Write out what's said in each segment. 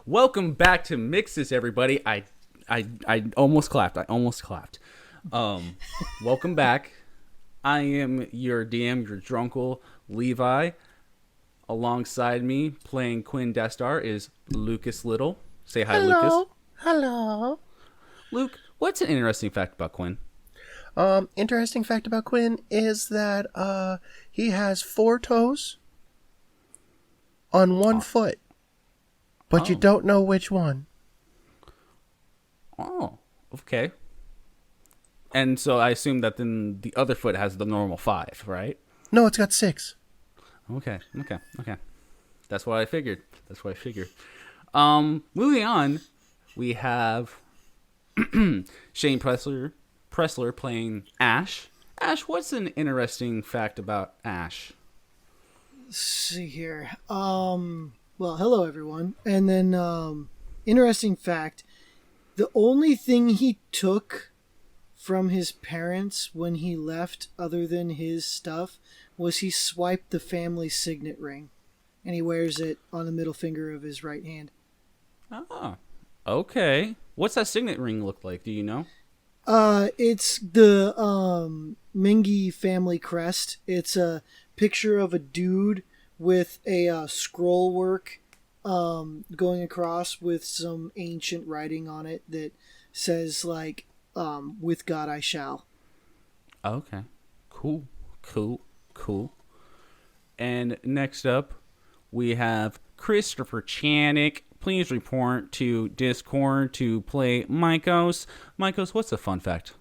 Welcome back to Mixus, everybody. I almost clapped. Welcome back. I am your DM, your drunkle, Levi. Alongside me, playing Quinn Destar, is Lucas Little. Say hi, Lucas. Hello. Luke, what's an interesting fact about Quinn? Interesting fact about Quinn is that he has 4 toes on one foot, but you don't know which one. Oh, okay. And so I assume that then the other foot has the normal 5, right? No, it's got 6. Okay. That's what I figured. Moving on, we have Shane Pressler playing Ash. Ash, what's an interesting fact about Ash? Let's see here. Well, hello everyone. And then, interesting fact: the only thing he took from his parents when he left, other than his stuff, was he swiped the family signet ring, and he wears it on the middle finger of his right hand. Oh, okay. What's that signet ring look like? Do you know? It's the Mingy family crest. It's a picture of a dude with a scroll work going across with some ancient writing on it that says like with God I shall. Okay. Cool. And next up, we have Christopher Chanik. Please report to Discord to play Mixus. Mixus, what's a fun fact?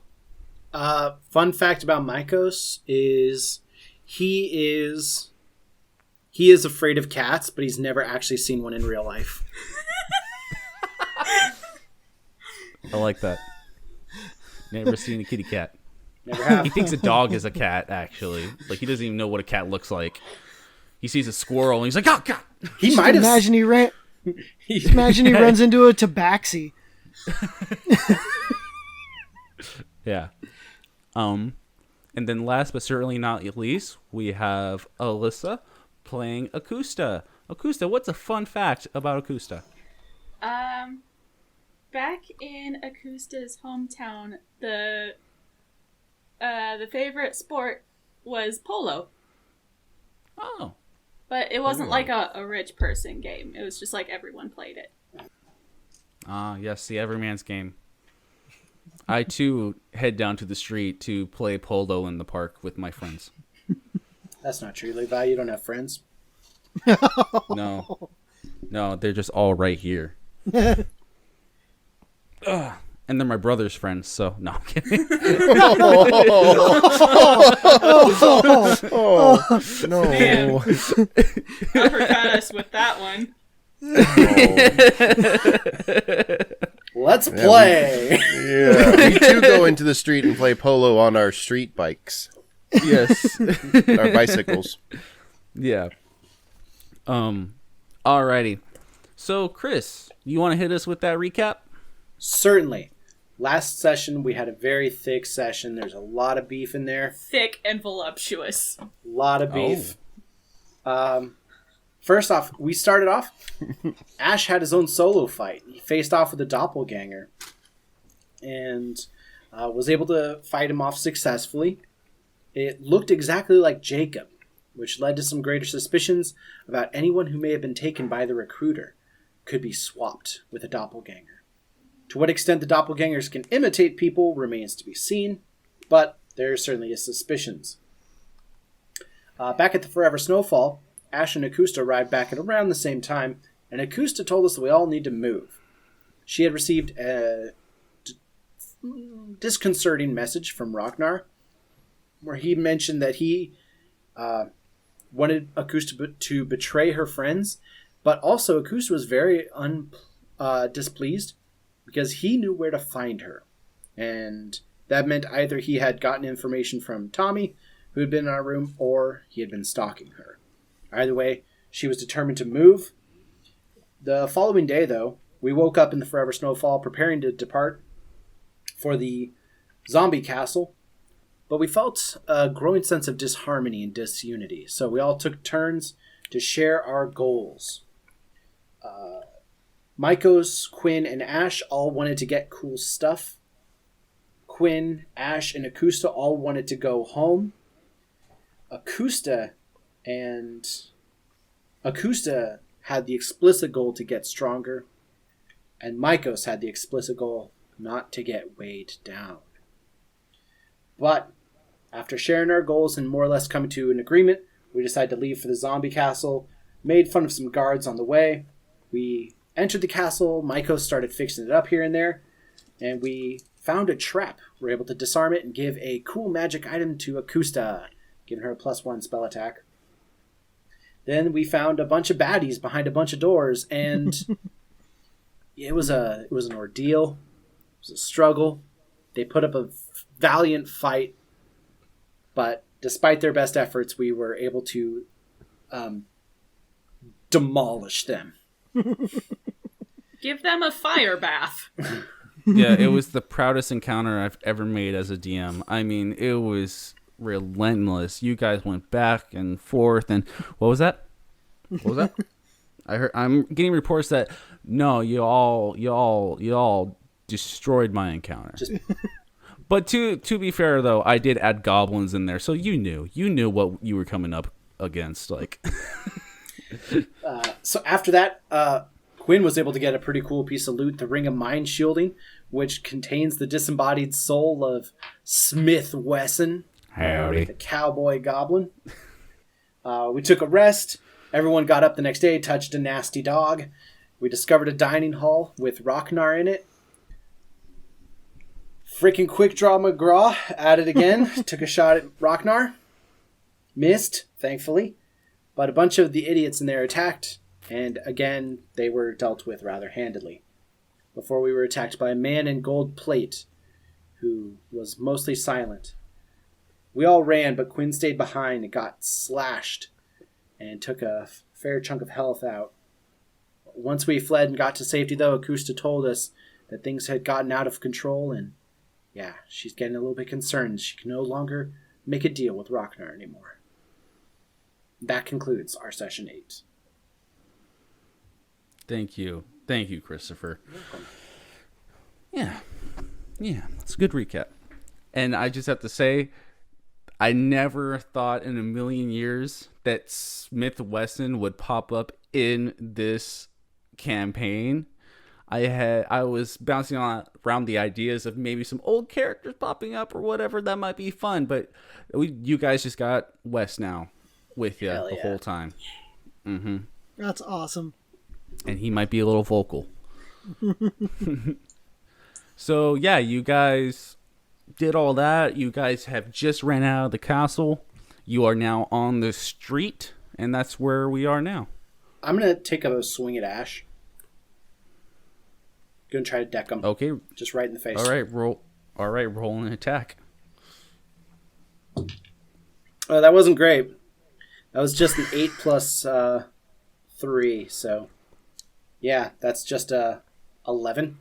Fun fact about Mixus is he is afraid of cats, but he's never actually seen one in real life. I like that. Never seen a kitty cat. Never have. He thinks a dog is a cat, actually. Like, he doesn't even know what a cat looks like. He sees a squirrel, and he's like, oh, God! He might have... Imagine he runs into a tabaxi. Yeah. And then last but certainly not least, we have Alyssa playing Akusta. Akusta, what's a fun fact about Akusta? Back in Akusta's hometown, the favorite sport was polo. Oh. But it wasn't like a rich person game. It was just like everyone played it. Yes, the everyman's game. I, too, head down to the street to play polo in the park with my friends. That's not true, Levi. You don't have friends. No, they're just all right here. And they're my brother's friends, so no, I'm kidding. No. Man. Uppercut us with that one. Let's play. We too go into the street and play polo on our street bikes. Yes. Our bicycles. Yeah. Alrighty. So, Chris, you want to hit us with that recap? Certainly. Last session, we had a very thick session. There's a lot of beef in there. Thick and voluptuous. A lot of beef. First off, we started off. Ash had his own solo fight. He faced off with a doppelganger. And was able to fight him off successfully. It looked exactly like Jacob, which led to some greater suspicions about anyone who may have been taken by the recruiter could be swapped with a doppelganger. To what extent the doppelgangers can imitate people remains to be seen, but there certainly is suspicions. Back at the Forever Snowfall, Ash and Akusta arrived back at around the same time, and Akusta told us that we all need to move. She had received a disconcerting message from Ragnar, where he mentioned that he wanted Akusta to betray her friends, but also Akusta was very displeased because he knew where to find her. And that meant either he had gotten information from Tommy, who had been in our room, or he had been stalking her. Either way, she was determined to move. The following day, though, we woke up in the Forever Snowfall preparing to depart for the zombie castle, but we felt a growing sense of disharmony and disunity, so we all took turns to share our goals. Mykos, Quinn, and Ash all wanted to get cool stuff. Quinn, Ash, and Akusta all wanted to go home. Akusta had the explicit goal to get stronger, and Mykos had the explicit goal not to get weighed down. But after sharing our goals and more or less coming to an agreement, we decided to leave for the zombie castle, made fun of some guards on the way. We entered the castle, Mykos started fixing it up here and there, and we found a trap. We were able to disarm it and give a cool magic item to Akusta, giving her a +1 spell attack. Then we found a bunch of baddies behind a bunch of doors, and it was an ordeal. It was a struggle. They put up a valiant fight, but despite their best efforts, we were able to demolish them. Give them a fire bath. Yeah, it was the proudest encounter I've ever made as a DM. I mean, it was relentless. You guys went back and forth, and what was that? I'm getting reports that no, you all destroyed my encounter. But to be fair though, I did add goblins in there, so you knew what you were coming up against. Like, so after that, Quinn was able to get a pretty cool piece of loot, the Ring of Mind Shielding, which contains the disembodied soul of Smith Wesson, howdy, the cowboy goblin. We took a rest. Everyone got up the next day, touched a nasty dog. We discovered a dining hall with Rocknar in it. Freaking Quick Draw McGraw at it again. Took a shot at Rocknar. Missed, thankfully. But a bunch of the idiots in there attacked, and again, they were dealt with rather handedly. Before we were attacked by a man in gold plate, who was mostly silent. We all ran, but Quinn stayed behind and got slashed, and took a fair chunk of health out. Once we fled and got to safety, though, Akusta told us that things had gotten out of control, and yeah, she's getting a little bit concerned. She can no longer make a deal with Rocknar anymore. That concludes our session 8. Thank you, Christopher. Yeah, it's a good recap. And I just have to say, I never thought in a million years that Smith Wesson would pop up in this campaign. I was bouncing around the ideas of maybe some old characters popping up or whatever. That might be fun, but you guys just got Wes now with you the whole time. Mm-hmm. That's awesome. And he might be a little vocal. So yeah, you guys did all that. You guys have just ran out of the castle. You are now on the street, and that's where we are now. I'm going to take a swing at Ash. Going to try to deck him. Okay. Just right in the face. All right, roll an attack. Oh, that wasn't great. That was just an 8 plus 3, so yeah, that's just 11.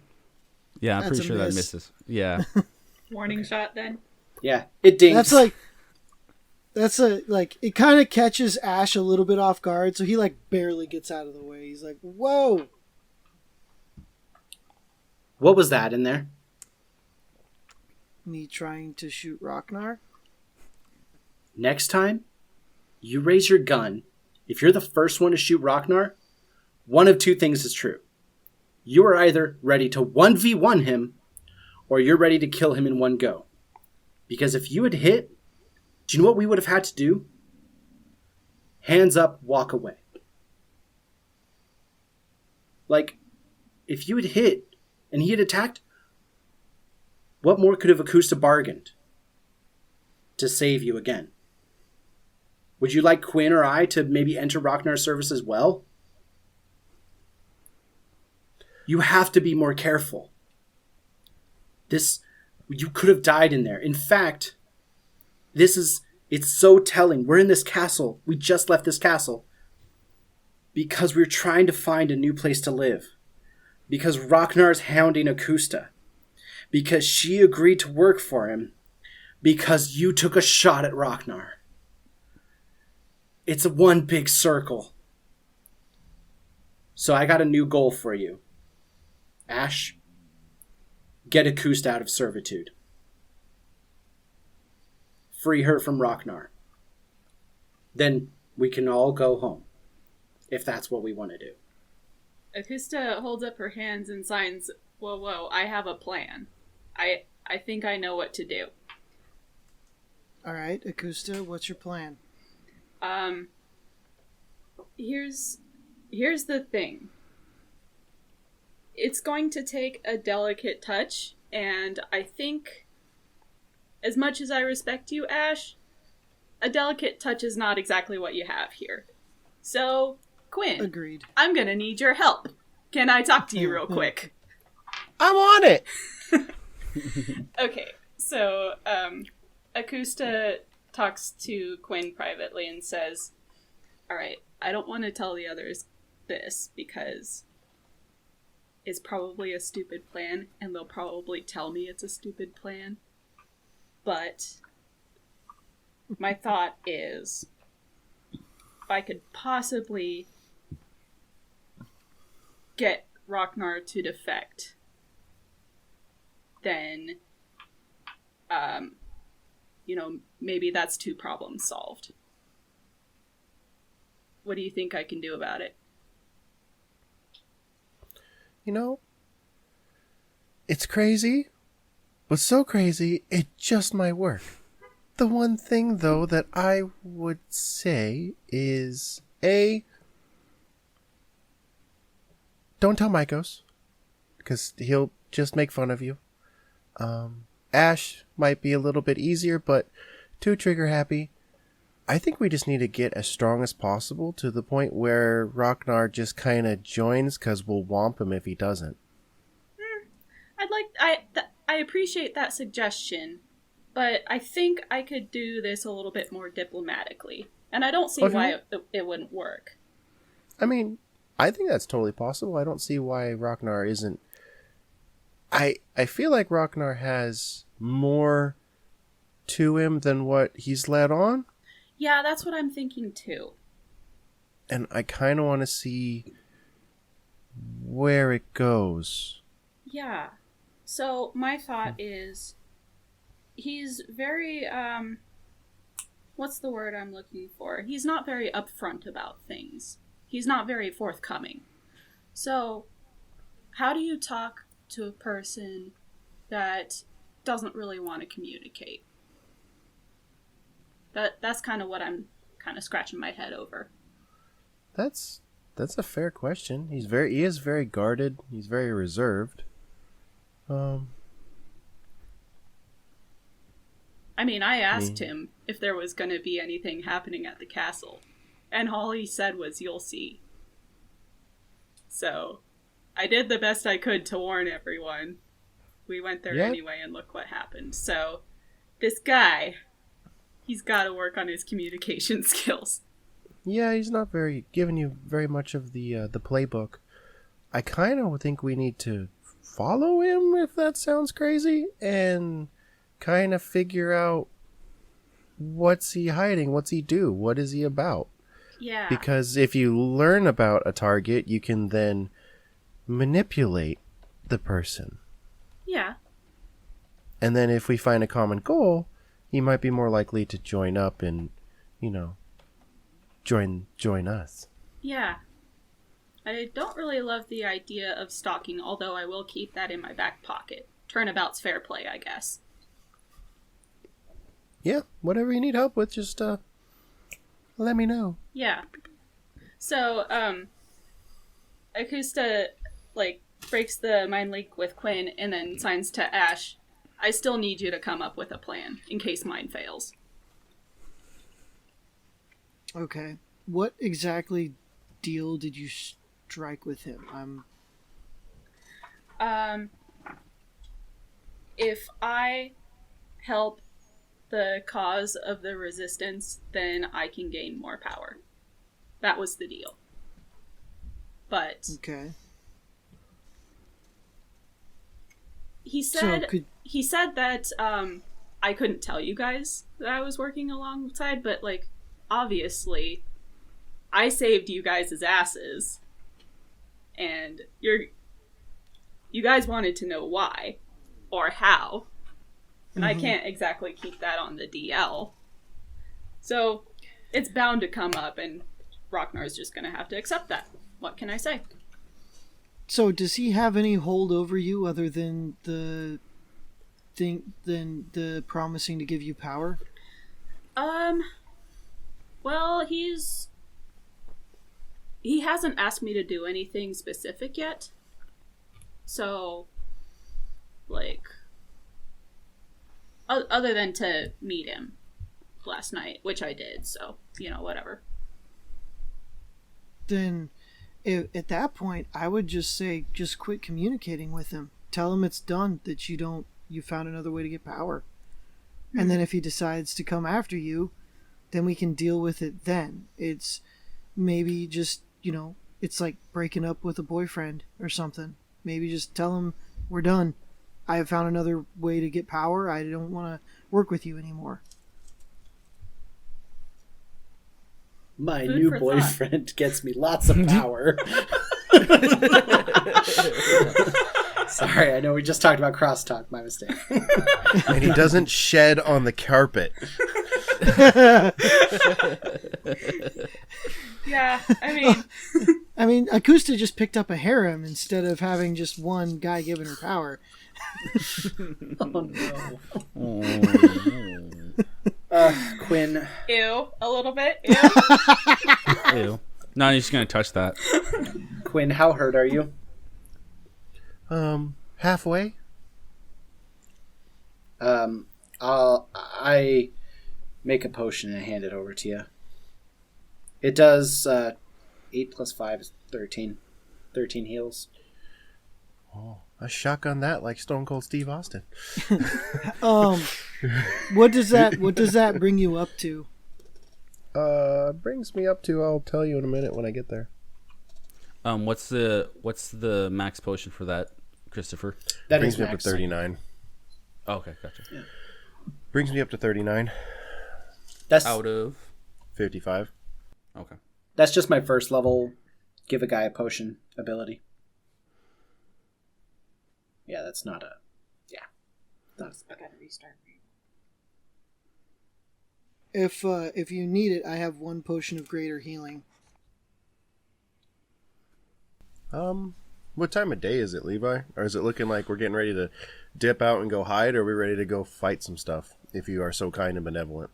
Yeah, I'm That's pretty a sure that miss. misses. Yeah. Warning shot then. Yeah, it dings. It kind of catches Ash a little bit off guard, so he barely gets out of the way. He's like, whoa. What was that in there? Me trying to shoot Rocknar? Next time, you raise your gun. If you're the first one to shoot Rocknar, one of two things is true. You are either ready to 1v1 him, or you're ready to kill him in one go. Because if you had hit, do you know what we would have had to do? Hands up, walk away. If you had hit and he had attacked, what more could have Akusta bargained to save you again? Would you like Quinn or I to maybe enter Rocknar's service as well? You have to be more careful. You could have died in there. In fact, it's so telling. We're in this castle. We just left this castle because we're trying to find a new place to live. Because Rocknar's hounding Akusta. Because she agreed to work for him. Because you took a shot at Rocknar. It's one big circle. So I got a new goal for you. Ash, get Akusta out of servitude. Free her from Ragnar. Then we can all go home, if that's what we want to do. Akusta holds up her hands and signs, whoa, I have a plan. I think I know what to do. All right, Akusta, what's your plan? Here's the thing. It's going to take a delicate touch, and I think, as much as I respect you, Ash, a delicate touch is not exactly what you have here. So, Quinn. Agreed. I'm gonna need your help. Can I talk to you real quick? I'm on it. Okay, so, Akusta talks to Quinn privately and says, alright, I don't want to tell the others this because it's probably a stupid plan, and they'll probably tell me it's a stupid plan. But my thought is, if I could possibly get Ragnar to defect, then, maybe that's 2 problems solved. What do you think I can do about it? It's crazy, but so crazy, it just might work. The one thing, though, that I would say is, A, don't tell Mykos, because he'll just make fun of you. Ash might be a little bit easier, but too trigger happy. I think we just need to get as strong as possible to the point where Ragnar just kind of joins, because we'll womp him if he doesn't. I appreciate that suggestion, but I think I could do this a little bit more diplomatically, and I don't see why it wouldn't work. I mean, I think that's totally possible. I don't see why Ragnar isn't. I feel like Ragnar has more to him than what he's let on. Yeah, that's what I'm thinking too. And I kind of want to see where it goes. Yeah. So my thought is, he's very, what's the word I'm looking for? He's not very upfront about things. He's not very forthcoming. So, how do you talk to a person that doesn't really want to communicate? That's kind of what I'm kind of scratching my head over. That's a fair question. He is very guarded. He's very reserved. I mean, I asked him if there was going to be anything happening at the castle, and all he said was, "You'll see." So, I did the best I could to warn everyone. We went there anyway, and look what happened. So, this guy, he's got to work on his communication skills. Yeah, he's not giving you very much of the playbook. I kind of think we need to follow him, if that sounds crazy, and kind of figure out what's he hiding, what's he do, what is he about. Yeah. Because if you learn about a target, you can then manipulate the person. Yeah. And then if we find a common goal, he might be more likely to join up and, join us. Yeah. I don't really love the idea of stalking, although I will keep that in my back pocket. Turnabout's fair play, I guess. Yeah, whatever you need help with, just let me know. Yeah. So, Akusta, breaks the mind link with Quinn and then signs to Ash, "I still need you to come up with a plan, in case mine fails." Okay. What exactly deal did you strike with him? If I help the cause of the resistance, then I can gain more power. That was the deal. But Okay. he said that I couldn't tell you guys that I was working alongside, but obviously I saved you guys' asses, and you guys wanted to know why or how, and I can't exactly keep that on the DL. So it's bound to come up, and Ragnars's just going to have to accept that. What can I say? So does he have any hold over you other than the promising to give you power? Well, he hasn't asked me to do anything specific yet. So, like, other than to meet him last night, which I did, so, whatever. Then, at that point, I would just say, just quit communicating with him. Tell him it's done, that you found another way to get power. And then if he decides to come after you, then we can deal with it then. It's maybe just, it's like breaking up with a boyfriend or something. Maybe just tell him, we're done. I have found another way to get power. I don't want to work with you anymore. My Food new for boyfriend gets me lots of power. Sorry, I know we just talked about crosstalk. My mistake. And he doesn't shed on the carpet. Yeah, I mean, Akusta just picked up a harem instead of having just one guy giving her power. Oh no. Quinn. ew, a little bit, ew. Ew. No, you're just gonna touch that. Quinn, how hurt are you? Halfway. I make a potion and hand it over to you. It does 8 plus 5 is 13. 13 heals. Oh, I shotgun that like Stone Cold Steve Austin. What does that bring you up to? Brings me up to, I'll tell you in a minute when I get there. What's the max potion for that, Christopher? That Brings is me up to max. 39. Oh, okay, gotcha. Yeah. Brings me up to 39. That's Out of 55. okay. that's just my first level give a guy a potion ability. Yeah, that's not a that's I gotta restart. If you need it, I have one potion of greater healing. What time of day is it, Levi? Or is it looking like we're getting ready to dip out and go hide, or are we ready to go fight some stuff, if you are so kind and benevolent?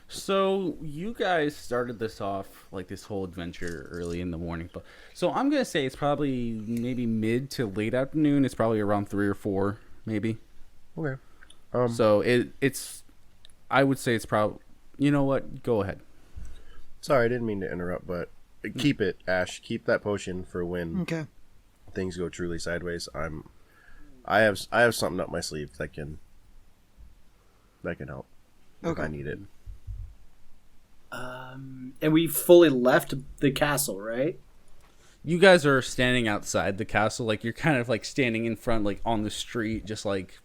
So you guys started this off, like this whole adventure early in the morning, but so I'm gonna say it's probably maybe mid to late afternoon. It's probably around 3 or 4, maybe. Okay. So it's I would say it's probably, you know what? Go ahead. Sorry, I didn't mean to interrupt, but keep it, Ash. Keep that potion for when Okay. things go truly sideways. I have something up my sleeve that can help if I need it. and we fully left the castle, right? You guys are standing outside the castle, like you're kind of like standing in front, like on the street, just like,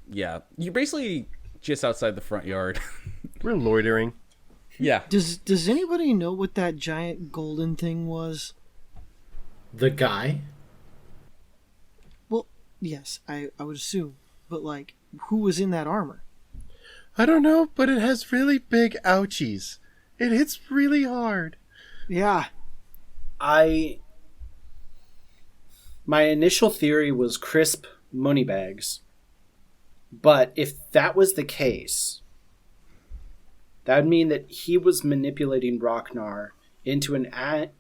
yeah, you're basically just outside the front yard. We're loitering. Yeah. Does anybody know what that giant golden thing was? The guy? Well, yes, I would assume. But, like, who was in that armor? I don't know, but it has really big ouchies. It hits really hard. Yeah. My initial theory was crisp moneybags. But if that was the case, that would mean that he was manipulating Ragnar into an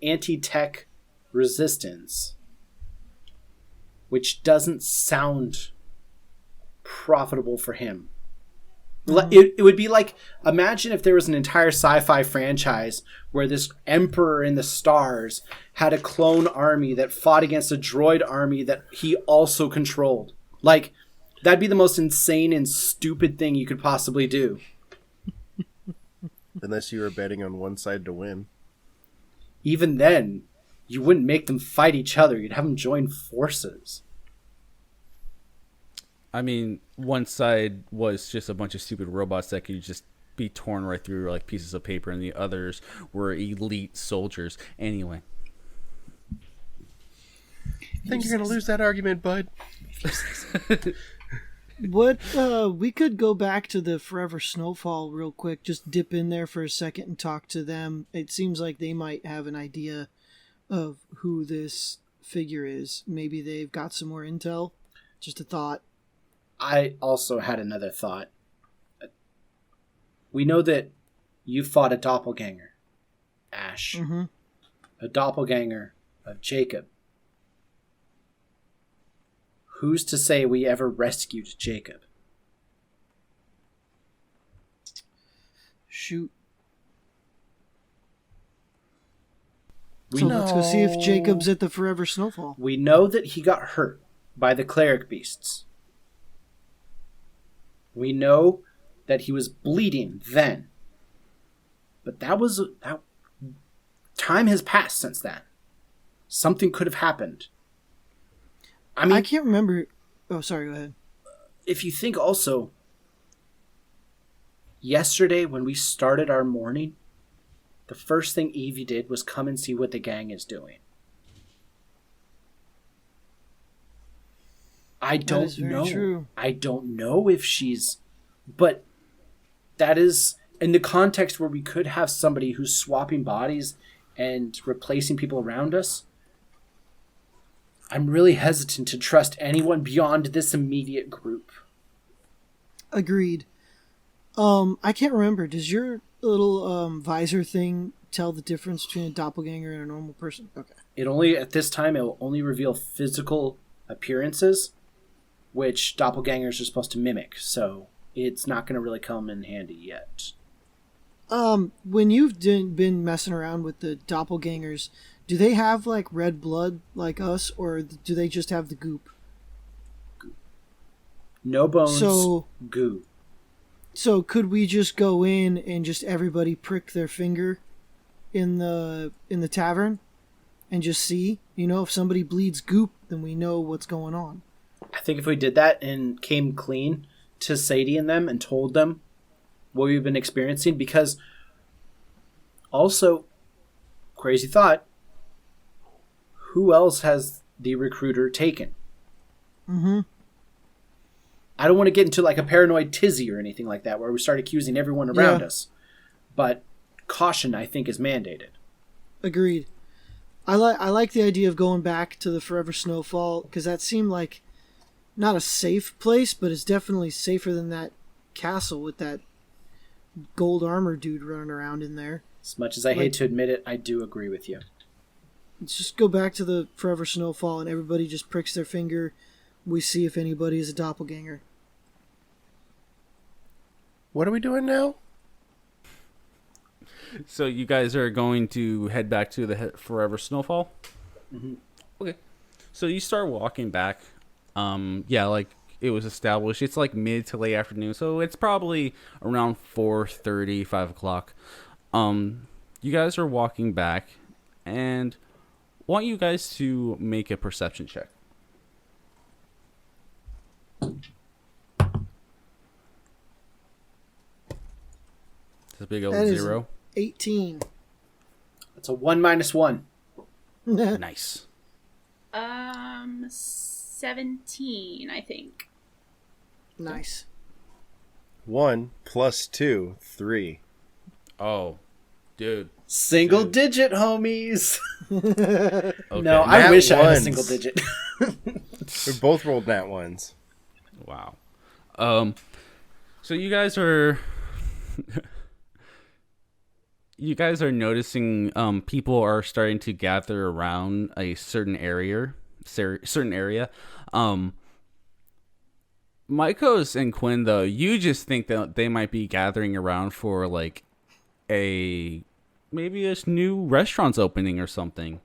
anti-tech resistance, which doesn't sound profitable for him. It would be like, imagine if there was an entire sci-fi franchise where this emperor in the stars had a clone army that fought against a droid army that he also controlled. Like, that'd be the most insane and stupid thing you could possibly do. Unless you were betting on one side to win. Even then, you wouldn't make them fight each other. You'd have them join forces. I mean, one side was just a bunch of stupid robots that could just be torn right through like pieces of paper, and the others were elite soldiers. Anyway. think you're gonna lose that argument, bud. What we could go back to the Forever Snowfall real quick, just dip in there for a second and talk to them. It seems like they might have an idea of who this figure is. Maybe they've got some more intel. Just a thought. I also had another thought. We know that you fought a doppelganger, Ash. Mm-hmm. A doppelganger of Jacob. Who's to say we ever rescued Jacob? Shoot. We So know, let's go see if Jacob's at the Forever Snowfall. we know that he got hurt by the cleric beasts. We know that he was bleeding then. But that time has passed since then. Something could have happened. I can't remember. Oh, sorry, go ahead. If you think also, yesterday when we started our morning, the first thing Evie did was come and see what the gang is doing. I That don't is very know. true. I don't know if she's... But that is in the context where we could have somebody who's swapping bodies and replacing people around us. I'm really hesitant to trust anyone beyond this immediate group. Agreed. I can't remember. Does your little visor thing tell the difference between a doppelganger and a normal person? Okay. At this time, it will only reveal physical appearances, which doppelgangers are supposed to mimic, so it's not going to really come in handy yet. When you've been messing around with the doppelgangers, do they have like red blood like us, or do they just have the goop? No bones, So- goo. So could we just go in and just everybody prick their finger in the tavern and just see? You know, if somebody bleeds goop, then we know what's going on. I think if we did that and came clean to Sadie and them and told them what we've been experiencing, because also, crazy thought, who else has the recruiter taken? Mm-hmm. I don't want to get into like a paranoid tizzy or anything like that where we start accusing everyone around us. But caution, I think, is mandated. Agreed. I like the idea of going back to the Forever Snowfall, because that seemed like not a safe place, but it's definitely safer than that castle with that gold armor dude running around in there. As much as I hate to admit it, I do agree with you. Let's just go back to the Forever Snowfall and everybody just pricks their finger. We see if anybody is a doppelganger. What are we doing now? So you guys are going to head back to the Forever Snowfall? Mm-hmm. Okay. So you start walking back. Yeah, like it was established. It's like mid to late afternoon, so it's probably around 4:30, 5 o'clock. You guys are walking back, and I want you guys to make a perception check. It's a big old That is 0. 18. It's a 1 minus 1. Nice. 17, I think. Nice. 1 plus 2, 3. Oh, dude. Single digit, homies. Okay. No, I Nat wish I had a ones. single digit. We both rolled nat ones. Wow. So you guys are noticing people are starting to gather around a certain area. Mycos and Quinn, though, you just think that they might be gathering around for like maybe a new restaurant's opening or something.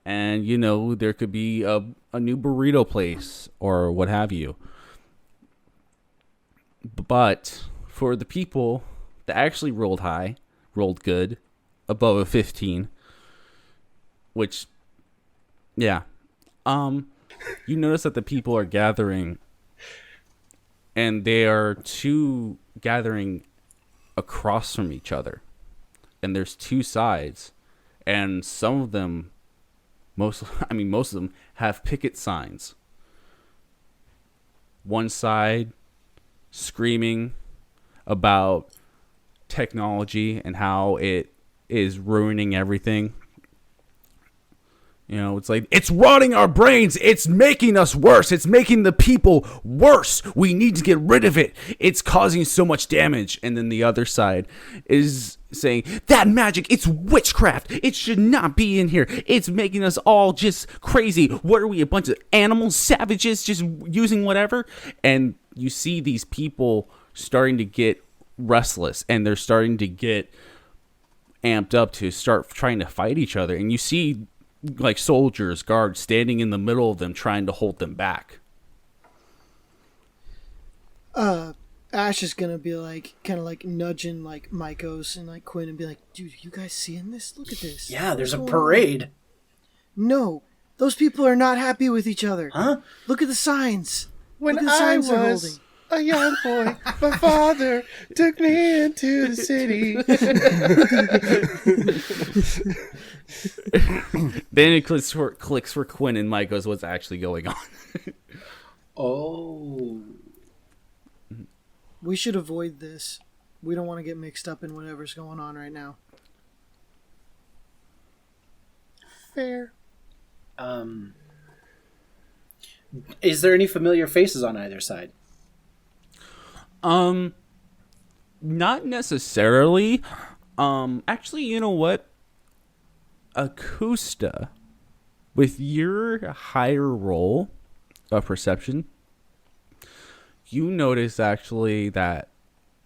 And, you know, there could be a new burrito place or what have you. But for the people that actually rolled good, above a 15, which, yeah, you notice that the people are gathering, and they are gathering across from each other, and there's two sides, and some of them most of them have picket signs. One side screaming about technology and how it is ruining everything. You know, it's like, it's rotting our brains. It's making us worse. It's making the people worse. We need to get rid of it. It's causing so much damage. And then the other side is saying, that magic, it's witchcraft. It should not be in here. It's making us all just crazy. What are we, a bunch of animals, savages, just using whatever? And you see these people starting to get restless, and they're starting to get amped up to start trying to fight each other. And you see like soldiers, guards standing in the middle of them trying to hold them back. Ash is gonna be like, kind of like nudging like Mykos and like Quinn and be like, dude, you guys seeing this? Look at this. Yeah, there's a parade. No, those people are not happy with each other. Huh? Look at the signs. When Look at the I signs they're was holding. a young boy, my father took me into the city. Then it clicks for Quinn and Mike goes, what's actually going on? Oh. We should avoid this. We don't want to get mixed up in whatever's going on right now. Fair. Is there any familiar faces on either side? Not necessarily. Actually, you know what? Akusta, with your higher roll of perception, you notice actually that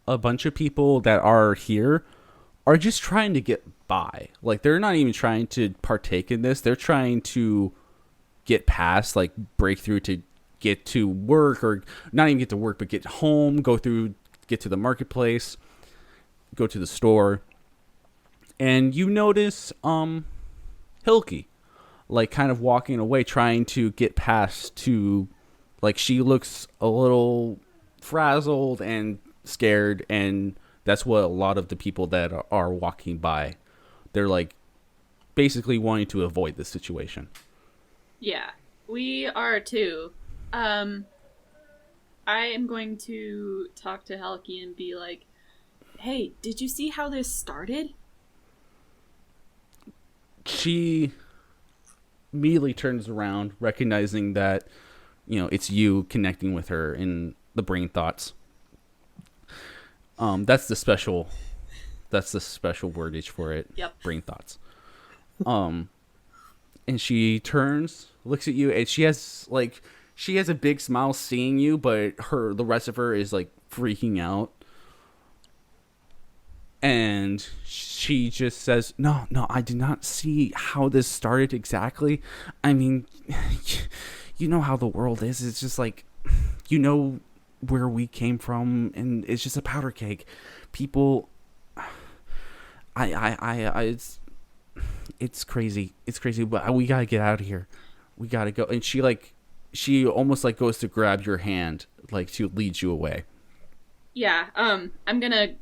a bunch of people that are here are just trying to get by. Like, they're not even trying to partake in this. They're trying to get past, like, break through to get to work, or not even get to work, but get home, get to the marketplace, go to the store. And you notice Hilke, like, kind of walking away, trying to get past to, like, she looks a little frazzled and scared, and that's what a lot of the people that are walking by, they're, like, basically wanting to avoid this situation. Yeah, we are too. I am going to talk to Helki and be like, hey, did you see how this started? She immediately turns around, recognizing that, you know, it's you connecting with her in the brain thoughts. That's the special wordage for it. Yep. Brain thoughts. And she turns, looks at you, and she has a big smile seeing you, but the rest of her is like freaking out. And she just says, no, I did not see how this started exactly. I mean, you know how the world is. It's just like, you know where we came from, and it's just a powder keg. People, it's crazy. It's crazy, but we gotta get out of here. We gotta go. And she almost like goes to grab your hand, like to lead you away. Yeah, I'm gonna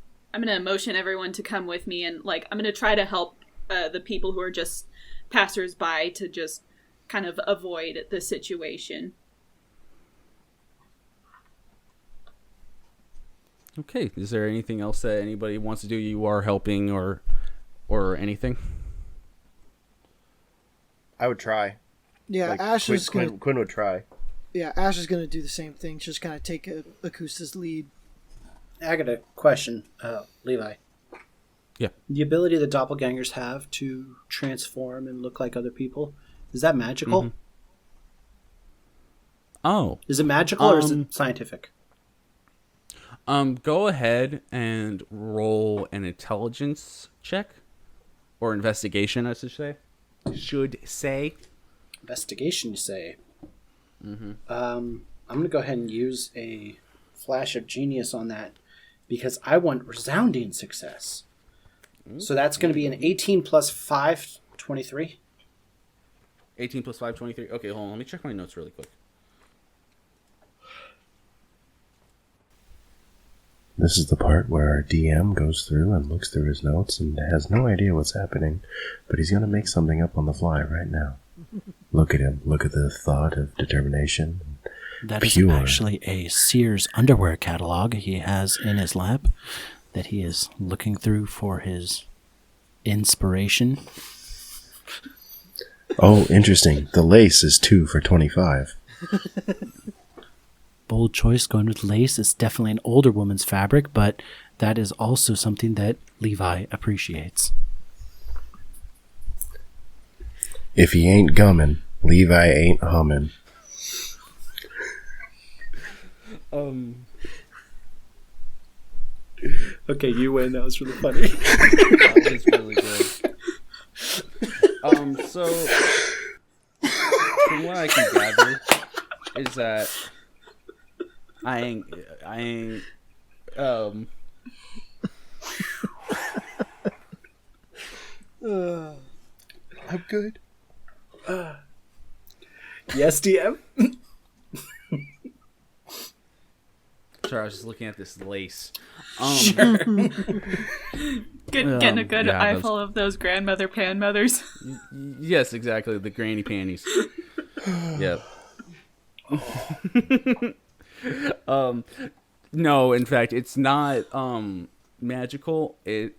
motion everyone to come with me, and like I'm gonna try to help the people who are just passersby to just kind of avoid the situation. Okay. Is there anything else that anybody wants to do? You are helping or anything? I would try. Yeah, Like, Ash is gonna. Quinn would try. Yeah, Ash is gonna do the same thing. Just kind of take Akusta's lead. I got a question, Levi. Yeah. The ability that doppelgangers have to transform and look like other people, is that magical? Mm-hmm. Oh. Is it magical or is it scientific? Go ahead and roll an intelligence check. Or investigation, I should say. Investigation, you say? Mm-hmm. I'm going to go ahead and use a flash of genius on that because I want resounding success. Mm-hmm. So that's going to be an 18 plus 5, 23. 18 plus 5, 23. Okay, hold on. Let me check my notes really quick. This is the part where our DM goes through and looks through his notes and has no idea what's happening, but he's going to make something up on the fly right now. Look at him. Look at the thought of determination. That is Pure. actually a Sears underwear catalog he has in his lap that he is looking through for his inspiration. Oh, interesting. The lace is 2 for $25. Bold choice going with lace. It's definitely an older woman's fabric, but that is also something that Levi appreciates. If he ain't gummin', Levi ain't hummin'. Okay, you win. That was really funny. That was really good. So from what I can gather is that I ain't I'm good. Yes, DM. sorry, I was just looking at this lace. Getting a good yeah, eyeful of those grandmother pan mothers. Yes, exactly, the granny panties. Yep. No, in fact, it's not magical. It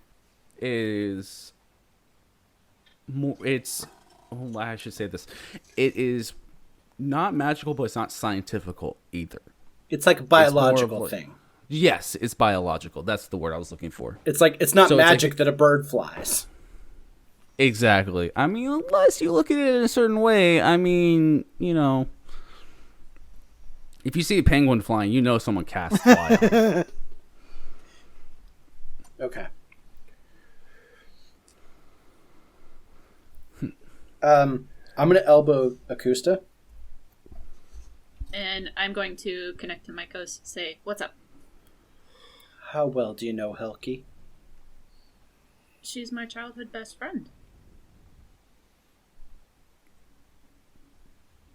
is more. It's. Oh, I should say this. It is not magical, but it's not scientifical either. It's like a It's biological more of thing. Yes, it's biological. That's the word I was looking for. It's like it's not So it's like magic that a bird flies. Exactly. I mean, unless you look at it in a certain way. I mean, you know, if you see a penguin flying, you know someone cast fly on it. Okay. I'm gonna elbow Akusta. And I'm going to connect to Micos, say, what's up? How well do you know Helki? She's my childhood best friend.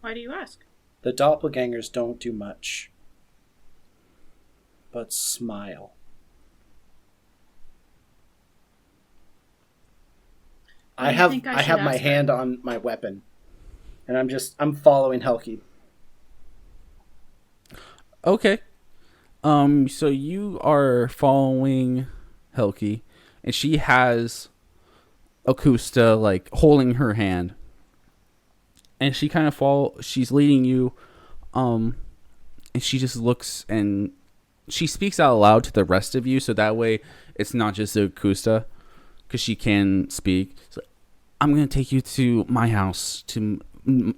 Why do you ask? The doppelgangers don't do much, but smile. What I do you have think I I should have my ask her? hand on my weapon, and I'm following Helki. Okay. So you are following Helki, and she has Akusta like holding her hand, and she kind of she's leading you, and she just looks and she speaks out loud to the rest of you, so that way it's not just Akusta, because she can speak. So, I'm gonna take you to my house.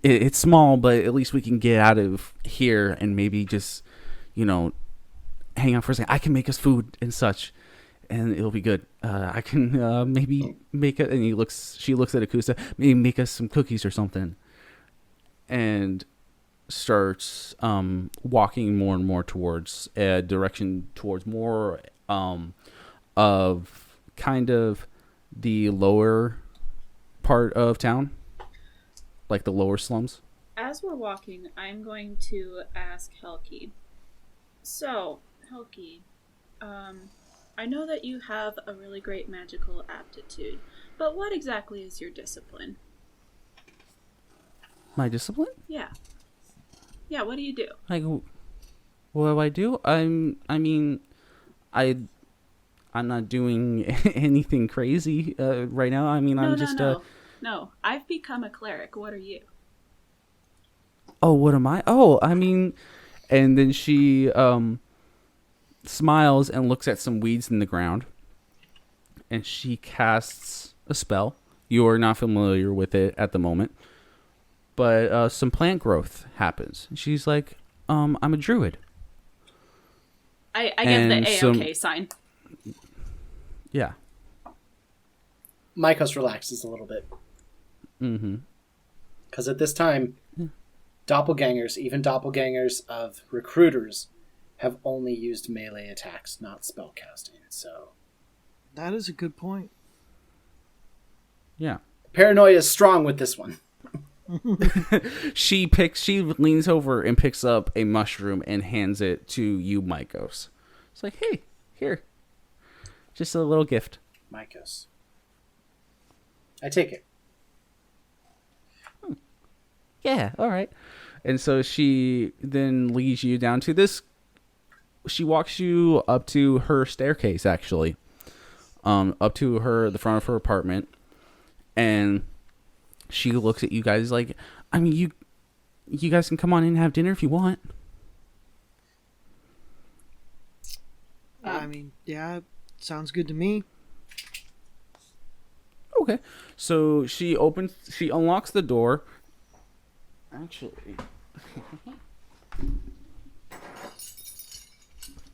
It's small, but at least we can get out of here and maybe just, you know, hang out for a second. I can make us food and such, and it'll be good. I can maybe make it. And she looks at Akusta. Maybe make us some cookies or something, and starts walking more and more towards a direction towards more of kind of the lower part of town, like the lower slums. As we're walking, I'm going to ask Helki. So, Helki, I know that you have a really great magical aptitude, but what exactly is your discipline? My discipline? Yeah. Yeah, what do you do? Like, what do I do? I'm not doing anything crazy right now. I mean, I'm just No, I've become a cleric. What are you? Oh, what am I? Oh, I mean, and then she smiles and looks at some weeds in the ground, and she casts a spell. You are not familiar with it at the moment, but some plant growth happens. She's like, I'm a druid. I give And the A-OK sign. Yeah. Micos relaxes a little bit. Mm-hmm. Because at this time, doppelgangers, even doppelgangers of recruiters, have only used melee attacks, not spellcasting. So That is a good point. Yeah. paranoia is strong with this one. She leans over and picks up a mushroom and hands it to you, Micos. It's like, hey, here. Just a little gift. Micos. I take it. Yeah, all right. And so she then leads you down to this. She walks you up to her staircase, actually, up to the front of her apartment, and she looks at you guys like, I mean, you guys can come on in and have dinner if you want. I mean, yeah, sounds good to me. Okay. So she unlocks the door. Actually,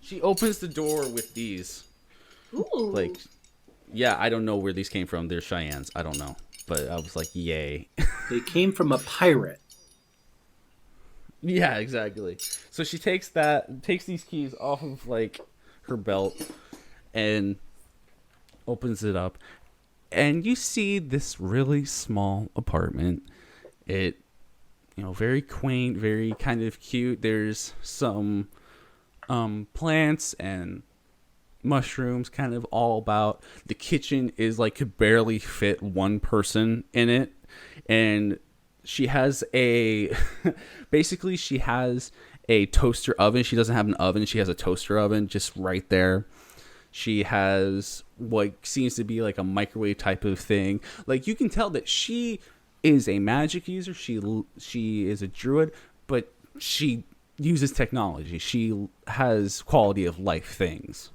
she opens the door with these. Ooh. Like, yeah, I don't know where these came from. They're Cheyennes. I don't know. But I was like, yay. They came from a pirate. Yeah, exactly. So she takes these keys off of like her belt and opens it up, and you see this really small apartment. It, very quaint, very kind of cute. There's some plants and mushrooms kind of all about. The kitchen is like could barely fit one person in it, and she has basically she has a toaster oven. She doesn't have an oven. She has a toaster oven just right there. She has what seems to be like a microwave type of thing. Like, you can tell that she is a magic user. She is a druid, but she uses technology. She has quality of life things.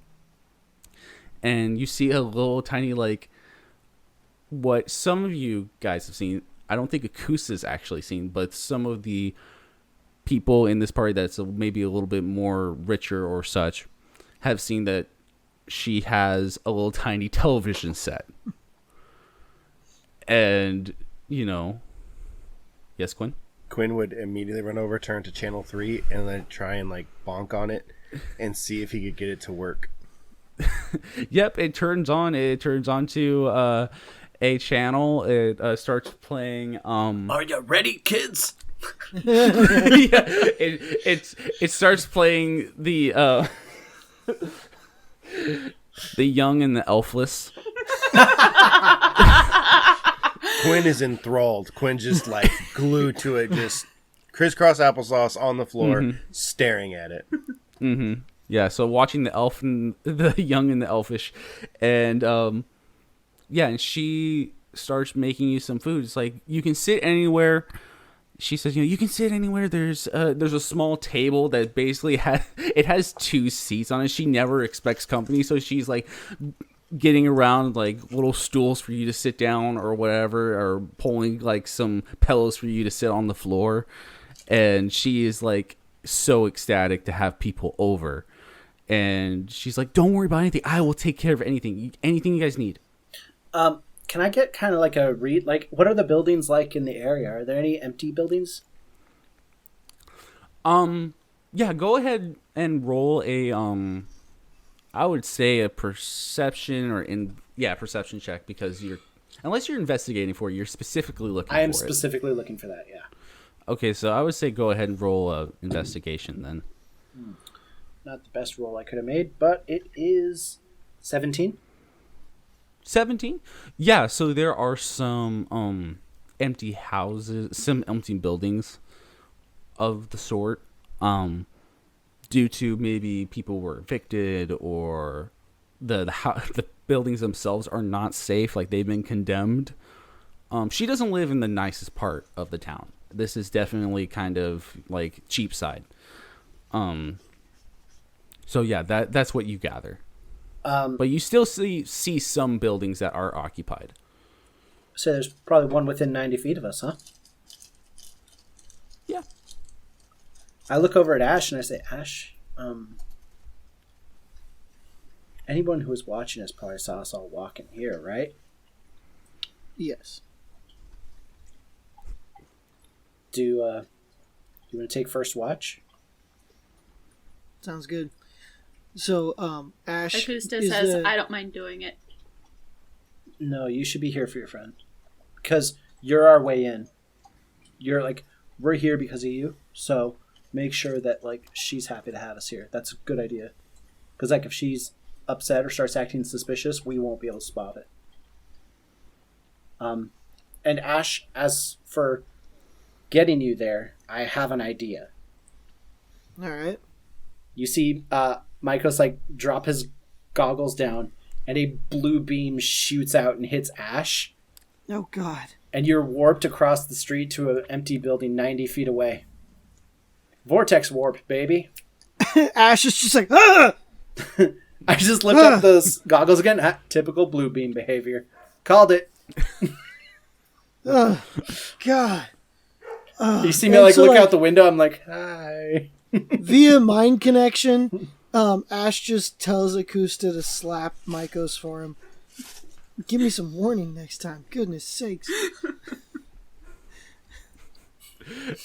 And you see a little tiny, like, what some of you guys have seen. I don't think Akusta's actually seen, but some of the people in this party that's maybe a little bit more richer or such have seen that she has a little tiny television set. And, yes, Quinn? Quinn would immediately run over, turn to channel 3, and then try and like bonk on it and see if he could get it to work. Yep, it turns on. It turns on to a channel. It starts playing. Are you ready, kids? Yeah, it starts playing the Young and the Elfless. Quinn is enthralled. Quinn just like glued to it, just crisscross applesauce on the floor, staring at it. Mm-hmm. Yeah, so watching the Young and the Elfish, and and she starts making you some food. It's like, you can sit anywhere. She says, you can sit anywhere. There's a small table that basically has 2 seats on it. She never expects company, so she's like getting around like little stools for you to sit down or whatever, or pulling like some pillows for you to sit on the floor. And she is like so ecstatic to have people over. And she's like, don't worry about anything. I will take care of anything you guys need. Can I get kind of like a read? Like, what are the buildings like in the area? Are there any empty buildings? Yeah, go ahead and roll a, I would say a perception perception check, because unless you're investigating for it, you're specifically looking for it. I am specifically looking for that, yeah. Okay, so I would say go ahead and roll a investigation then. Not the best roll I could have made, but it is 17. 17? Yeah, so there are some empty houses, some empty buildings of the sort, due to maybe people were evicted, or the buildings themselves are not safe, like they've been condemned. She doesn't live in the nicest part of the town. This is definitely kind of like cheap side. So yeah, that's what you gather. But you still see some buildings that are occupied. So there's probably one within 90 feet of us, huh? Yeah. I look over at Ash and I say, Ash, anyone who was watching us probably saw us all walk in here, right? Yes. Do you want to take first watch? Sounds good. So, Ash Akusta is says, the- I don't mind doing it. No, you should be here for your friend. Because you're our way in. You're like, we're here because of you, so make sure that like she's happy to have us here. That's a good idea. Because like if she's upset or starts acting suspicious, we won't be able to spot it. And Ash, as for getting you there, I have an idea. All right. You see Micos like drop his goggles down, and a blue beam shoots out and hits Ash, Oh God. and you're warped across the street to an empty building 90 feet away. Vortex warp, baby. Ash is just like, ah! I just lift up those goggles again. Typical blue beam behavior. Called it. Oh, God. You see me And like so, look out the window. I'm like, hi. Via mind connection, Ash just tells Akusta to slap Micos for him. Give me some warning next time. Goodness sakes.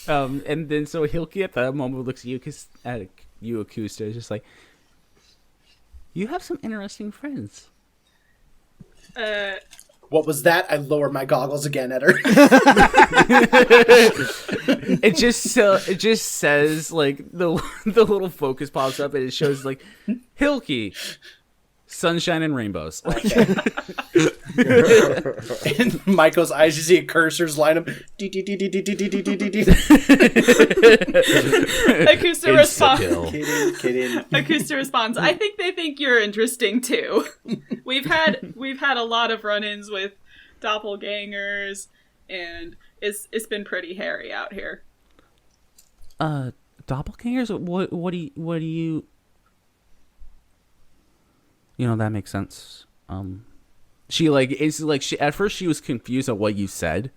And then so Hilky at that moment looks at you, Akusta, is just like, you have some interesting friends. What was that? I lower my goggles again at her. It just says like the little focus pops up and it shows like Hilky, sunshine and rainbows. In Michael's eyes, you see cursors line up. Akusta responds. Kidding. Akusta responds. I think they think you're interesting too. We've had a lot of run-ins with doppelgangers, and it's been pretty hairy out here. Doppelgangers? What do you? You know, that makes sense. She like it's like she at first she was confused at what you said,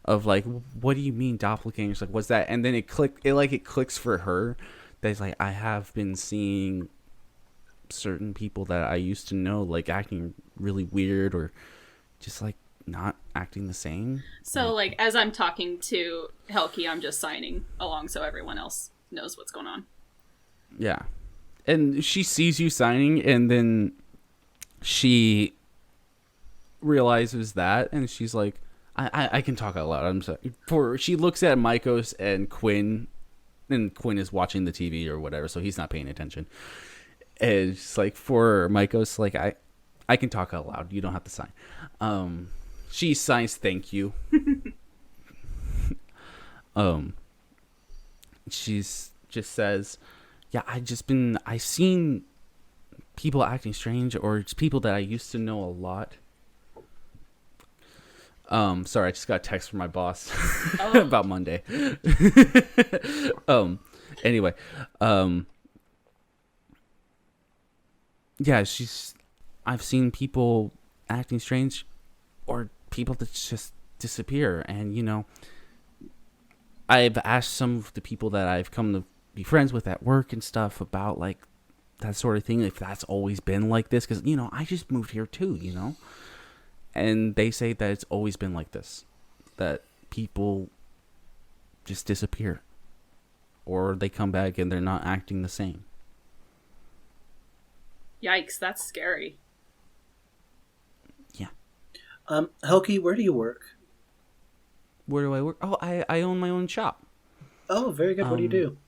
of like, what do you mean doppelgangers? Like, what's that? And then it clicks for her. That's like, I have been seeing certain people that I used to know like acting really weird or just like not acting the same. So like as I'm talking to Helki, I'm just signing along so everyone else knows what's going on. Yeah. And she sees you signing, and then she realizes that, and she's like, I can talk out loud. I'm sorry. She looks at Micos and Quinn is watching the TV or whatever, so he's not paying attention. And it's like, for Micos, like, I can talk out loud. You don't have to sign. She signs thank you. She's just says, yeah, I've seen people acting strange, or it's people that I used to know a lot. Sorry, I just got a text from my boss about Monday. Anyway, yeah, I've seen people acting strange, or people that just disappear, and you know, I've asked some of the people that I've come to be friends with at work and stuff about like that sort of thing, if that's always been like this, because you know, I just moved here too, you know, and they say that it's always been like this, that people just disappear, or they come back and they're not acting the same. Yikes, that's scary. Yeah. Helki, where do you work? Where do I work? Oh, I own my own shop. Oh, very good. What do you do?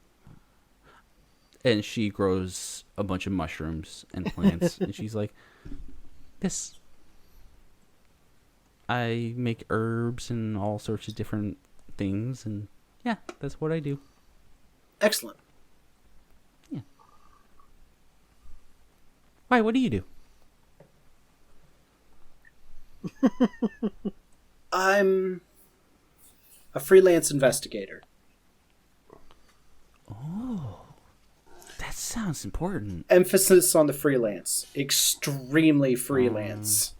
And she grows a bunch of mushrooms and plants. And she's like, this. I make herbs and all sorts of different things. And yeah, that's what I do. Excellent. Yeah. Why, what do you do? I'm a freelance investigator. Oh, that sounds important. Emphasis on the freelance. Extremely freelance.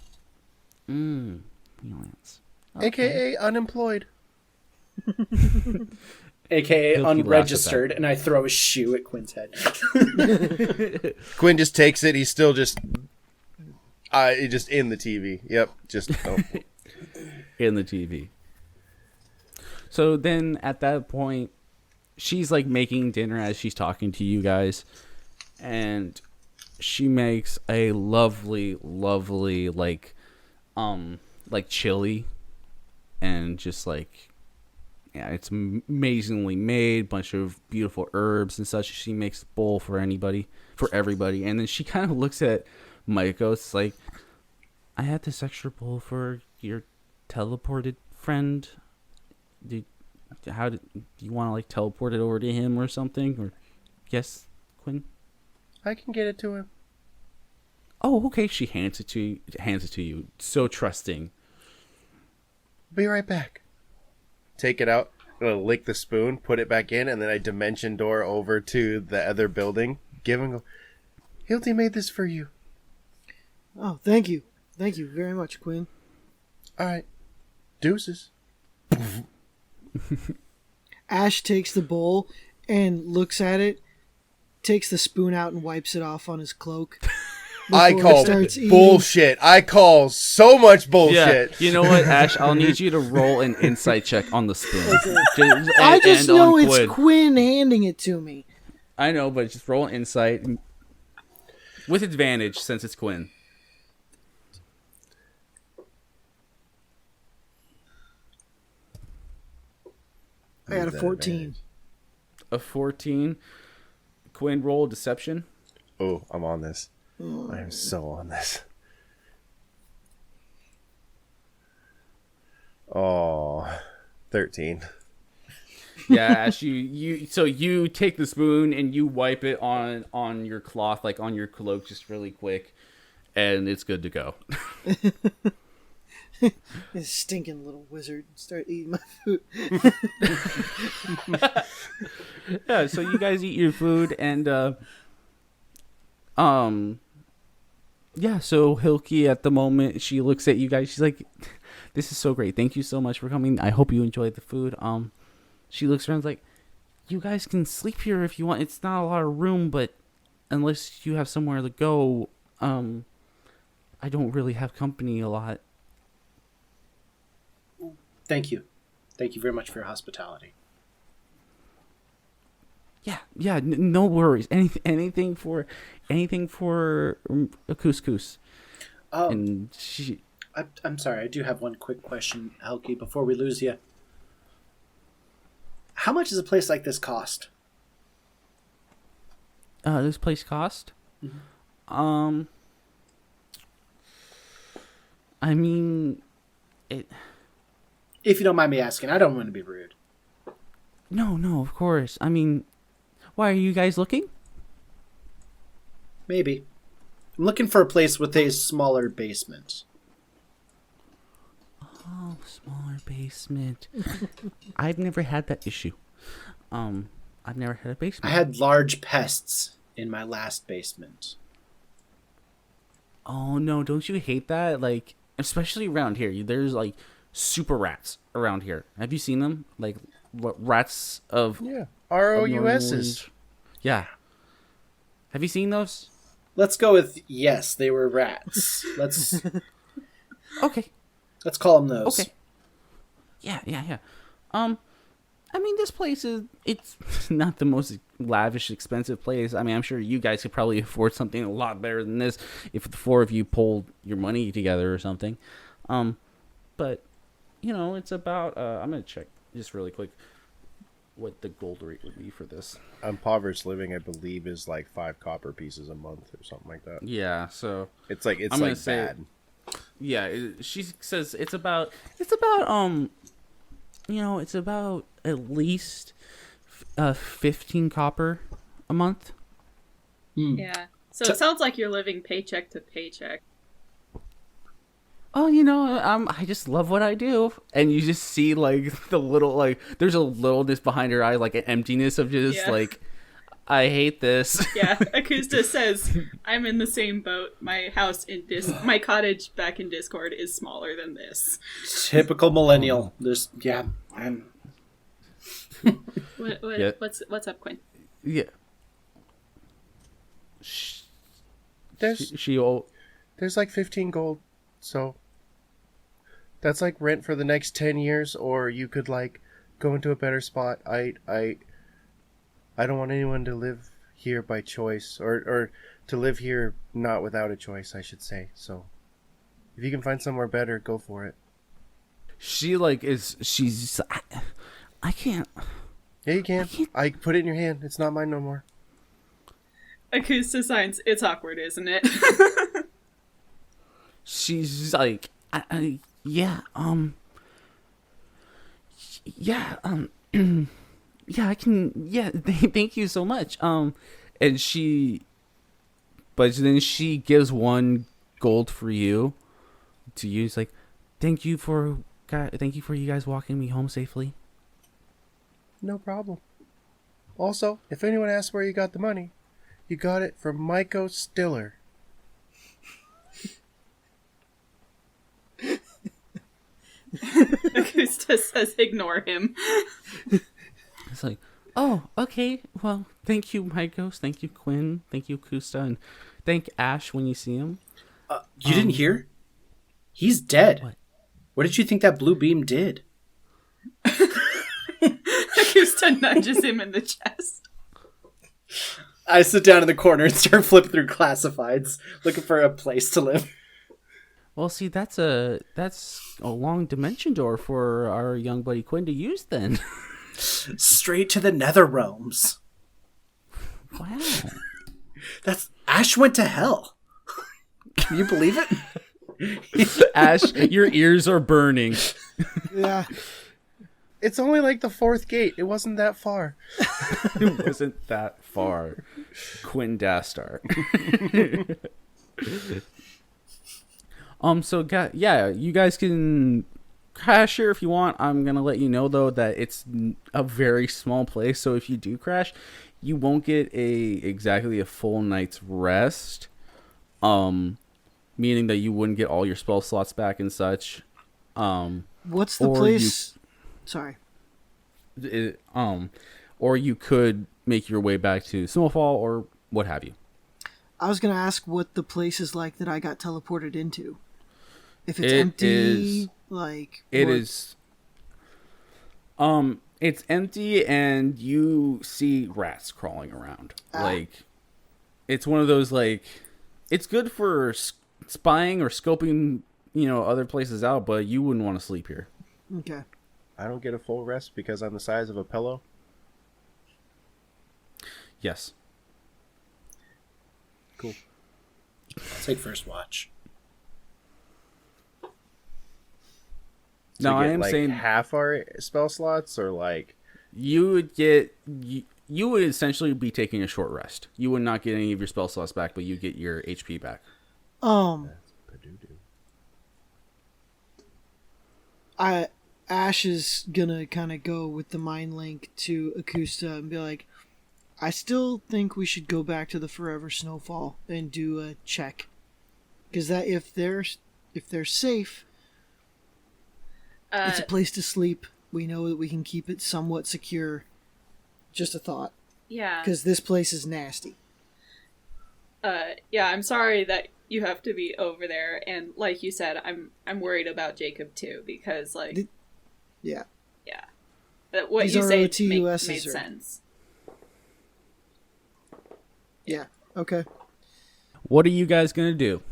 Freelance. AKA unemployed. AKA He'll keep unregistered, and I throw a shoe at Quinn's head. Quinn just takes it. He's still just in the TV. Yep, just In the TV. So then at that point, she's like making dinner as she's talking to you guys, and she makes a lovely like chili, and just like, yeah, it's amazingly made, bunch of beautiful herbs and such. She makes a bowl for everybody, and then she kind of looks at Micos like, I had this extra bowl for your teleported friend. do you want to like teleport it over to him or something? Or yes, Quinn. I can get it to him. Oh, okay. She hands it to you. So trusting. Be right back. Take it out. I'm gonna lick the spoon, put it back in, and then I dimension door over to the other building. Give him. Hilty made this for you. Oh, thank you. Thank you very much, Quinn. All right. Deuces. Ash takes the bowl and looks at it, takes the spoon out and wipes it off on his cloak. I before he call starts eating. bullshit. I call so much bullshit. Yeah, you know what, Ash? I'll need you to roll an insight check on the spoon. I just know on it's Quinn handing it to me. I know, but just roll an insight with advantage since it's Quinn. I got a 14. A 14. Quinn, roll deception. Oh, I'm on this. I am so on this. Oh, 13. Yeah, Ash, you take the spoon and you wipe it on your cloth, like on your cloak, just really quick, and it's good to go. This stinking little wizard start eating my food. Yeah, so you guys eat your food and yeah, so Hilky at the moment, she looks at you guys, she's like, this is so great. Thank you so much for coming. I hope you enjoyed the food. She looks around like, you guys can sleep here if you want. It's not a lot of room, but unless you have somewhere to go, I don't really have company a lot. Thank you. Thank you very much for your hospitality. Yeah, no worries. Anything for a couscous. And she. I'm sorry. I do have one quick question, Helki, before we lose you. How much does a place like this cost? This place cost? Mm-hmm. I mean, it. If you don't mind me asking, I don't want to be rude. No, of course. I mean, why are you guys looking? Maybe. I'm looking for a place with a smaller basement. Oh, smaller basement. I've never had that issue. I've never had a basement. I had large pests in my last basement. Oh no, don't you hate that? Like, especially around here, there's like super rats around here. Have you seen them? Like, what rats of ROUSs. Yeah. Have you seen those? Let's go with yes, they were rats. Let's Okay. let's call them those. Okay. Yeah. I mean, this place it's not the most lavish, expensive place. I mean, I'm sure you guys could probably afford something a lot better than this if the four of you pulled your money together or something. But, it's about, I'm going to check just really quick what the gold rate would be for this. Impoverished living, I believe, is like 5 copper pieces a month or something like that. Yeah, so It's like I'm gonna say, bad. Yeah, she says it's about it's about at least 15 copper a month. Yeah. So it sounds like you're living paycheck to paycheck. Oh, I just love what I do. And you just see like the little, like, there's a littleness behind her eye, like an emptiness of just like, I hate this. Yeah, Akusta says, I'm in the same boat. My house my cottage back in Discord is smaller than this. Typical millennial. There's What's up, Quinn? Yeah. There's like 15 gold, so that's like rent for the next 10 years, or you could like go into a better spot. I don't want anyone to live here by choice, or to live here not without a choice, I should say. So if you can find somewhere better, go for it. I can't. Yeah, you can. I put it in your hand. It's not mine no more. Akusta signs, it's awkward, isn't it? She's like, yeah, yeah, yeah, I can. Yeah, thank you so much. And but then she gives 1 gold for you to use. Like, thank you for you guys walking me home safely. No problem. Also, if anyone asks where you got the money, you got it from Myco Stiller. Augusta says, "Ignore him." It's like, oh, okay. Well, thank you, my ghost. Thank you, Quinn. Thank you, Kusta, and thank Ash when you see him. You didn't hear? He's dead. What? What did you think that blue beam did? Augusta nudges him in the chest. I sit down in the corner and start flipping through classifieds, looking for a place to live. Well, see, that's a long dimension door for our young buddy Quinn to use. Then, Straight to the nether realms. wow. That's Ash went to hell. Can you believe it? Ash, your ears are burning. Yeah. It's only like the 4th gate. It wasn't that far. It wasn't that far. Quinn Dastar. So yeah, you guys can crash here if you want. I'm gonna let you know though that it's a very small place, so if you do crash, you won't get exactly a full night's rest. Meaning that you wouldn't get all your spell slots back and such. What's the or place? Sorry. Or you could make your way back to Snowfall or what have you. I was gonna ask what the place is like that I got teleported into. If it's It empty, is- like It what- is. It's empty and you see rats crawling around. Like, it's one of those, like, it's good for spying or scoping, other places out, but you wouldn't want to sleep here. Okay. I don't get a full rest because I'm the size of a pillow. Yes. Cool. I'll take first watch. So No, we I get, am like, saying half our spell slots, or like you would get you would essentially be taking a short rest. You would not get any of your spell slots back, but you get your HP back. Ash is gonna kind of go with the mind link to Akusta and be like, I still think we should go back to the Forever Snowfall and do a check, because that if they're safe, it's a place to sleep. We know that we can keep it somewhat secure. Just a thought, Yeah. because this place is nasty. Yeah, I'm sorry that you have to be over there, and like you said, I'm worried about Jacob too, because Yeah. that what These you are say OTUSs made or- sense. Yeah. Okay. What are you guys gonna do?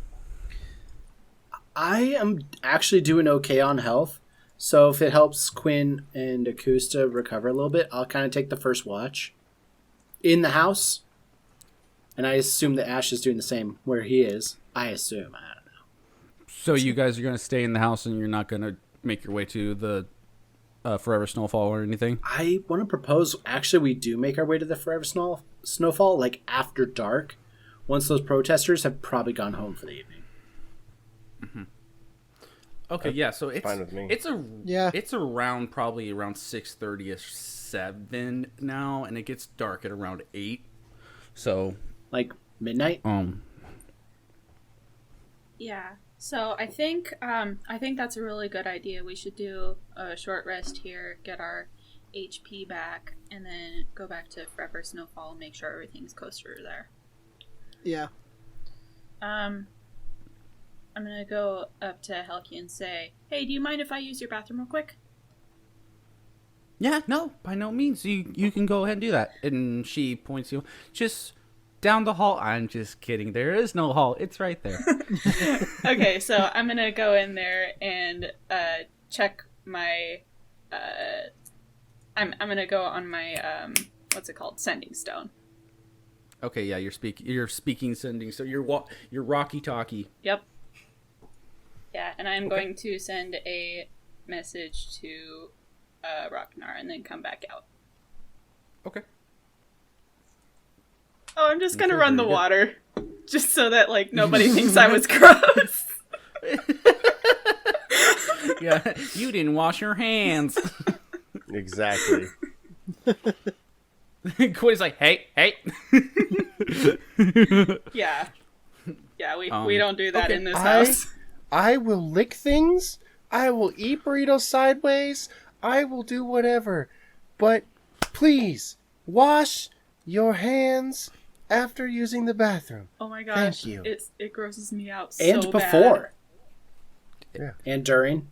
I am actually doing okay on health, so if it helps Quinn and Akusta recover a little bit, I'll kind of take the first watch in the house. And I assume that Ash is doing the same where he is. I assume. I don't know. So you guys are gonna stay in the house and you're not gonna make your way to the Forever Snowfall or anything? I want to propose, actually, we do make our way to the Forever Snowfall, like, after dark, once those protesters have probably gone home for the evening. Okay, yeah. So it's fine with me. It's around probably around 6:30ish, 7 now, and it gets dark at around 8. So Like, midnight? Yeah. So I think that's a really good idea. We should do a short rest here, get our HP back, and then go back to Forever Snowfall and make sure everything's kosher there. Yeah. I'm gonna go up to Helki and say, "Hey, do you mind if I use your bathroom real quick?" yeah, no, by no means. You can go ahead and do that. And she points you just down the hall. I'm just kidding. There is no hall. It's right there. Okay, so I'm gonna go in there and check my. I'm gonna go on my what's it called, sending stone. Okay, yeah, you're speaking sending. So you're rocky talkie. Yep. Yeah, and I'm going to send a message to Rocknar and then come back out. Okay. Oh, I'm just gonna Okay, run the very good. water, just so that like nobody thinks I was gross. Yeah, you didn't wash your hands. Exactly. Quinn's like, hey. Yeah, we Um, don't do that okay, in this house. I will lick things. I will eat burritos sideways. I will do whatever. But please, wash your hands after using the bathroom. Oh my gosh, Thank you. it grosses me out And so before. Yeah. And during.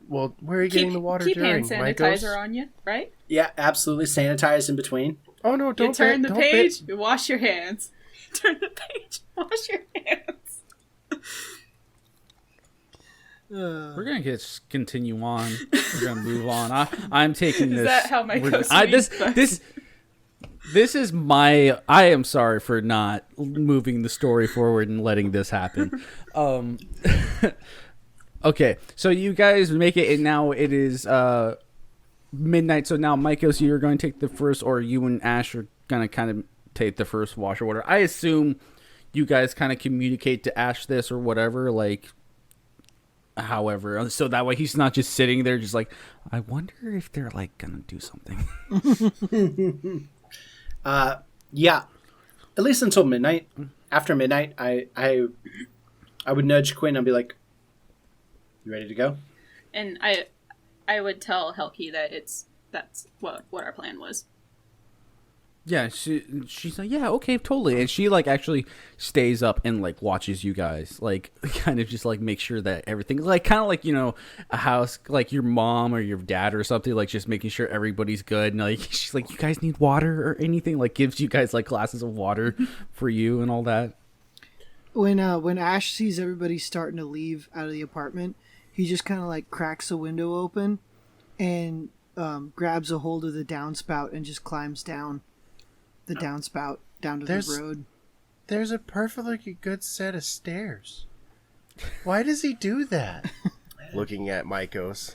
Well, where are you bad. getting the water keep during, hand Micos? sanitizer on you, right? Yeah, absolutely. Sanitize in between. Oh no! Don't You turn bit- the don't page, bit- you wash your hands. Turn the page, wash your hands. We're gonna continue on. We're gonna move on. I'm taking this. Is that how my we're- co-sweet this is my. I am sorry for not moving the story forward and letting this happen. Okay, so you guys make it, and now it is midnight. So now, Micos, you're going to take the first, or you and Ash are going to kind of take the first wash order. I assume you guys kind of communicate to Ash this or whatever, like, however, so that way he's not just sitting there, just like, I wonder if they're like going to do something. Yeah. At least until midnight. After midnight, I would nudge Quinn and be like, "You ready to go?" And I would tell Helki that that's what our plan was. Yeah, she's like, yeah, okay, totally. And she, like, actually stays up and, like, watches you guys. Like, kind of just, like, make sure that everything, like, kind of like, you know, a house, like your mom or your dad or something, like, just making sure everybody's good. And, like, she's like, you guys need water or anything? Like, gives you guys, like, glasses of water for you and all that. When Ash sees everybody starting to leave out of the apartment, he just kind of like cracks a window open and grabs a hold of the downspout and just climbs down the downspout down to the road. There's a perfectly good set of stairs. Why does he do that? Looking at Micos.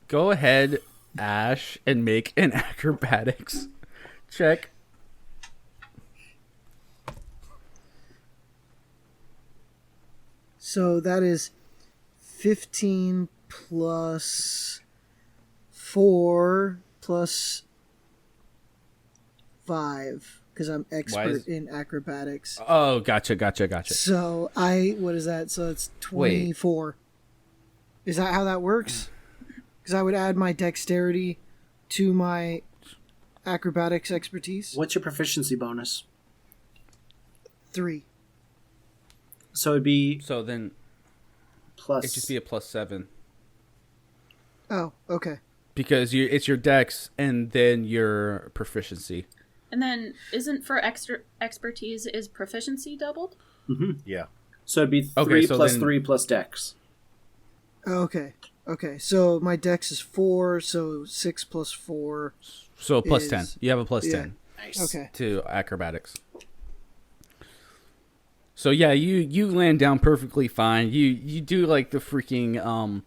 Go ahead, Ash, and make an acrobatics check. So that is 15 plus 4 plus 5 because I'm expert in acrobatics. Oh, gotcha. So what is that? So it's 24. Is that how that works? Because I would add my dexterity to my acrobatics expertise. What's your proficiency bonus? 3. So it'd be So then plus. it'd just be a +7. Oh, okay. Because it's your dex and then your proficiency. And then isn't for extra expertise is proficiency doubled? Yeah. So it'd be 3 Okay, so plus then- 3 plus dex. Okay. So my dex is 4, so 6 plus 4. So a Is- +10. You have a +10 Nice. Okay. to acrobatics. So yeah, you land down perfectly fine. You do like the freaking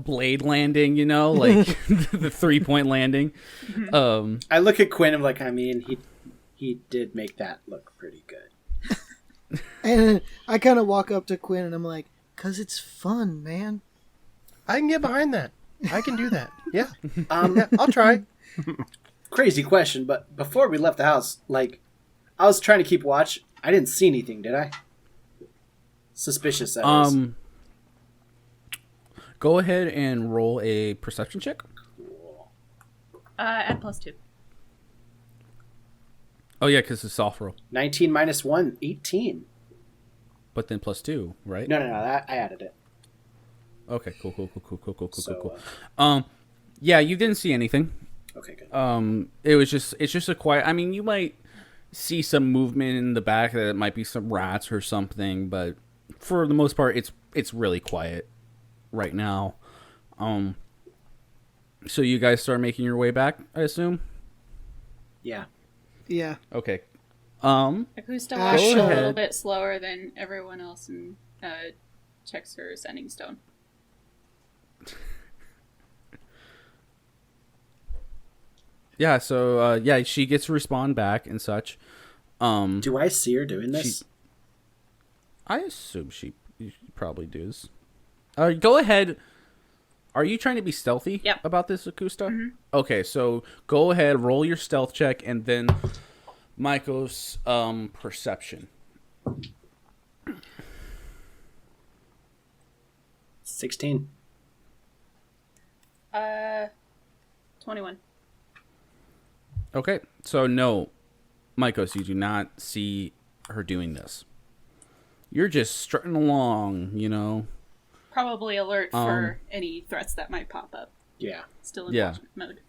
blade landing, you know, like the 3-point landing. I look at Quinn. I'm like, I mean, he did make that look pretty good. And I kind of walk up to Quinn and I'm like, "'Cause it's fun, man." I can get behind that. I can do that. Yeah. Yeah, I'll try. Crazy question, but before we left the house, like, I was trying to keep watch. I didn't see anything, did I? Suspicious, that is. Go ahead and roll a perception check. Add +2. Oh yeah, because it's soft roll. 19 minus 1, 18. But then +2, right? No, I added it. Okay, cool. So, Yeah, you didn't see anything. okay, good. It's just a quiet. I mean, you might see some movement in the back that it might be some rats or something, but for the most part, it's really quiet right now. So you guys start making your way back, I assume. Yeah. Yeah. Okay. Akusta Ash, walks a go little ahead. bit slower than everyone else and checks her sending stone. Yeah, so yeah, she gets to respond back and such. Do I see her doing this? I assume she probably does. Go ahead. Are you trying to be stealthy about this, Akusta? Mm-hmm. Okay, so go ahead, roll your stealth check, and then Maiko's perception. 16. 21. Okay, so no, Maikos, you do not see her doing this. You're just strutting along, you know. Probably alert for any threats that might pop up. Yeah. Still in watch mode.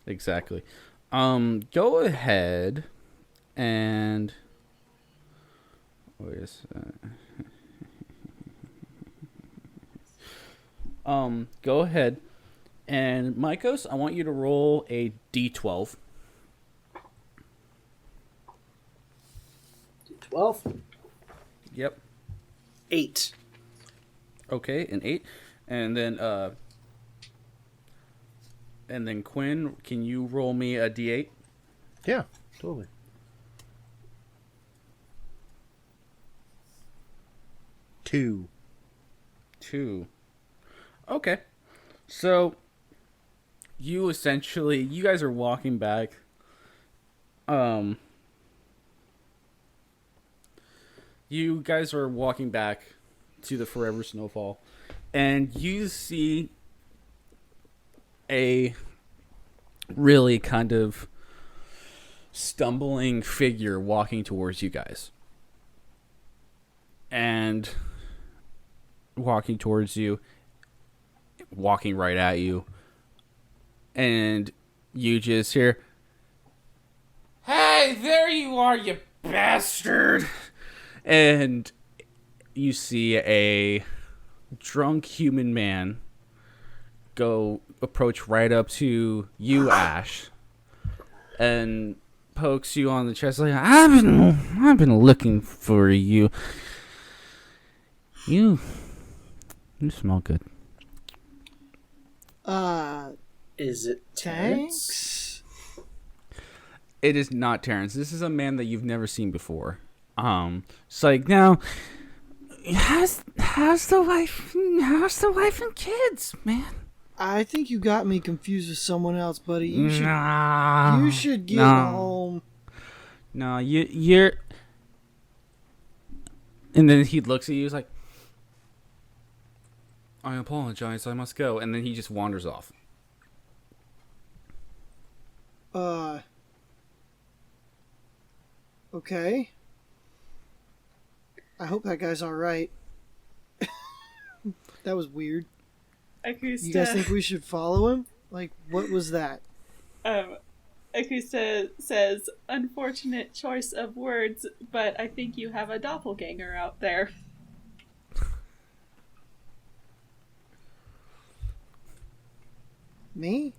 Exactly. Go ahead and wait a second. Go ahead and Maikos, I want you to roll a d12. D12? Yep. 8. Okay, an 8. And then Quinn, can you roll me a d8? Yeah, totally. 2. Okay. So you guys are walking back. You guys are walking back to the Forever Snowfall, and you see a really kind of stumbling figure walking towards you guys. And walking towards you, walking right at you, and you just hear, "Hey, there you are, you bastard!" And you see a drunk human man approach right up to you, Ash, and pokes you on the chest like, I've been looking for you. You smell good. Is it Terrence? Thanks. It is not Terrence. This is a man that you've never seen before. It's like, now, how's the wife and kids, man? I think you got me confused with someone else, buddy. You should get No. home. No, you're. And then he looks at you. He's like, I apologize. I must go. And then he just wanders off. Okay. I hope that guy's alright. That was weird. Akusta, You guys think we should follow him? Like, what was that? Akusta says, unfortunate choice of words, but I think you have a doppelganger out there. Me?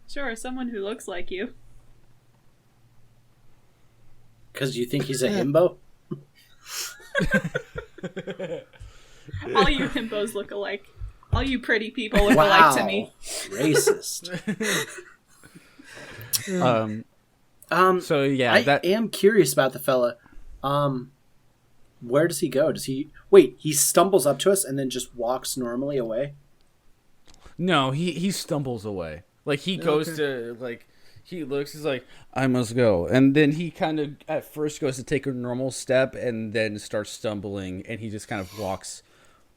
Sure, someone who looks like you. Because you think he's a himbo? All you himbos look alike. All you pretty people look alike to me. Racist. So yeah, I am curious about the fella. Where does he go? He stumbles up to us and then just walks normally away? No, he stumbles away. Like, he goes to, like, he looks, he's like, I must go. And then he kind of, at first, goes to take a normal step and then starts stumbling. And he just kind of walks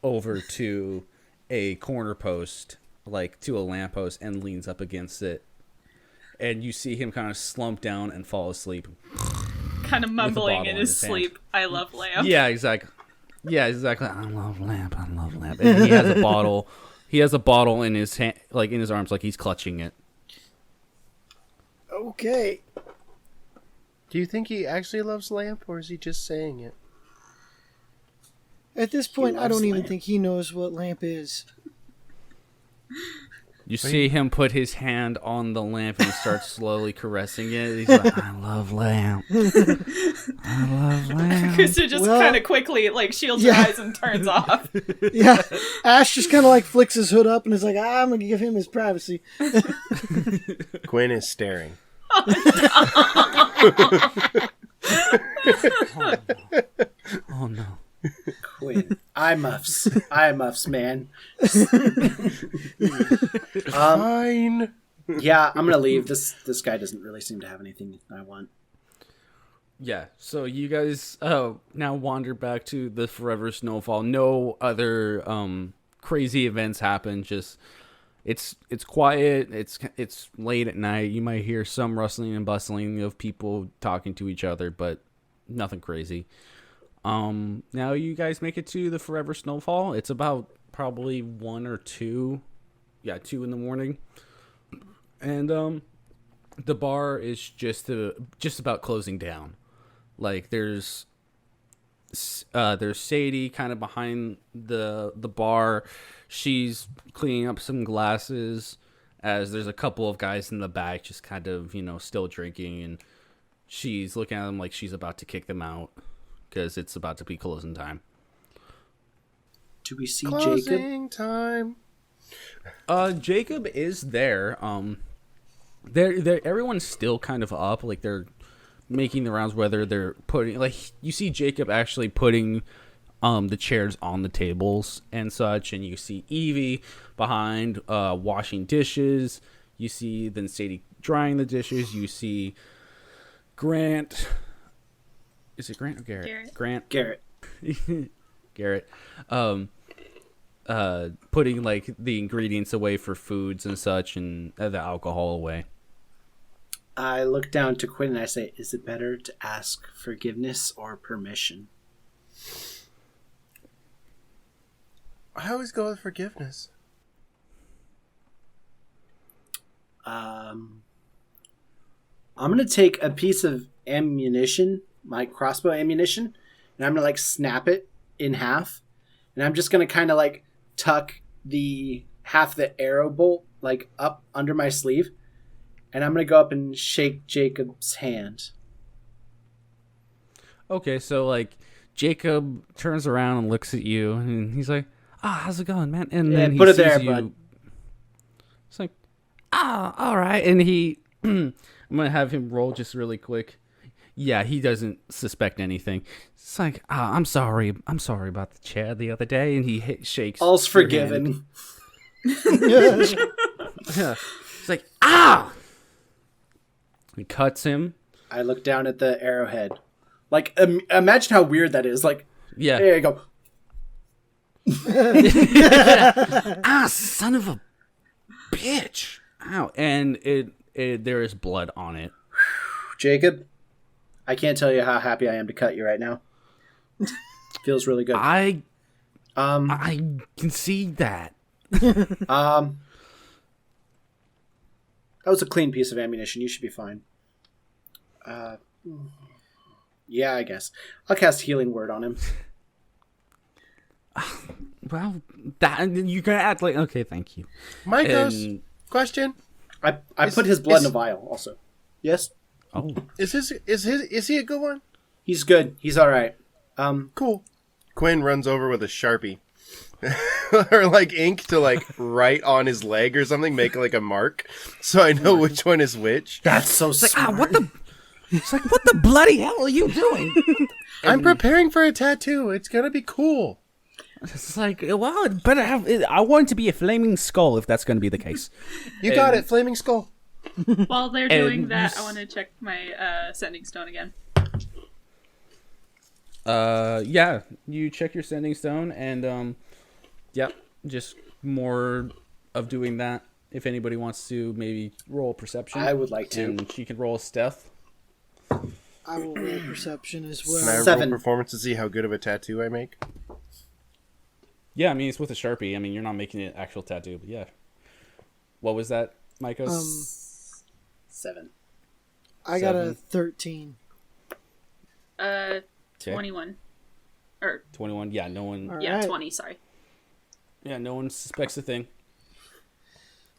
over to a corner post, like, to a lamppost, and leans up against it. And you see him kind of slump down and fall asleep. Kind of mumbling in his sleep. I love lamp. Yeah, exactly. I love lamp. And he has a bottle. He has a bottle in his hand, like in his arms, like he's clutching it. Okay. Do you think he actually loves lamp, or is he just saying it? At this point, I don't even lamp. think he knows what lamp is. You see him put his hand on the lamp and he starts slowly caressing it. He's like, I love lamp. I love lamp. Krista just kind of quickly like shields her eyes and turns off. Yeah, Ash just kind of like flicks his hood up and is like, I'm gonna give him his privacy. Quinn is staring. Oh no. Quinn. Eye muffs, man. Fine. Yeah, I'm gonna leave. This guy doesn't really seem to have anything I want. Yeah, so you guys now wander back to the Forever Snowfall. No other crazy events happen. Just it's quiet. It's late at night. You might hear some rustling and bustling of people talking to each other, but nothing crazy. Now you guys make it to the Forever Snowfall. It's about probably 1 or 2. Yeah, 2 in the morning. And the bar is just about closing down. Like there's Sadie kind of behind the bar. She's cleaning up some glasses as there's a couple of guys in the back just kind of, still drinking, and she's looking at them like she's about to kick them out because it's about to be closing time. Do we see Closing Jacob? time. Jacob is there. They're everyone's still kind of up, like they're making the rounds, whether they're putting, like, you see Jacob actually putting the chairs on the tables and such, and you see Evie behind washing dishes. You see then Sadie drying the dishes. You see Grant. Is it Grant or Garrett? Garrett. Garrett. Putting like the ingredients away for foods and such, and the alcohol away. I look down to Quinn and I say, is it better to ask forgiveness or permission? I always go with forgiveness. I'm going to take a piece of ammunition, my crossbow ammunition, and I'm going to like snap it in half. And I'm just going to kind of like tuck the half the arrow bolt like up under my sleeve. And I'm going to go up and shake Jacob's hand. Okay, so like Jacob turns around and looks at you, and he's like, how's it going, man? And then he put it sees there, you. bud. It's like, all right. And he, I'm going to have him roll just really quick. Yeah, he doesn't suspect anything. It's like, I'm sorry about the chair the other day. And he shakes. All's your forgiven. hand. Yeah. It's like, He cuts him. I look down at the arrowhead. Like, imagine how weird that is. Like, Yeah. there you go. Son of a bitch. Ow. And there is blood on it. Jacob, I can't tell you how happy I am to cut you right now. Feels really good. I can see that. That was a clean piece of ammunition. You should be fine. Yeah, I guess. I'll cast Healing Word on him. Well, that you can act like, okay, thank you. Micos, question. I put his blood in a vial also. Yes? Oh. Is he a good one? He's good. He's alright. Cool. Quinn runs over with a Sharpie. Or like ink to like write on his leg or something, make like a mark, so I know which one is which. That's so smart. It's like, what the bloody hell are you doing? I'm preparing for a tattoo. It's gonna be cool. It's like, well, it better have. I want it to be a flaming skull if that's going to be the case. You got it, flaming skull. While they're doing And that, you I want to check my sending stone again. Yeah, you check your sending stone, and yep, just more of doing that. If anybody wants to, maybe roll perception. I would like to. And she can roll stealth. I will roll perception as Can I well. 7. roll performance to see how good of a tattoo I make? Yeah, I mean, it's with a Sharpie. I mean, you're not making an actual tattoo, but yeah. What was that, Maikos? 7. I got a 7. 13. 21. Or 21. Yeah, no one. All yeah, right. 20. Sorry. Yeah, no one suspects a thing.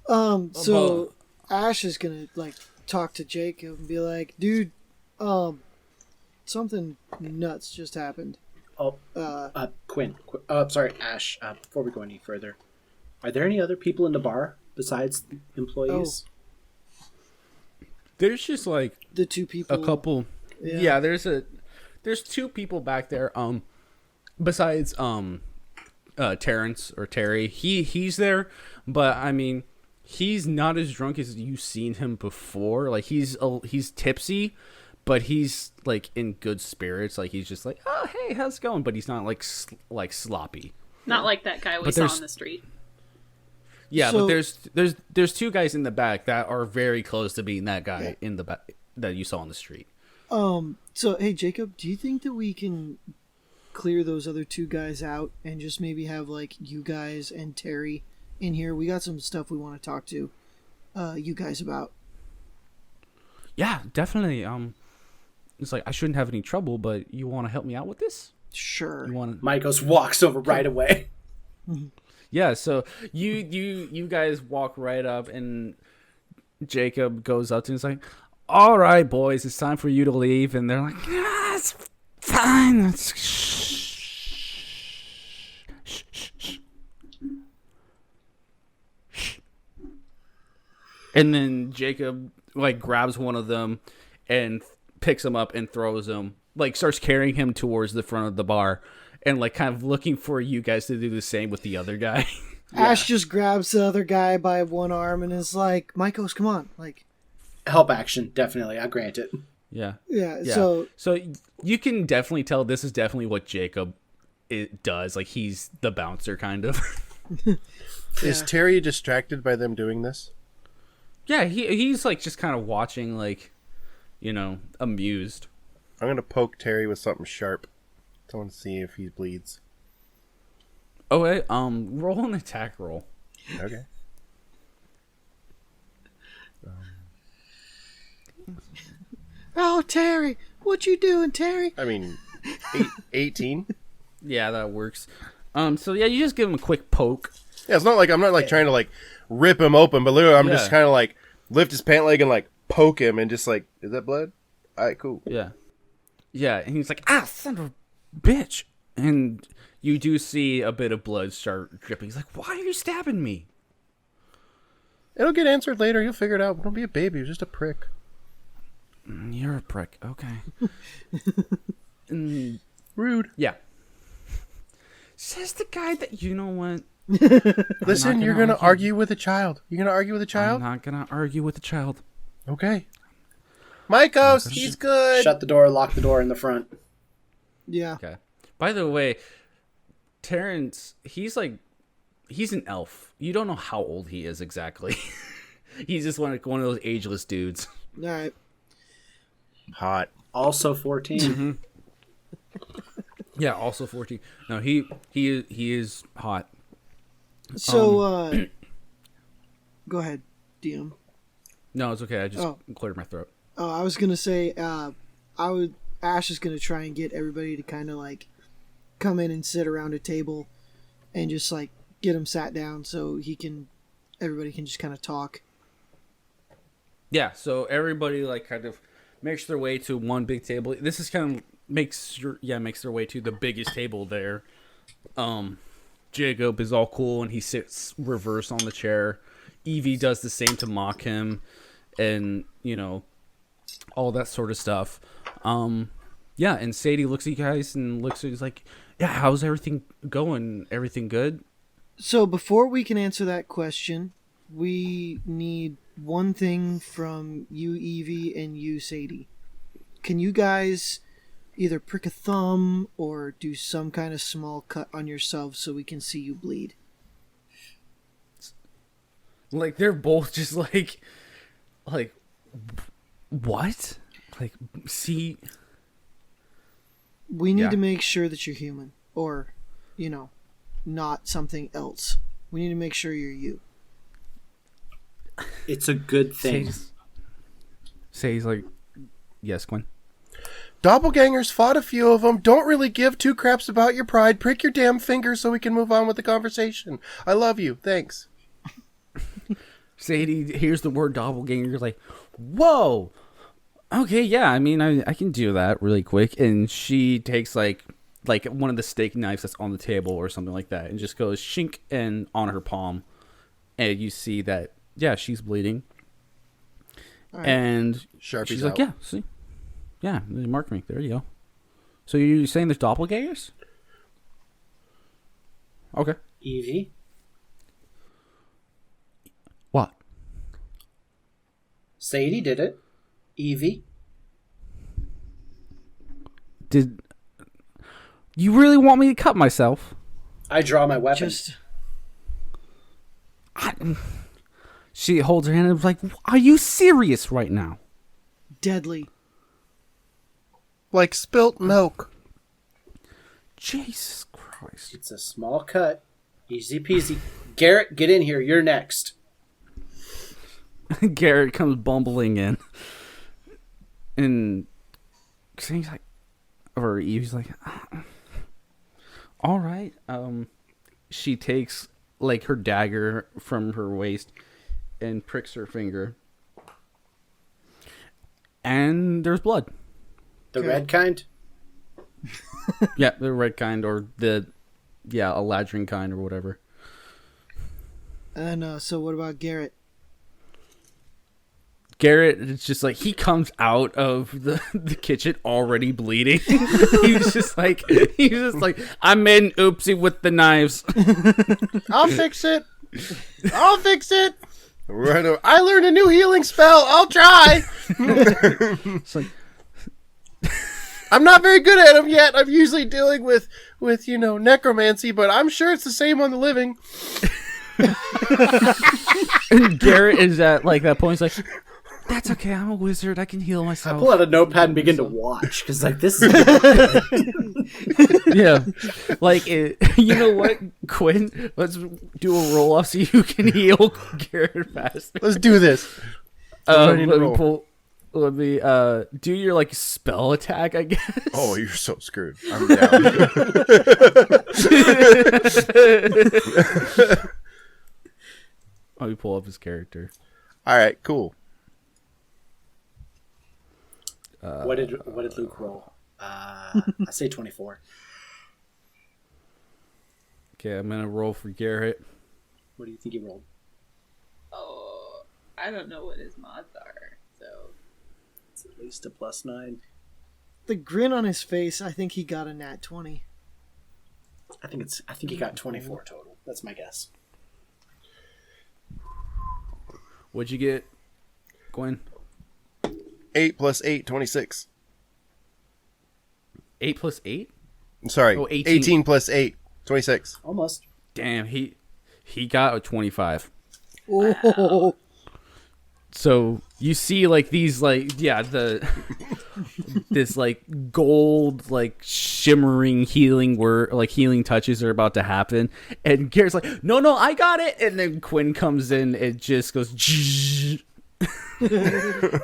So Ash is gonna like talk to Jacob and be like, dude, something nuts just happened. Oh, Quinn. Sorry, Ash. Before we go any further, are there any other people in the bar besides employees? There's just like The two people. a couple. Yeah, there's two people back there. Besides Terrence or Terry, he's there, but I mean, he's not as drunk as you've seen him before. Like he's tipsy, but he's like in good spirits. Like he's just like, oh hey, how's it going? But he's not like sloppy. Not like that guy we But saw there's- on the street. Yeah, So- but there's two guys in the back that are very close to being that guy in the back that you saw on the street. So hey, Jacob, do you think that we can clear those other two guys out and just maybe have like you guys and Terry in here? We got some stuff we want to talk to you guys about. Yeah, definitely. It's like I shouldn't have any trouble, but you want to help me out with this? Sure. You want to? Mycos walks over right away. Yeah. So you guys walk right up, and Jacob goes up to him and is like, "All right, boys, it's time for you to leave." And they're like, "Ah, it's fine. It's shh. And then Jacob like grabs one of them and picks him up and throws him, like starts carrying him towards the front of the bar and like kind of looking for you guys to do the same with the other guy. Ash just grabs the other guy by one arm and is like, Mycos, come on. Like, Help action, definitely. I grant it. Yeah. yeah. Yeah. So You can definitely tell this is definitely what Jacob does. Like he's the bouncer kind of. Is Terry distracted by them doing this? Yeah, he's like just kind of watching, like, you know, amused. I'm gonna poke Terry with something sharp. I want to see if he bleeds. Oh wait, roll an attack roll. Okay. oh, Terry, what you doing, Terry? I mean, 18. Yeah, that works. So yeah, you just give him a quick poke. Yeah, it's not like I'm not like trying to like rip him open, but literally I'm just Yeah. kind of like lift his pant leg and like poke him and just like, is that blood? All right, cool. Yeah. Yeah, and he's like, ah, son of a bitch. And you do see a bit of blood start dripping. He's like, why are you stabbing me? It'll get answered later. You'll figure it out. Don't be a baby. You're just a prick. You're a prick. Okay. And, Rude. yeah. Says the guy that, you know what? Listen, gonna you're gonna argue. argue with a child. You're gonna argue with a I'm child? not going to argue with the child. Okay. Mycos, he's good. Shut the door, lock the door in the front. Yeah. Okay. By the way, Terrence, he's an elf. You don't know how old he is exactly. He's just one of those ageless dudes. All right. Hot. Also 14. Yeah, also 14. No, he is hot. So, go ahead, DM. No, it's okay. I just Oh. cleared my throat. Oh, I was gonna say, Ash is gonna try and get everybody to kind of like come in and sit around a table, and just like get him sat down so everybody can just kind of talk. Yeah, so everybody like kind of makes their way to one big table. This is kind of makes their way to the biggest table there. Jacob is all cool and he sits reverse on the chair. Evie does the same to mock him, and you know, all that sort of stuff. Yeah, and Sadie looks at you guys and looks at you like, yeah, how's everything going? Everything good? So before we can answer that question, we need one thing from you, Evie, and you, Sadie. Can you guys either prick a thumb or do some kind of small cut on yourself so we can see you bleed? Like they're both just like what? Like see. We need Yeah. to make sure that you're human, or, you know, not something else. We need to make sure you're you. It's a good thing. Sadie's like, yes, Gwen. Doppelgangers fought a few of them. Don't really give two craps about your pride. Prick your damn finger so we can move on with the conversation. I love you. Thanks. Sadie hears the word doppelganger. You're like, whoa. Okay, yeah. I mean, I can do that really quick. And she takes like one of the steak knives that's on the table or something like that, and just goes shink and on her palm, and you see that she's bleeding. Right. And Sharpie's she's out. like, yeah, see, yeah, they mark me. There you go. So you're saying there's doppelgangers? Okay. Evie? What? Sadie did it. Evie? Did you really want me to cut myself? I draw my weapon. She holds her hand and is like, are you serious right now? Deadly. Like spilt milk. Jesus Christ. It's a small cut. Easy peasy. Garrett, get in here. You're next. Garrett comes bumbling in. And he's like, or Eve's like, all right. She takes like her dagger from her waist and pricks her finger. And there's blood. The red kind? Yeah, the red kind, or the eladrin kind, or whatever. And so what about Garrett? Garrett, it's just like he comes out of the kitchen already bleeding. he's just like I made an oopsie with the knives. I'll fix it. Right over. I learned a new healing spell. I'll try. It's like, I'm not very good at them yet. I'm usually dealing with necromancy, but I'm sure it's the same on the living. and Garrett is at like that point. He's like, that's okay. I'm a wizard. I can heal I myself. pull out a notepad and begin to watch because like this is Yeah, like you know what, Quinn? Let's do a roll off so you can heal Garrett faster. Let's do this. Ready to Let me roll. pull. Let me do your like spell attack, I guess. Oh, you're so screwed. I'm down. Let me pull up his character. All right, cool. what did Luke roll? I say 24. Okay, I'm gonna roll for Garrett. What do you think he rolled? Oh, I don't know what his mods are, so It's at least a +9. The grin on his face, I think he got a nat 20. I think he got 24 total. That's my guess. What'd you get, Gwen? 8 + 8, 26. 8 plus 8? I'm sorry. Oh, 18. 18 + 8, 26. Almost. Damn, he got a 25. Oh, So you see like these this like gold like shimmering healing healing touches are about to happen, and Garrett's like, no, I got it, and then Quinn comes in and just goes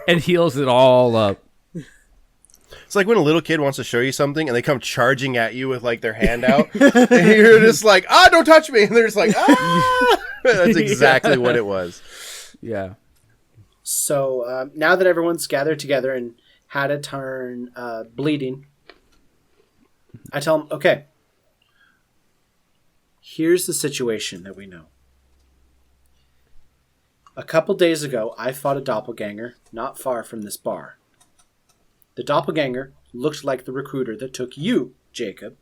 and heals it all up. It's like when a little kid wants to show you something and they come charging at you with like their hand out, and you're just like, don't touch me, and they're just like, That's exactly what it was. Yeah. So now that everyone's gathered together and had a turn bleeding, I tell them, okay, here's the situation that we know. A couple days ago, I fought a doppelganger not far from this bar. The doppelganger looked like the recruiter that took you, Jacob.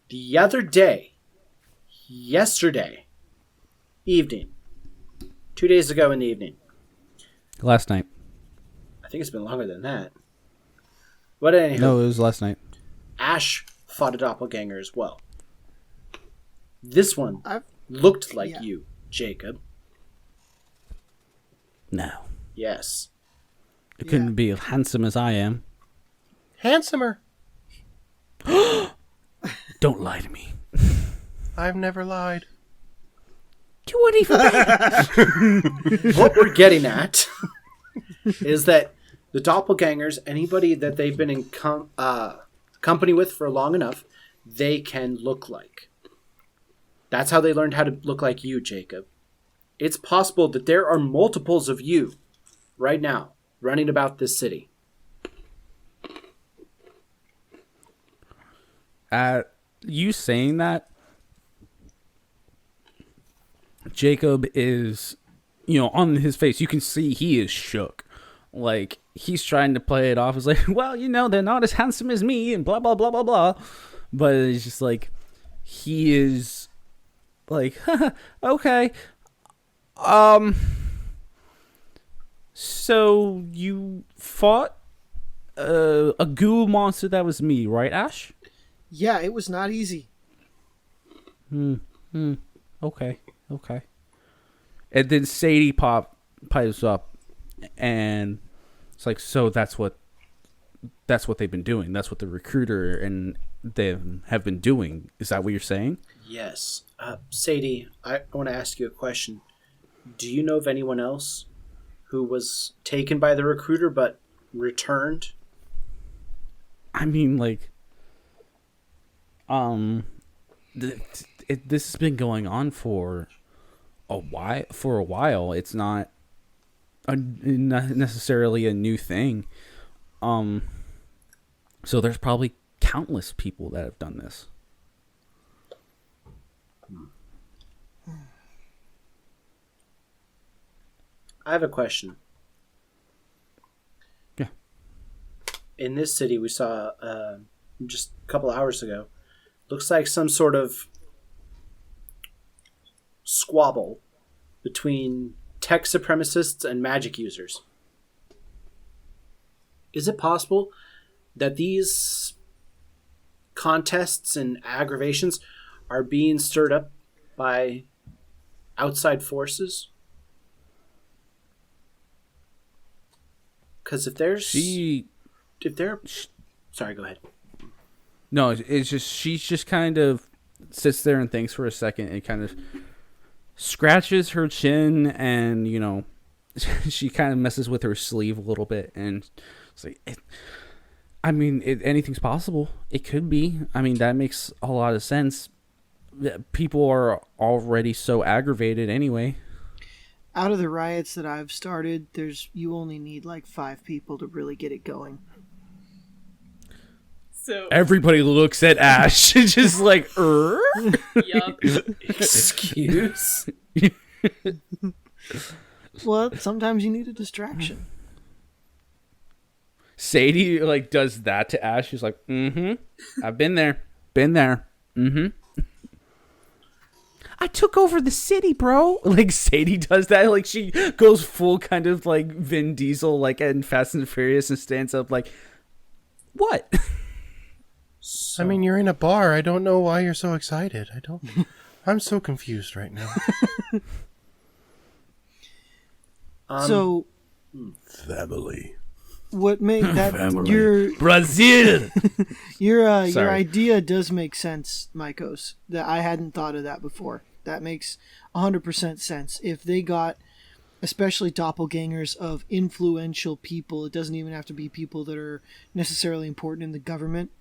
The other day, yesterday evening, 2 days ago in the evening. Last night. I think it's been longer than that. But anyhow, No, it was last night. Ash fought a doppelganger as well. This one I've- looked like yeah. you, Jacob. No. Yes. It couldn't be as handsome as I am. Handsomer. Don't lie to me. I've never lied. You wouldn't even What we're getting at is that the doppelgangers, anybody that they've been in company with for long enough, they can look like. That's how they learned how to look like you, Jacob. it's possible that there are multiples of you right now running about this city. You saying that, Jacob is, on his face, you can see he is shook. Like, he's trying to play it off as like, well, they're not as handsome as me and blah, blah, blah, blah, blah. But it's just like, he is like, okay. So you fought a ghoul monster that was me, right, Ash? Yeah, it was not easy. Okay. And then Sadie pipes up, and it's like, so that's what they've been doing. That's what the recruiter and them have been doing. Is that what you're saying? Yes. Sadie, I want to ask you a question. Do you know of anyone else who was taken by the recruiter but returned? I mean, like, this has been going on for a while. It's not necessarily a new thing. So there's probably countless people that have done this. I have a question. Yeah. In this city, we saw just a couple hours ago. Looks like some sort of squabble between tech supremacists and magic users. Is it possible that these contests and aggravations are being stirred up by outside forces? Because if they're sorry, go ahead. No, it's just she's just kind of sits there and thinks for a second and kind of scratches her chin, and she kind of messes with her sleeve a little bit, and it's like, anything's possible. It could be. I mean, that makes a lot of sense. People are already so aggravated anyway. Out of the riots that I've started, you only need like 5 people to really get it going. So Everybody looks at Ash, just like, yup. Excuse? Well, sometimes you need a distraction. Sadie does that to Ash. She's like, I've been there, I took over the city, bro. Like, Sadie does that. Like, she goes full kind of like Vin Diesel, like in Fast and Furious, and stands up like, what? I mean, you're in a bar. I don't know why you're so excited. I'm so confused right now. So, Family. what made that Family. Brazil. your Sorry. idea does make sense, Maikos. That I hadn't thought of that before. That makes 100% sense. If they got, especially doppelgangers of influential people, it doesn't even have to be people that are necessarily important in the government.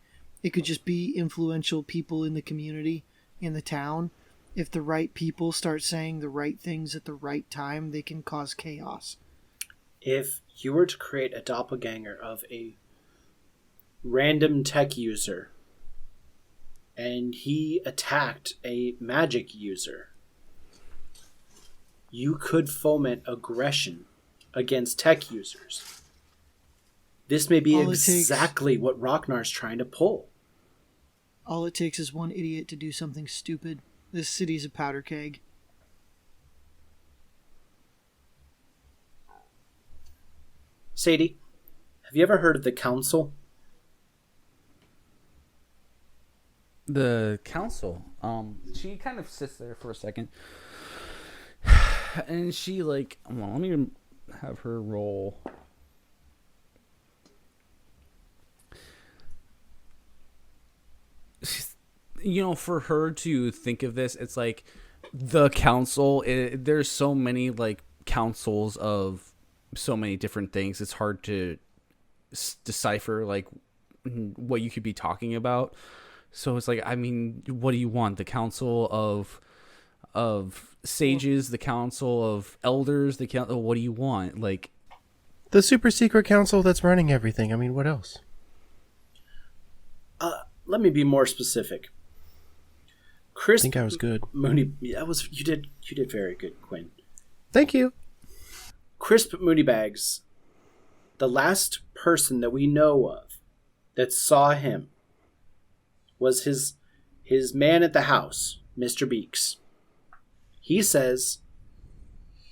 It could just be influential people in the community, in the town. If the right people start saying the right things at the right time, they can cause chaos. If you were to create a doppelganger of a random tech user and he attacked a magic user, you could foment aggression against tech users. This may be exactly what Ragnars's trying to pull. All it takes is one idiot to do something stupid. This city's a powder keg. Sadie, have you ever heard of the council? The council. She kind of sits there for a second, and she let me have her roll. For her to think of this, it's like the council. There's so many councils of so many different things. It's hard to decipher what you could be talking about. So it's like, what do you want? The council of of sages, the council of elders, what do you want? Like, The super secret council that's running everything. I mean, what else? Let me be more specific. I Crisp think I was good. Mooney, you did very good, Quinn. Thank you. Crisp Mooneybags, the last person that we know of that saw him was his man at the house, Mr. Beeks. He says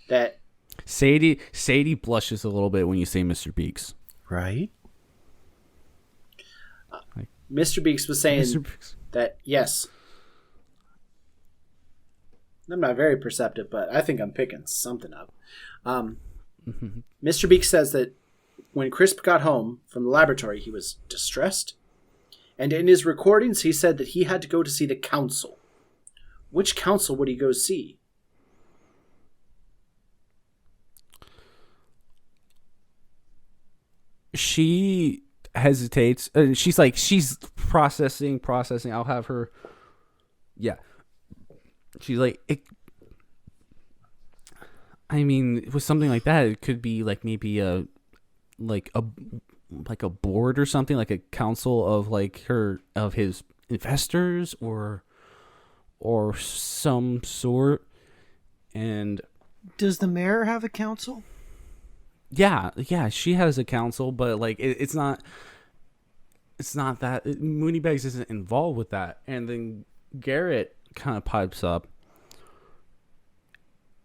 that Sadie blushes a little bit when you say Mr. Beeks. Right? Mr. Beeks was saying Mr. Beeks. that, yes, I'm not very perceptive, but I think I'm picking something up. Mr. Beeks says that when Crisp got home from the laboratory, he was distressed. And in his recordings, he said that he had to go to see the council. Which council would he go see? She hesitates. She's processing. I'll have her. Yeah. She's like, I mean, with something like that, it could be like maybe a board or something, like a council of his investors or some sort. And Does the mayor have a council? yeah, she has a council, but like it's not that Mooneybags isn't involved with that. And then Garrett kind of pipes up,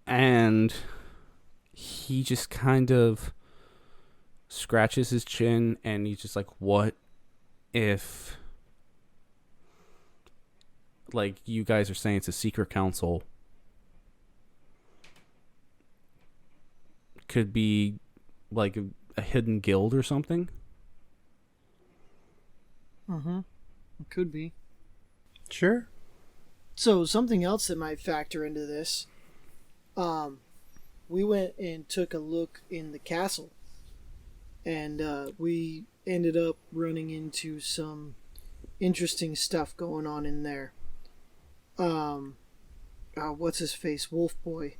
and he just kind of scratches his chin, and he's just like, what if, like, you guys are saying it's a secret council, could be like a hidden guild or something? It could be. Sure. So something else that might factor into this, we went and took a look in the castle, and we ended up running into some interesting stuff going on in there. What's his face? Wolf Boy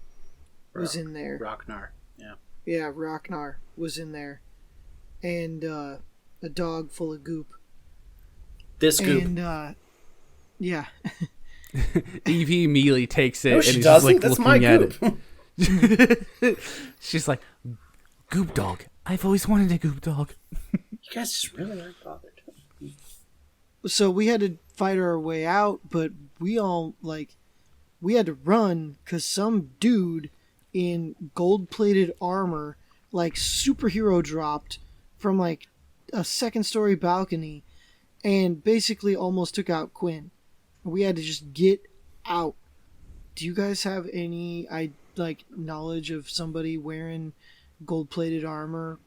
was in there. Rocknar. Yeah. Yeah, Rocknar was in there, and a dog full of goop. This goop. And yeah. Evie immediately takes it No, and she is doesn't. just That's like my looking at goop. it. She's like, goop dog. I've always wanted a goop dog. You guys just really aren't bothered. So we had to fight our way out, but we had to run because some dude in gold-plated armor, like superhero dropped from like a second-story balcony and basically almost took out Quinn. We had to just get out. Do you guys have any knowledge of somebody wearing gold-plated armor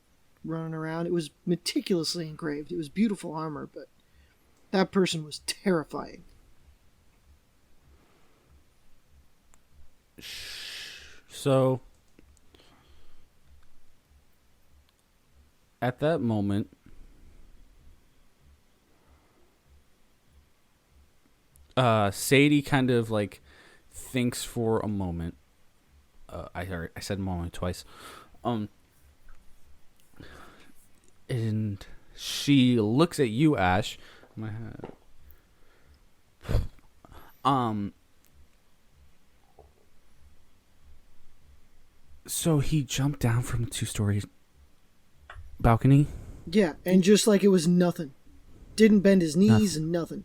running around? It was meticulously engraved. It was beautiful armor, but that person was terrifying. So, at that moment, Sadie kind of like thinks for a moment. I said moment twice. And she looks at you, Ash. My head. So he jumped down from a 2-story balcony? Yeah, and just like it was nothing. Didn't bend his knees and nothing.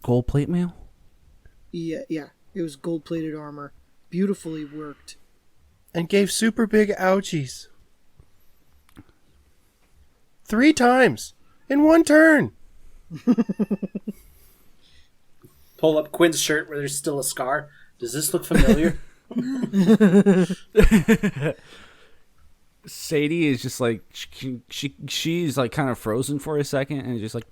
Gold plate mail? Yeah. It was gold-plated armor. Beautifully worked. And gave super big ouchies. 3 times. In one turn. Pull up Quinn's shirt where there's still a scar. Does this look familiar? Sadie is just like she's like kind of frozen for a second and just like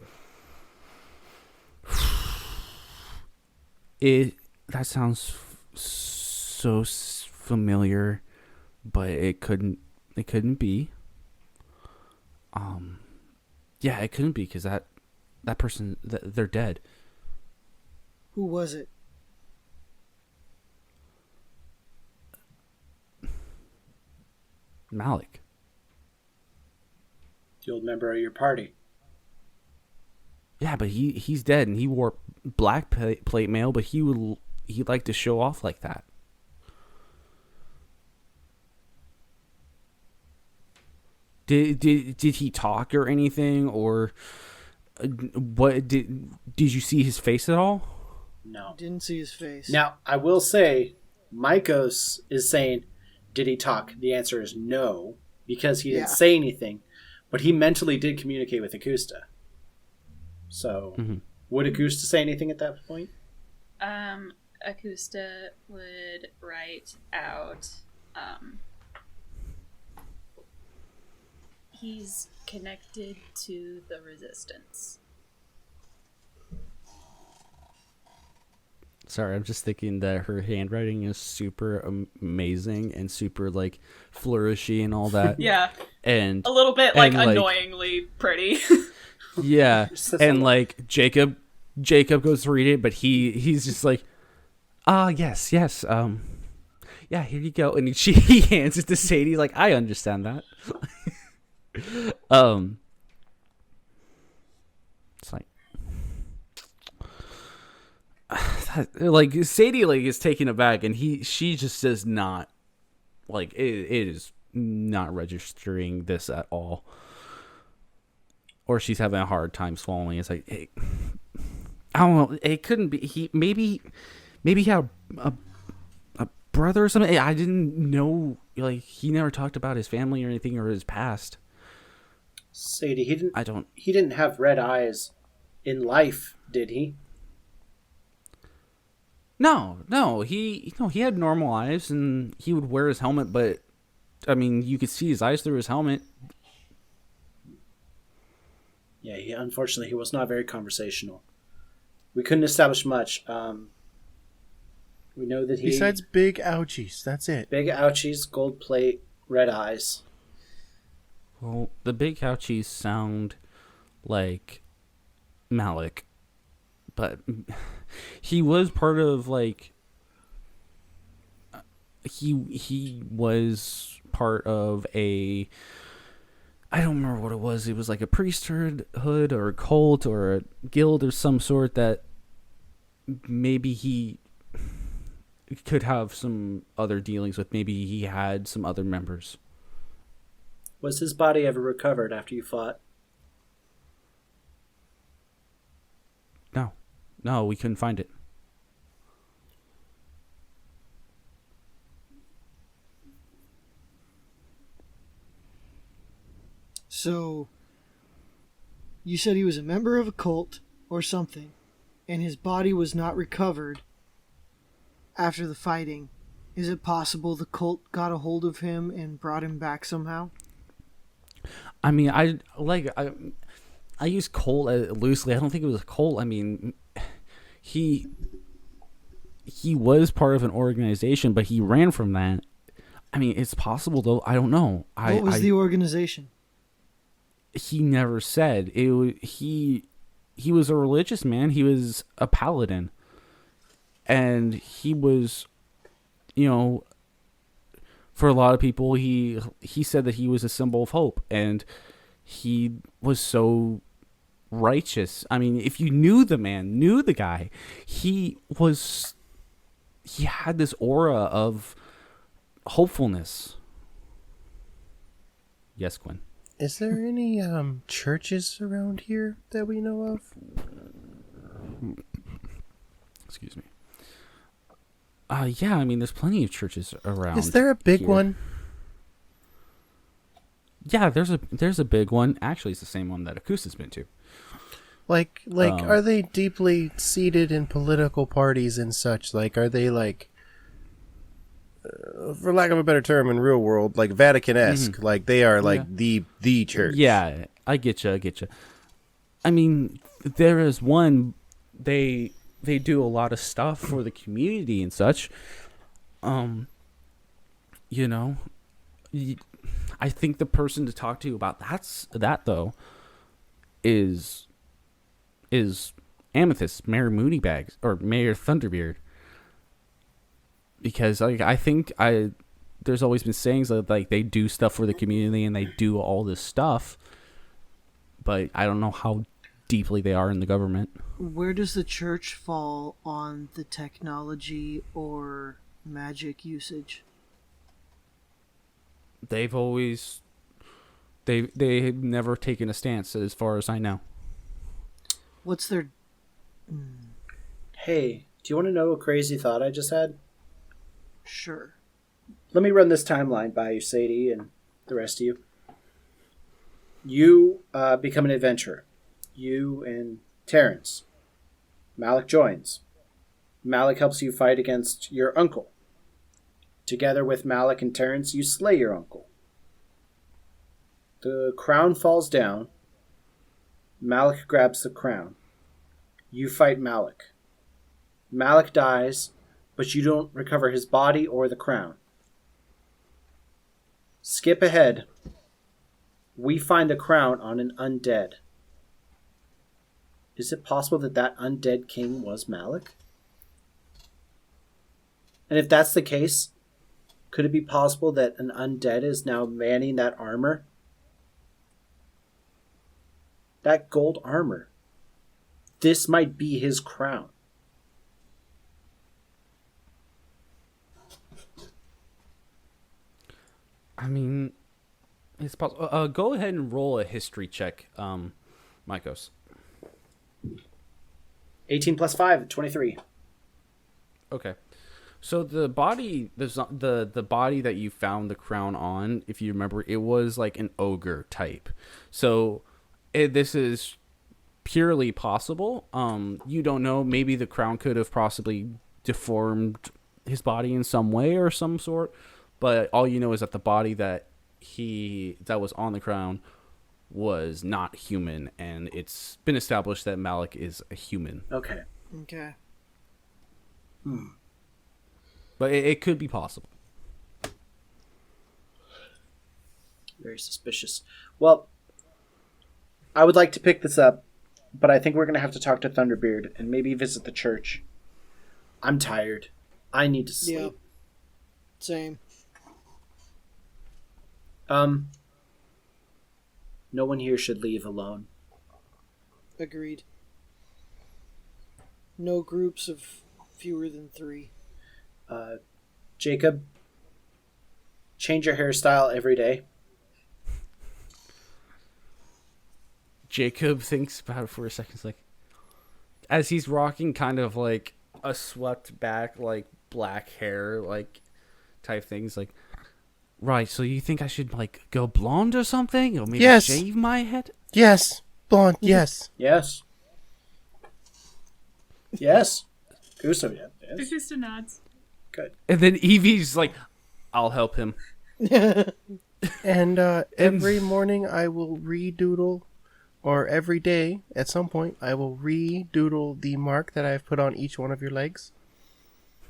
that sounds so familiar, but it couldn't be. Yeah, it couldn't be because that person they're dead. Who was it? Malik. The old member of your party. Yeah, but he's dead, and he wore black plate mail, but he'd like to show off like that. Did he talk or anything, or what did you see his face at all? No. Didn't see his face. Now, I will say, Mykos is saying, did he talk? The answer is no, because he didn't say anything, but he mentally did communicate with Akusta. So, would Akusta say anything at that point? Akusta would write out, he's connected to the resistance. Sorry, I'm just thinking that her handwriting is super amazing and super like flourishy and all that. Yeah. And a little bit and, annoyingly pretty. Yeah. And like Jacob goes to read it, but he's just like, yes. Yeah, here you go. And he hands it to Sadie like, I understand that. It's like Sadie like is taken aback, and she just does not like it is not registering this at all, or she's having a hard time swallowing. It's like, hey, I don't know, it couldn't be he. Maybe he had a brother or something. I didn't know, like he never talked about his family or anything or his past. Sadie, he He didn't have red eyes in life, did he? No, he had normal eyes, and he would wear his helmet, but I mean, you could see his eyes through his helmet. Yeah, unfortunately, he was not very conversational. We couldn't establish much. We know that he... Besides big ouchies, that's it. Big ouchies, gold plate, red eyes. Well, the big ouchies sound like Malik, but he was part of like he was part of a, I don't remember what it was. It was like a priesthood or a cult or a guild or some sort that maybe he could have some other dealings with. Maybe he had some other members. Was his body ever recovered after you fought? No, we couldn't find it. So, you said he was a member of a cult or something, and his body was not recovered after the fighting. Is it possible the cult got a hold of him and brought him back somehow? I mean, I use cult loosely. I don't think it was a cult. I mean, he was part of an organization, but he ran from that. I mean, it's possible though. I don't know. What was the organization? He never said. He was a religious man. He was a paladin, and he was, for a lot of people, he said that he was a symbol of hope, and he was so righteous. I mean, if you knew the guy, he had this aura of hopefulness. Yes, Quinn. Is there any churches around here that we know of? Excuse me. Yeah, I mean, there's plenty of churches around. Is there a big here. one? Yeah, there's a big one. Actually, it's the same one that Akusta's been to. Like, are they deeply seated in political parties and such? Like, are they like, for lack of a better term, in real world, like Vatican-esque? Mm-hmm. Like they are like the church. Yeah, I get you. I mean, there is one. They do a lot of stuff for the community and such. I think the person to talk to about that though is Amethyst, Mayor Mooneybags, or Mayor Thunderbeard. Because like I think there's always been sayings that like they do stuff for the community and they do all this stuff, but I don't know how deeply they are in the government. Where does the church fall on the technology or magic usage? They've always they've never taken a stance as far as I know. What's their... Hey, do you want to know a crazy thought I just had? Sure. Let me run this timeline by you, Sadie, and the rest of you. You become an adventurer. You and Terrence. Malik joins. Malik helps you fight against your uncle. Together with Malik and Terrence, you slay your uncle. The crown falls down. Malik grabs the crown. You fight Malik. Malik dies, but you don't recover his body or the crown. Skip ahead. We find the crown on an undead. Is it possible that that undead king was Malik? And if that's the case, could it be possible that an undead is now manning that armor? That gold armor. This might be his crown. I mean, it's possible. Go ahead and roll a history check, Mykos. 18 plus 5, 23. Okay. So the body, the body that you found the crown on, if you remember, it was like an ogre type. So this is purely possible. You don't know. Maybe the crown could have possibly deformed his body in some way or some sort. But all you know is that the body that was on the crown was not human, and it's been established that Malik is a human. Okay. Okay. But it could be possible. Very suspicious. Well, I would like to pick this up, but I think we're going to have to talk to Thunderbeard and maybe visit the church. I'm tired. I need to sleep. Yeah. Same. No one here should leave alone. Agreed. No groups of fewer than 3. Jacob, change your hairstyle every day. Jacob thinks about it for a second. It's like, as he's rocking kind of like a swept back, like black hair, like type things, like, right, so you think I should like go blonde or something? Or maybe Yes. shave my head? Yes, blonde. Yes. Yes. Yes. Gusto, yeah. Yes. Just nods. Good. And then Evie's like, I'll help him. And every morning I will redoodle, or every day at some point I will redoodle the mark that I've put on each one of your legs.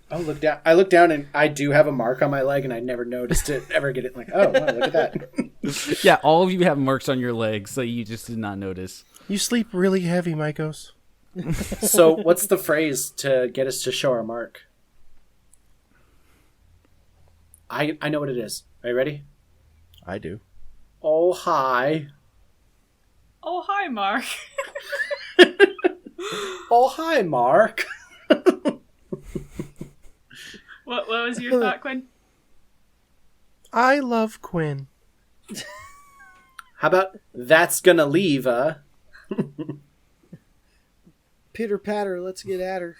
Oh, look down. I look down and I do have a mark on my leg, and I never noticed it. Ever get it? Like, oh, wow, look at that. Yeah, all of you have marks on your legs, so you just did not notice. You sleep really heavy, Mykos. So, what's the phrase to get us to show our mark? I know what it is. Are you ready? I do. Oh, hi. Oh, hi, Mark. Oh, hi, Mark. What was your thought, Quinn? I love Quinn. How about that's gonna leave, Pitter patter, let's get at her.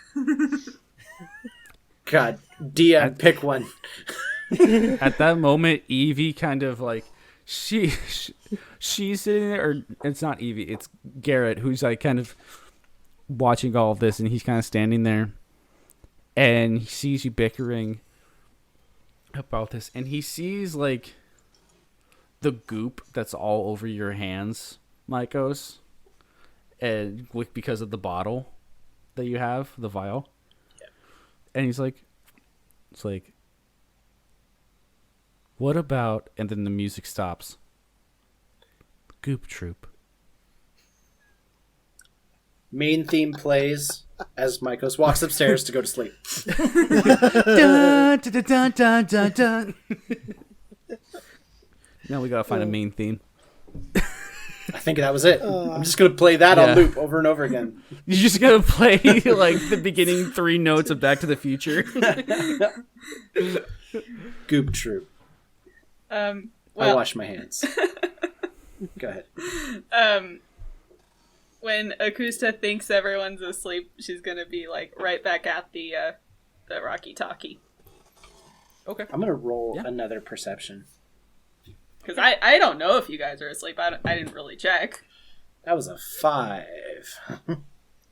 God, DM, pick one. At that moment, Evie kind of like she's sitting there, or it's not Evie, it's Garrett, who's like kind of watching all of this, and he's kind of standing there, and he sees you bickering about this, and he sees like the goop that's all over your hands, Mykos, and because of the bottle that you have, the vial, and he's like, it's like, what about, and then the music stops. Goop Troop. Main theme plays as Mykos walks upstairs to go to sleep. Dun, dun, dun, dun, dun, dun. Now we gotta find a main theme. I think that was it. I'm just gonna play that on loop over and over again. You just gotta play like the beginning 3 notes of Back to the Future. Goop Troop. Well, I wash my hands. Go ahead. When Akusta thinks everyone's asleep, she's gonna be like right back at the Rocky Talkie. Okay. I'm gonna roll another perception. Because I don't know if you guys are asleep. I didn't really check. That was a 5.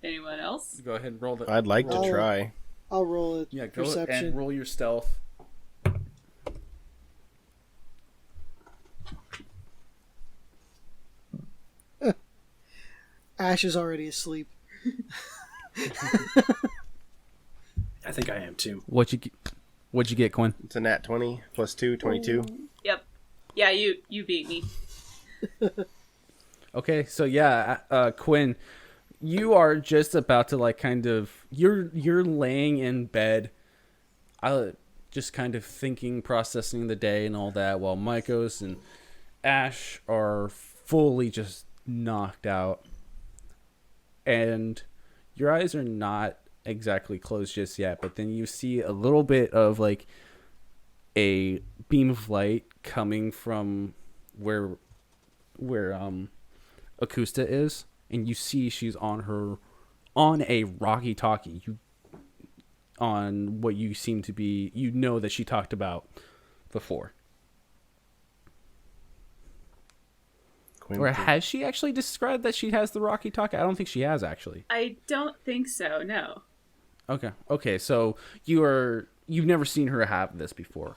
Anyone else? Go ahead and roll the. I'd like to try. I'll roll it. Yeah, go Perception. and roll your stealth. Ash is already asleep. I think I am too. What'd you get, Quinn? It's a nat 20 plus 2, 22. Yep. Yeah, you beat me. Okay, so Quinn, you are just about to like kind of you're laying in bed, just kind of thinking, processing the day and all that, while Mykos and Ash are fully just knocked out, and your eyes are not exactly closed just yet, but then you see a little bit of like a beam of light coming from where Akusta is, and you see she's on a Rocky Talkie. On what you seem to be, that she talked about before. Quinn, Or has she actually described that she has the Rocky Talkie? I don't think she has actually. I don't think so, no. Okay, so you've never seen her have this before.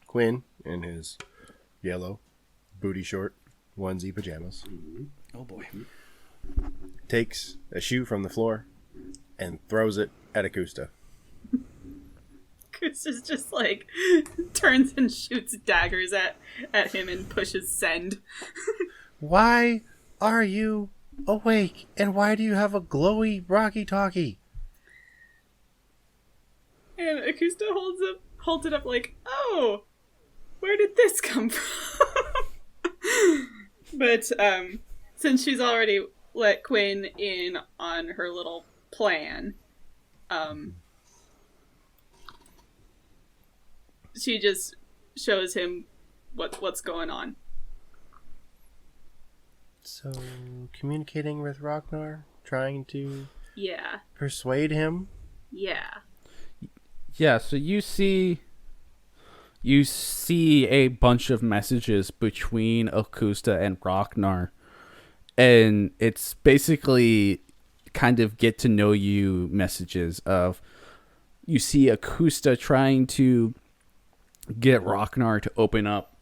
Quinn in his yellow booty short onesie pajamas Oh boy. takes a shoe from the floor and throws it at Akusta. Akusta's just like turns and shoots daggers at him and pushes send. Why are you awake? And why do you have a glowy Rocky Talkie? And Akusta holds it up like, oh, where did this come from? But since she's already let Quinn in on her little plan, she just shows him what's going on. So, communicating with Ragnar, trying to Yeah. persuade him. Yeah. Yeah, so you see a bunch of messages between Akusta and Ragnar, and it's basically kind of get to know you messages of you see Akusta trying to get Ragnar to open up,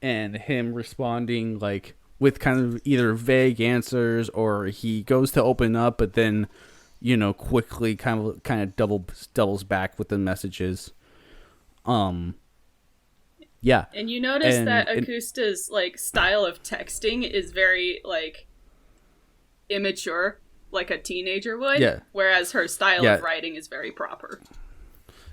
and him responding like with kind of either vague answers, or he goes to open up but then quickly kind of doubles back with the messages. Yeah. And you notice that and- Akusta's like style of texting is very like immature, like a teenager would. Yeah. Whereas her style Yeah. of writing is very proper.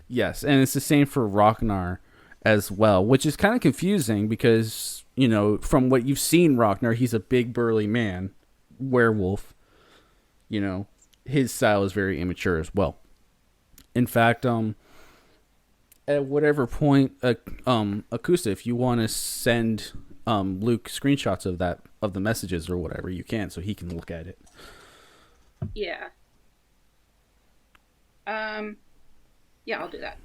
Yes, and it's the same for Ragnar as well, which is kind of confusing because, from what you've seen Ragnar, he's a big burly man, werewolf. His style is very immature as well. In fact, at whatever point, Akusta, if you want to send Luke screenshots of the messages or whatever, you can, so he can look at it. Yeah. Yeah, I'll do that.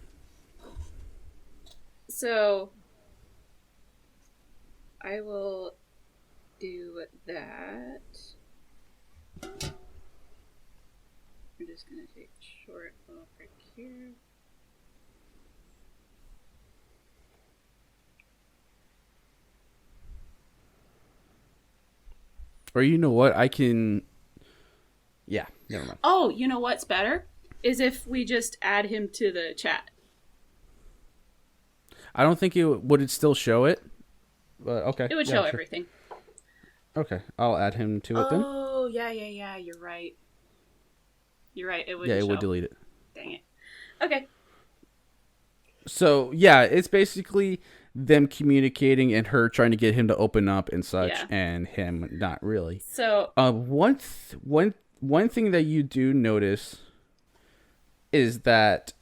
So I will do that. I'm just gonna take a short off right here. Or you know what? I can... Yeah, never mind. Oh, you know what's better? Is if we just add him to the chat. I don't think would it still show it? But okay. It would Yeah, show sure. everything. Okay, I'll add him to it then. Oh, yeah. You're right. It would. Yeah, it show. would delete it. Dang it. Okay. So yeah, it's basically them communicating and her trying to get him to open up and such, Yeah. and him not really. So One thing that you do notice is that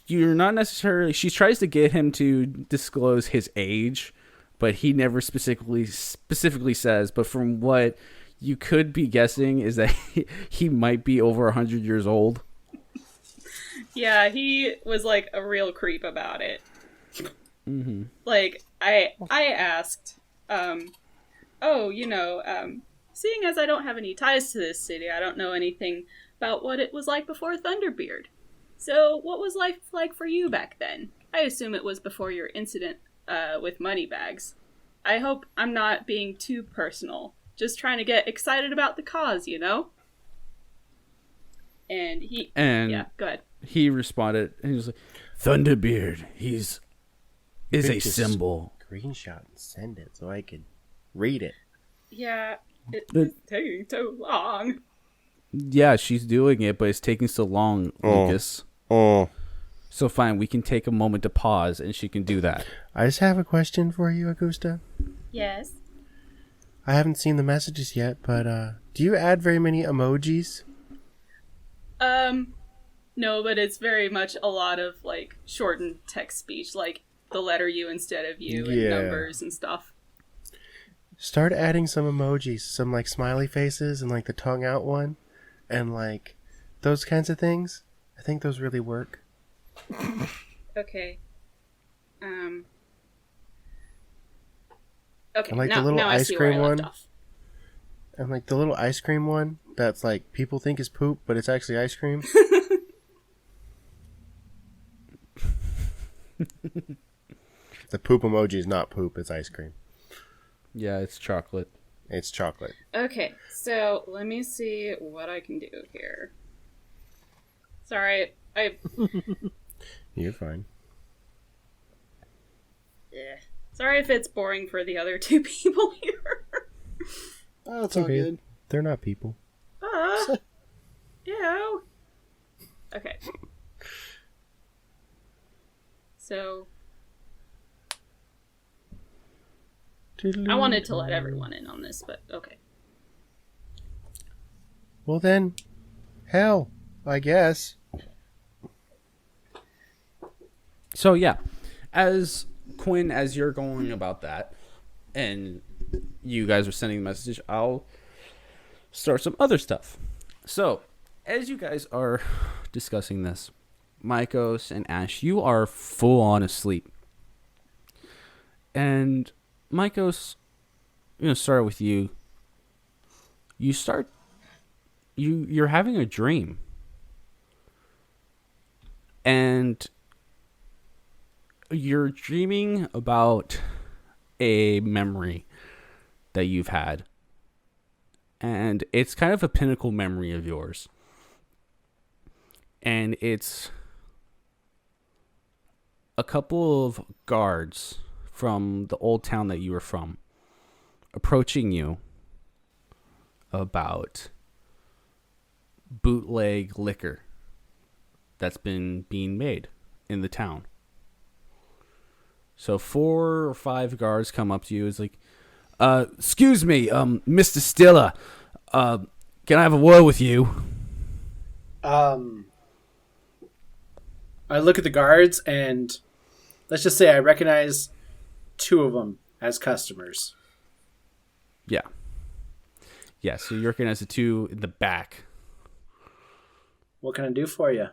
you're not necessarily. She tries to get him to disclose his age, but he never specifically says. But from what you could be guessing is that he might be over 100 years old. yeah, he was like a real creep about it. Mm-hmm. Like I asked, seeing as I don't have any ties to this city, I don't know anything about what it was like before Thunderbeard. So, what was life like for you back then? I assume it was before your incident with Moneybags. I hope I'm not being too personal. Just trying to get excited about the cause, you know? And yeah, go ahead. He responded, and he was like, "Thunderbeard, is a Just symbol." Screenshot and send it so I could read it. Yeah, it's taking too long. Yeah, she's doing it, but it's taking so long, Lucas. Oh. So fine, we can take a moment to pause, and she can do that. I just have a question for you, Augusta. Yes. I haven't seen the messages yet, but do you add very many emojis? No, but it's very much a lot of, like, shortened text speech, like the letter U instead of U and Yeah. numbers and stuff. Start adding some emojis, some like smiley faces and like the tongue out one, and like those kinds of things. I think those really work. Okay. Okay, I like the now, little now I ice see where cream I left one. off. And like the little ice cream one that's like people think is poop, but it's actually ice cream. The poop emoji is not poop, it's ice cream. Yeah, it's chocolate. It's chocolate. Okay, so let me see what I can do here. Sorry, You're fine. Sorry if it's boring for the other two people here. Oh, it's all Okay. good. They're not people. Ew. Okay. So, I wanted to let everyone in on this, but okay. Well then, hell, I guess. So yeah, as Quinn, as you're going about that, and you guys are sending the message, I'll start some other stuff. So, as you guys are discussing this, Mykos and Ash, you are full on asleep. And Mykos, I'm gonna start with you. You're having a dream. And you're dreaming about a memory that you've had. And it's kind of a pinnacle memory of yours. And it's a couple of guards from the old town that you were from approaching you about bootleg liquor that's been being made in the town. So 4 or 5 guards come up to you. It's like, excuse me, Mr. Stiller, can I have a word with you? I look at the guards and let's just say I recognize 2 of them as customers. Yeah. Yeah, so you recognize the 2 in the back. What can I do for you?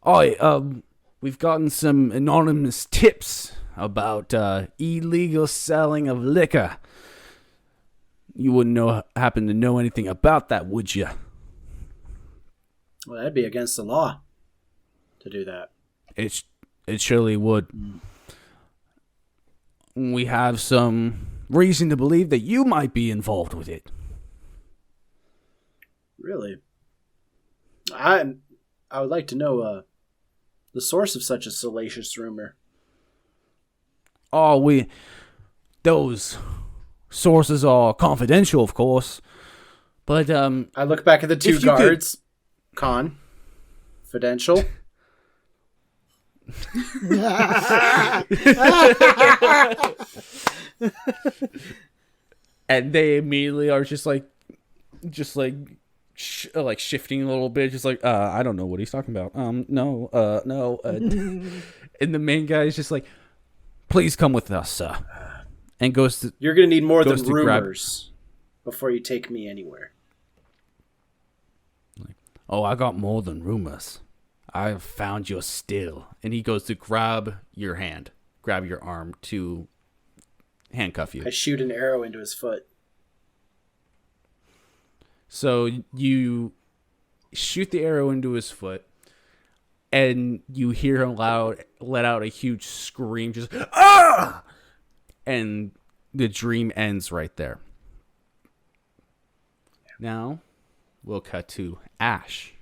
Oh, we've gotten some anonymous tips about illegal selling of liquor. You wouldn't happen to know anything about that, would you? Well, that'd be against the law to do that. It surely would. We have some reason to believe that you might be involved with it. Really? I would like to know the source of such a salacious rumor. Oh, those sources are confidential, of course. But I look back at the two if you could- guards. Confidential. and they immediately are just like shifting a little bit, just like I don't know what he's talking about. No. And the main guy is just like, please come with us, sir. And goes to You're gonna need more than goes to grab- rumors before you take me anywhere. Oh, I got more than rumors. I have found your still. And he goes to grab your arm to handcuff you. I shoot an arrow into his foot. So you shoot the arrow into his foot, and you hear him let out a huge scream, just ah! And the dream ends right there. Now, we'll cut to Ash.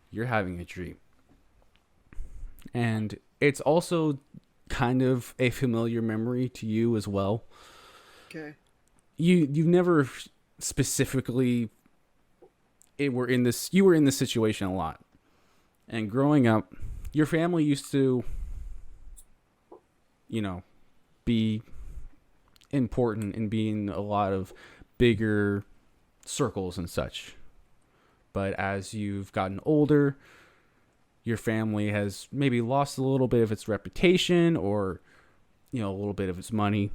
You're having a dream. And it's also kind of a familiar memory to you as well. Okay. You've never specifically you were in this situation a lot. And growing up, your family used to be important and be in a lot of bigger circles and such. But as you've gotten older, your family has maybe lost a little bit of its reputation or, a little bit of its money.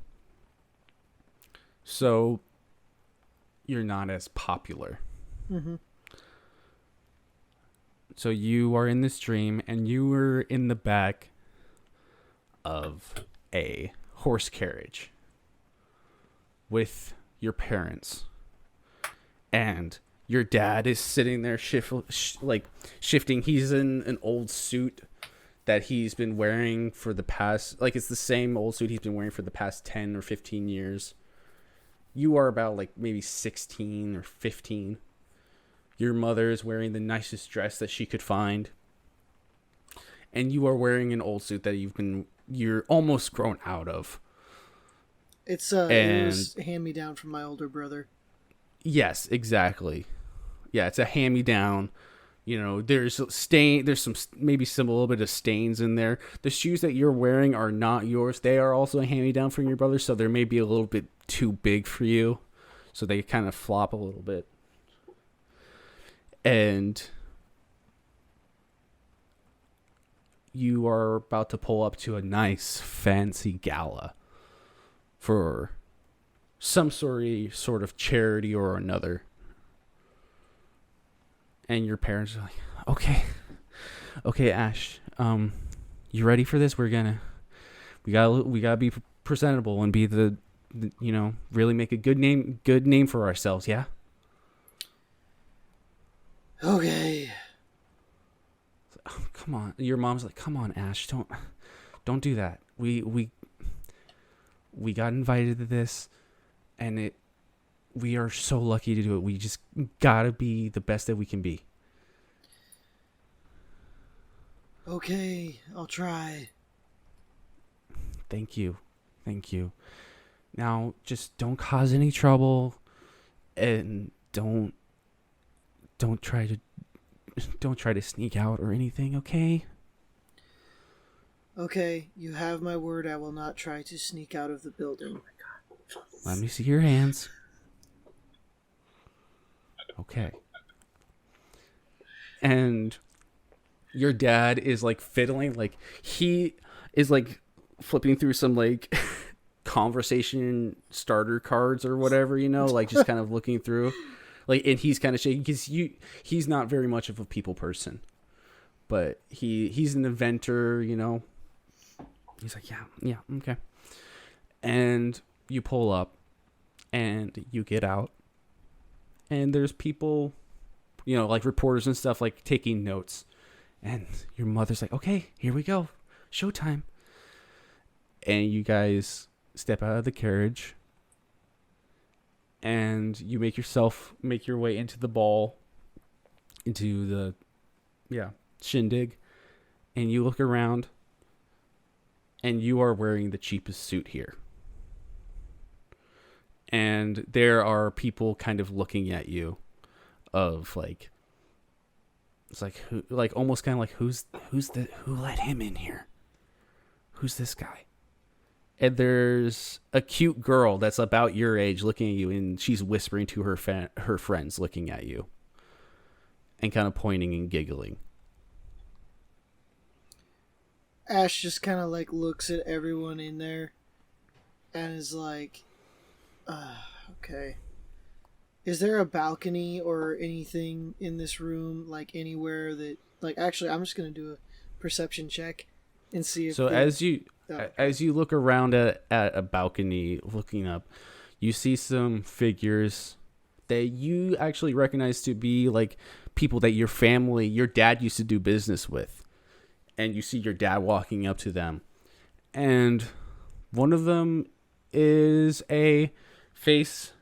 So you're not as popular. Mm-hmm. So you are in this dream and you were in the back of a horse carriage with your parents. And your dad is sitting there shifting. He's in an old suit that he's been wearing for the past, it's the same old suit he's been wearing for the past 10 or 15 years. You are about maybe 16 or 15. Your mother is wearing the nicest dress that she could find. And you are wearing an old suit that you're almost grown out of. It was hand-me-down from my older brother. Yes, exactly. Yeah, it's a hand-me-down. There's some maybe some a little bit of stains in there. The shoes that you're wearing are not yours. They are also a hand-me-down from your brother, so they may be a little bit too big for you. So they kind of flop a little bit. And you are about to pull up to a nice fancy gala for some sort of charity or another. And your parents are like, okay, Ash, you ready for this? We gotta be presentable and be the really make a good name for ourselves. Yeah. Okay. Oh, come on. Your mom's like, come on, Ash, don't do that. We got invited to this, and we are so lucky to do it. We just gotta be the best that we can be. Okay, I'll try. Thank you. Now, just don't cause any trouble, and don't try to sneak out or anything, okay? Okay, you have my word. I will not try to sneak out of the building. Let me see your hands. Okay. And your dad is fiddling, he is flipping through some conversation starter cards or whatever, just kind of looking through. And he's kind of shaking because he's not very much of a people person, but he's an inventor, He's like, yeah, okay. And you pull up, and you get out, and there's people, reporters and stuff, taking notes. And your mother's like, okay, here we go, showtime. And you guys step out of the carriage. And you make your way into the ball, into the, shindig, and you look around, and you are wearing the cheapest suit here. And there are people kind of looking at you of like, it's like, who, like almost kind of like, who let him in here? Who's this guy? And there's a cute girl that's about your age looking at you, and she's whispering to her friends looking at you and kind of pointing and giggling. Ash just kind of like looks at everyone in there and is like, okay. Is there a balcony or anything in this room, like anywhere that, like, actually, I'm just going to do a perception check and see if. So as you look around at a balcony looking up, you see some figures that you actually recognize to be like people that your dad used to do business with. And you see your dad walking up to them. And one of them is a face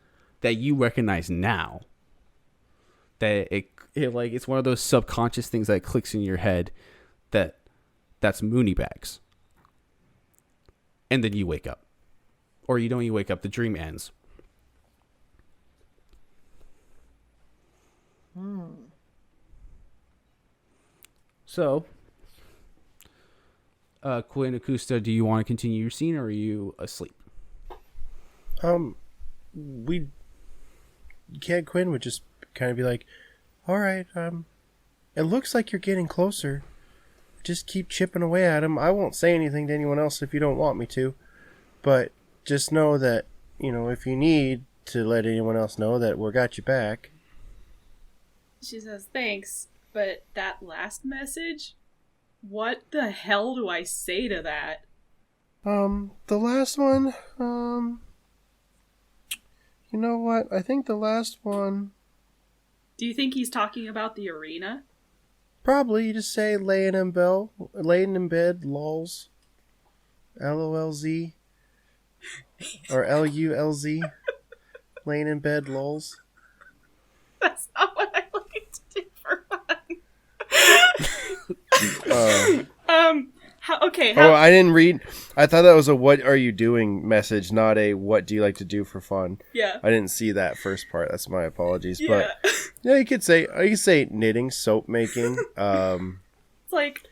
that you recognize now. That it like it's one of those subconscious things that clicks in your head that's Mooneybags. And then you wake up. Or you don't even wake up, the dream ends. So, Quinn Akusta, do you want to continue your scene or are you asleep? Quinn would just kind of be like, all right, it looks like you're getting closer. Just keep chipping away at him. I won't say anything to anyone else if you don't want me to, but just know that, if you need to let anyone else know that we got you back. She says, thanks, but that last message? What the hell do I say to that? The last one, you know what? I think the last one... Do you think he's talking about the arena? Probably. You just say laying in bed, lols. LOLZ. Or LULZ. Laying in bed, lols. That's not what I like to do for fun. Okay. Oh, I didn't read. I thought that was a "What are you doing?" message, not a "What do you like to do for fun?" Yeah. I didn't see that first part. That's my apologies. Yeah. But yeah, you could say knitting, soap making. It's like,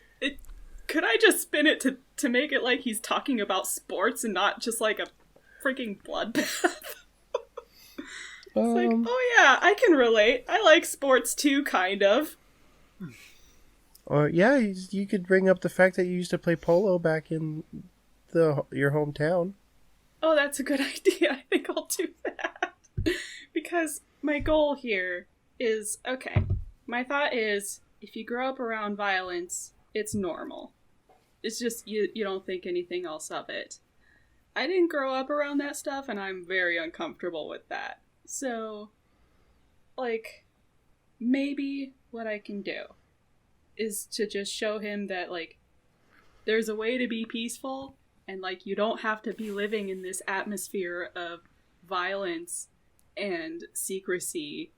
could I just spin it to make it like he's talking about sports and not just like a freaking bloodbath? It's like, oh yeah, I can relate. I like sports too, kind of. Or yeah, you could bring up the fact that you used to play polo back in your hometown. Oh, that's a good idea. I think I'll do that. Because my goal here is, okay, my thought is, if you grow up around violence, it's normal. It's just, you don't think anything else of it. I didn't grow up around that stuff, and I'm very uncomfortable with that. So, like, maybe what I can do is to just show him that, like, there's a way to be peaceful, and, like, you don't have to be living in this atmosphere of violence and secrecy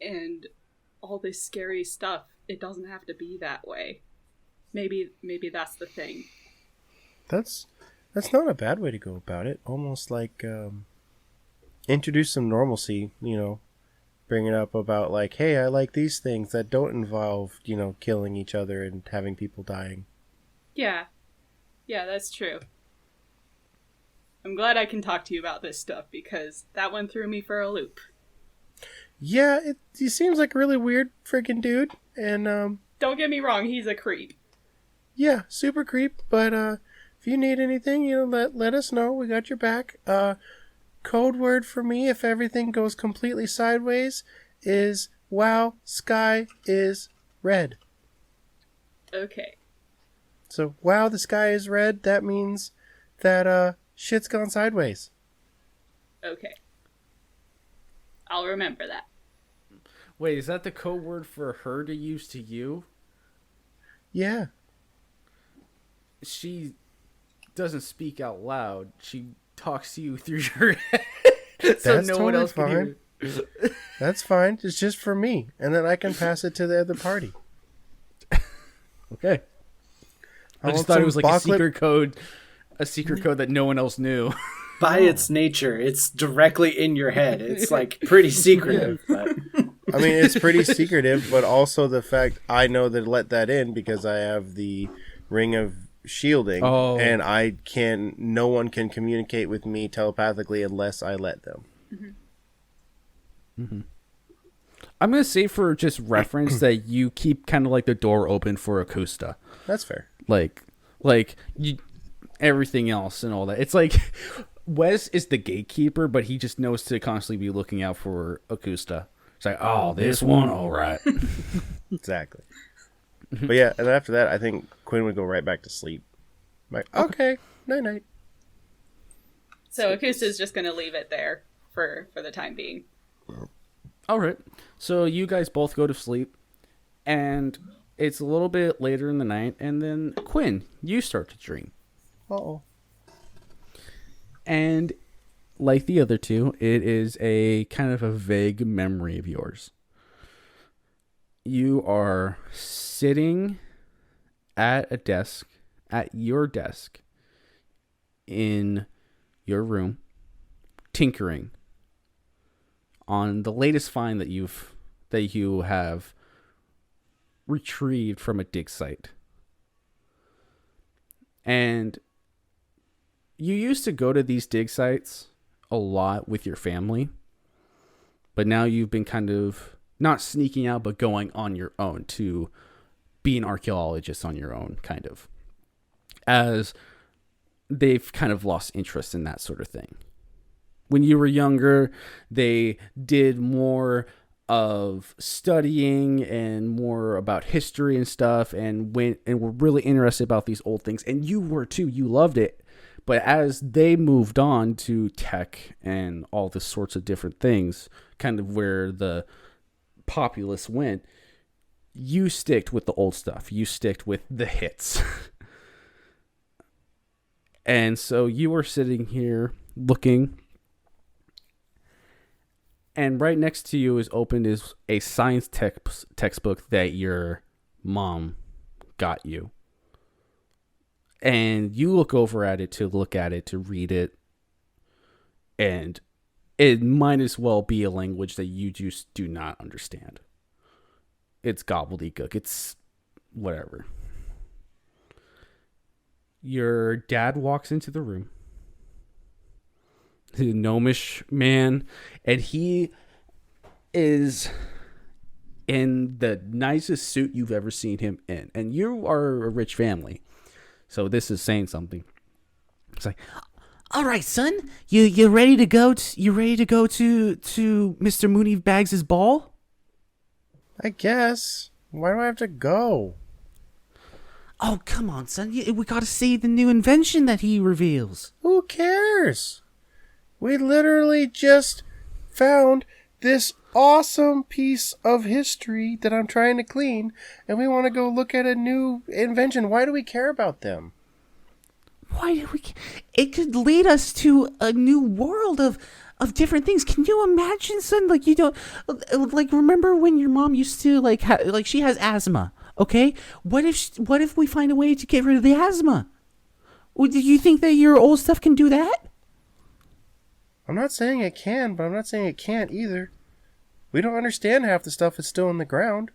and all this scary stuff. It doesn't have to be that way. Maybe that's the thing. That's not a bad way to go about it. Almost like introduce some normalcy, bring it up about like, hey, I like these things that don't involve, killing each other and having people dying. Yeah, that's true. I'm glad I can talk to you about this stuff because that one threw me for a loop. Yeah, he seems like a really weird freaking dude, and don't get me wrong, he's a creep. Yeah, super creep. But if you need anything, let us know. We got your back. Code word for me if everything goes completely sideways is wow, sky is red. Okay. So wow, the sky is red. That means that shit's gone sideways. Okay. I'll remember that. Wait, is that the code word for her to use to you? Yeah. She doesn't speak out loud. She talks to you through your head. So That's no totally one else fine. can hear. That's fine. It's just for me. And then I can pass it to the other party. Okay. I just want thought it some was like a Bachlet- secret code a secret code that no one else knew. By its nature, it's directly in your head. It's like pretty secretive. But I mean, it's pretty secretive, but also the fact I know that let that in because I have the ring of shielding, and no one can communicate with me telepathically unless I let them. I'm gonna say for just reference that you keep kind of like the door open for Akusta, That's fair. like you, everything else and all that. It's like Wes is the gatekeeper, but he just knows to constantly be looking out for Akusta. It's like, oh, this one, all right. Exactly. But yeah, and after that, I think Quinn would go right back to sleep. Like, okay, night-night. So Akusta's just going to leave it there for the time being. All right. So you guys both go to sleep, and it's a little bit later in the night, and then Quinn, you start to dream. Uh-oh. And like the other two, it is a kind of a vague memory of yours. You are sitting at your desk in your room, tinkering on the latest find that you have retrieved from a dig site. And you used to go to these dig sites a lot with your family, but now you've been kind of not sneaking out, but going on your own to be an archaeologist on your own, kind of, as they've kind of lost interest in that sort of thing. When you were younger, they did more of studying and more about history and stuff, and were really interested about these old things. And you were too. You loved it. But as they moved on to tech and all this sorts of different things, kind of where the populace went, you sticked with the old stuff. You sticked with the hits. And so you were sitting here looking, and right next to you is a science textbook that your mom got you. And you look over at it, to read it, and it might as well be a language that you just do not understand. It's gobbledygook. It's whatever. Your dad walks into the room. The gnomish man, and he is in the nicest suit you've ever seen him in. And you are a rich family, so this is saying something. It's like, all right, son, you ready to go? You ready to go to Mr. Mooneybags' ball? I guess. Why do I have to go? Oh, come on, son. We got to see the new invention that he reveals. Who cares? We literally just found this awesome piece of history that I'm trying to clean, and we want to go look at a new invention. Why do we care about them? Why do we? It could lead us to a new world of different things. Can you imagine, son? Like, you don't like remember when your mom used to like she has asthma. Okay, what if we find a way to get rid of the asthma? Do you think that your old stuff can do that? I'm not saying it can, but I'm not saying it can't either. We don't understand half the stuff that's still in the ground.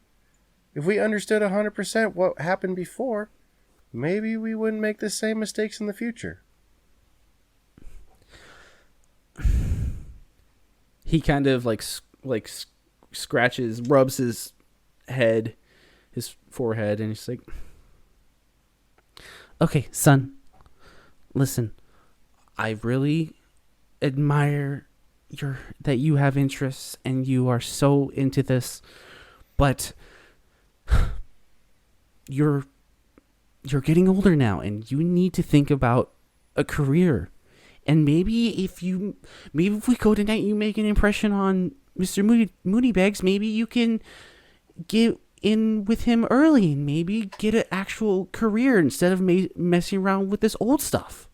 If we understood 100% what happened before, maybe we wouldn't make the same mistakes in the future. He kind of scratches, rubs his head, his forehead, and he's like, okay, son, listen, I really admire that you have interests and you are so into this, but you're getting older now and you need to think about a career. And maybe if we go tonight, you make an impression on Mr. Mooneybags, maybe you can get in with him early and maybe get an actual career instead of messing around with this old stuff.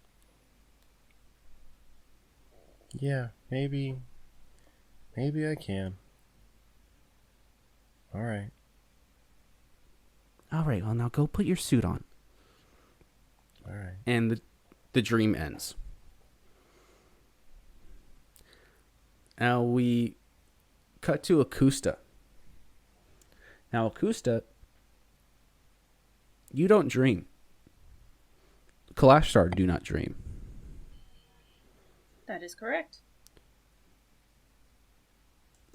Yeah, maybe I can. All right, well, now go put your suit on. All right. And the dream ends. Now we cut to Akusta. Now, Akusta, you don't dream. Kalashtar do not dream. That is correct.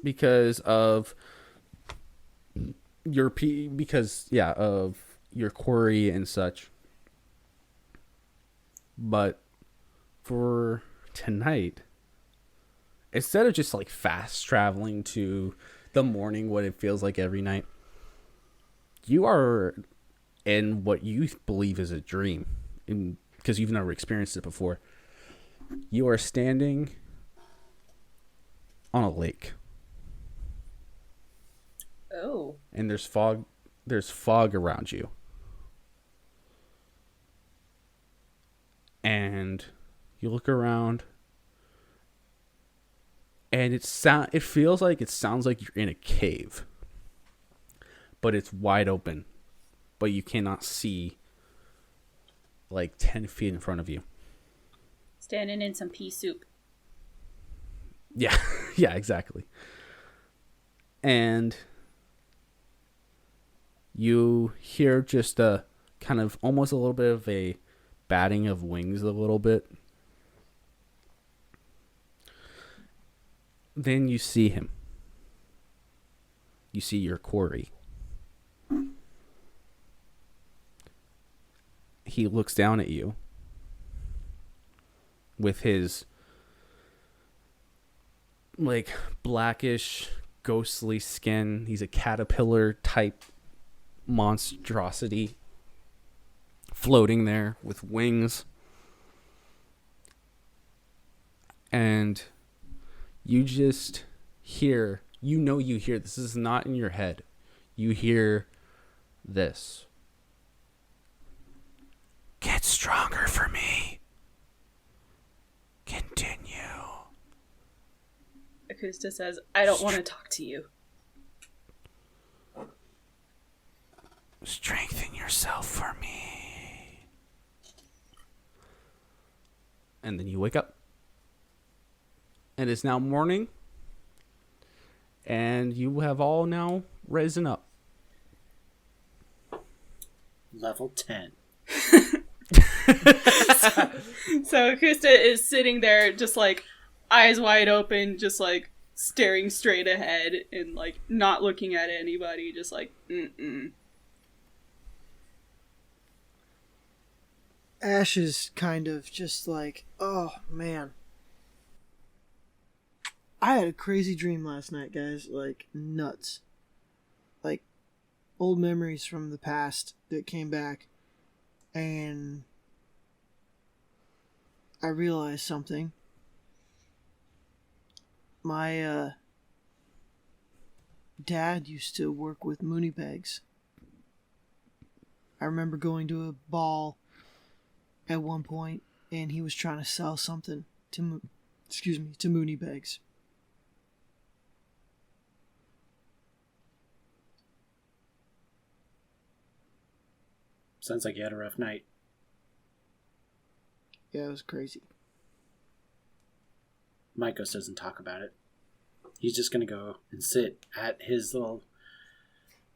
Because of your of your quarry and such. But for tonight, instead of just like fast traveling to the morning, what it feels like every night, you are in what you believe is a dream, because you've never experienced it before. You are standing on a lake. Oh. And there's fog around you. And you look around, and it feels like, it sounds like you're in a cave. But it's wide open. But you cannot see like 10 feet in front of you. Standing in some pea soup. Yeah, yeah, exactly. And you hear just a kind of almost a little bit of a batting of wings a little bit. Then you see him. You see your quarry. He looks down at you with his like blackish, ghostly skin. He's a caterpillar type monstrosity floating there with wings. And you just hear, you hear, this is not in your head. You hear this. Get stronger for me. Continue. Akusta says, I don't want to talk to you. Strengthen yourself for me. And then you wake up. And it's now morning. And you have all now risen up. Level 10. So Akusta is sitting there just like eyes wide open, just like staring straight ahead and like not looking at anybody, just like mm-mm. Ash is kind of just like, oh man. I had a crazy dream last night, guys. Like, nuts. Like, old memories from the past that came back. And I realized something. My, dad used to work with Mooney bags. I remember going to a ball at one point, and he was trying to sell something to Mooney bags. Sounds like you had a rough night. Yeah, it was crazy. Micos doesn't talk about it. He's just going to go and sit at his little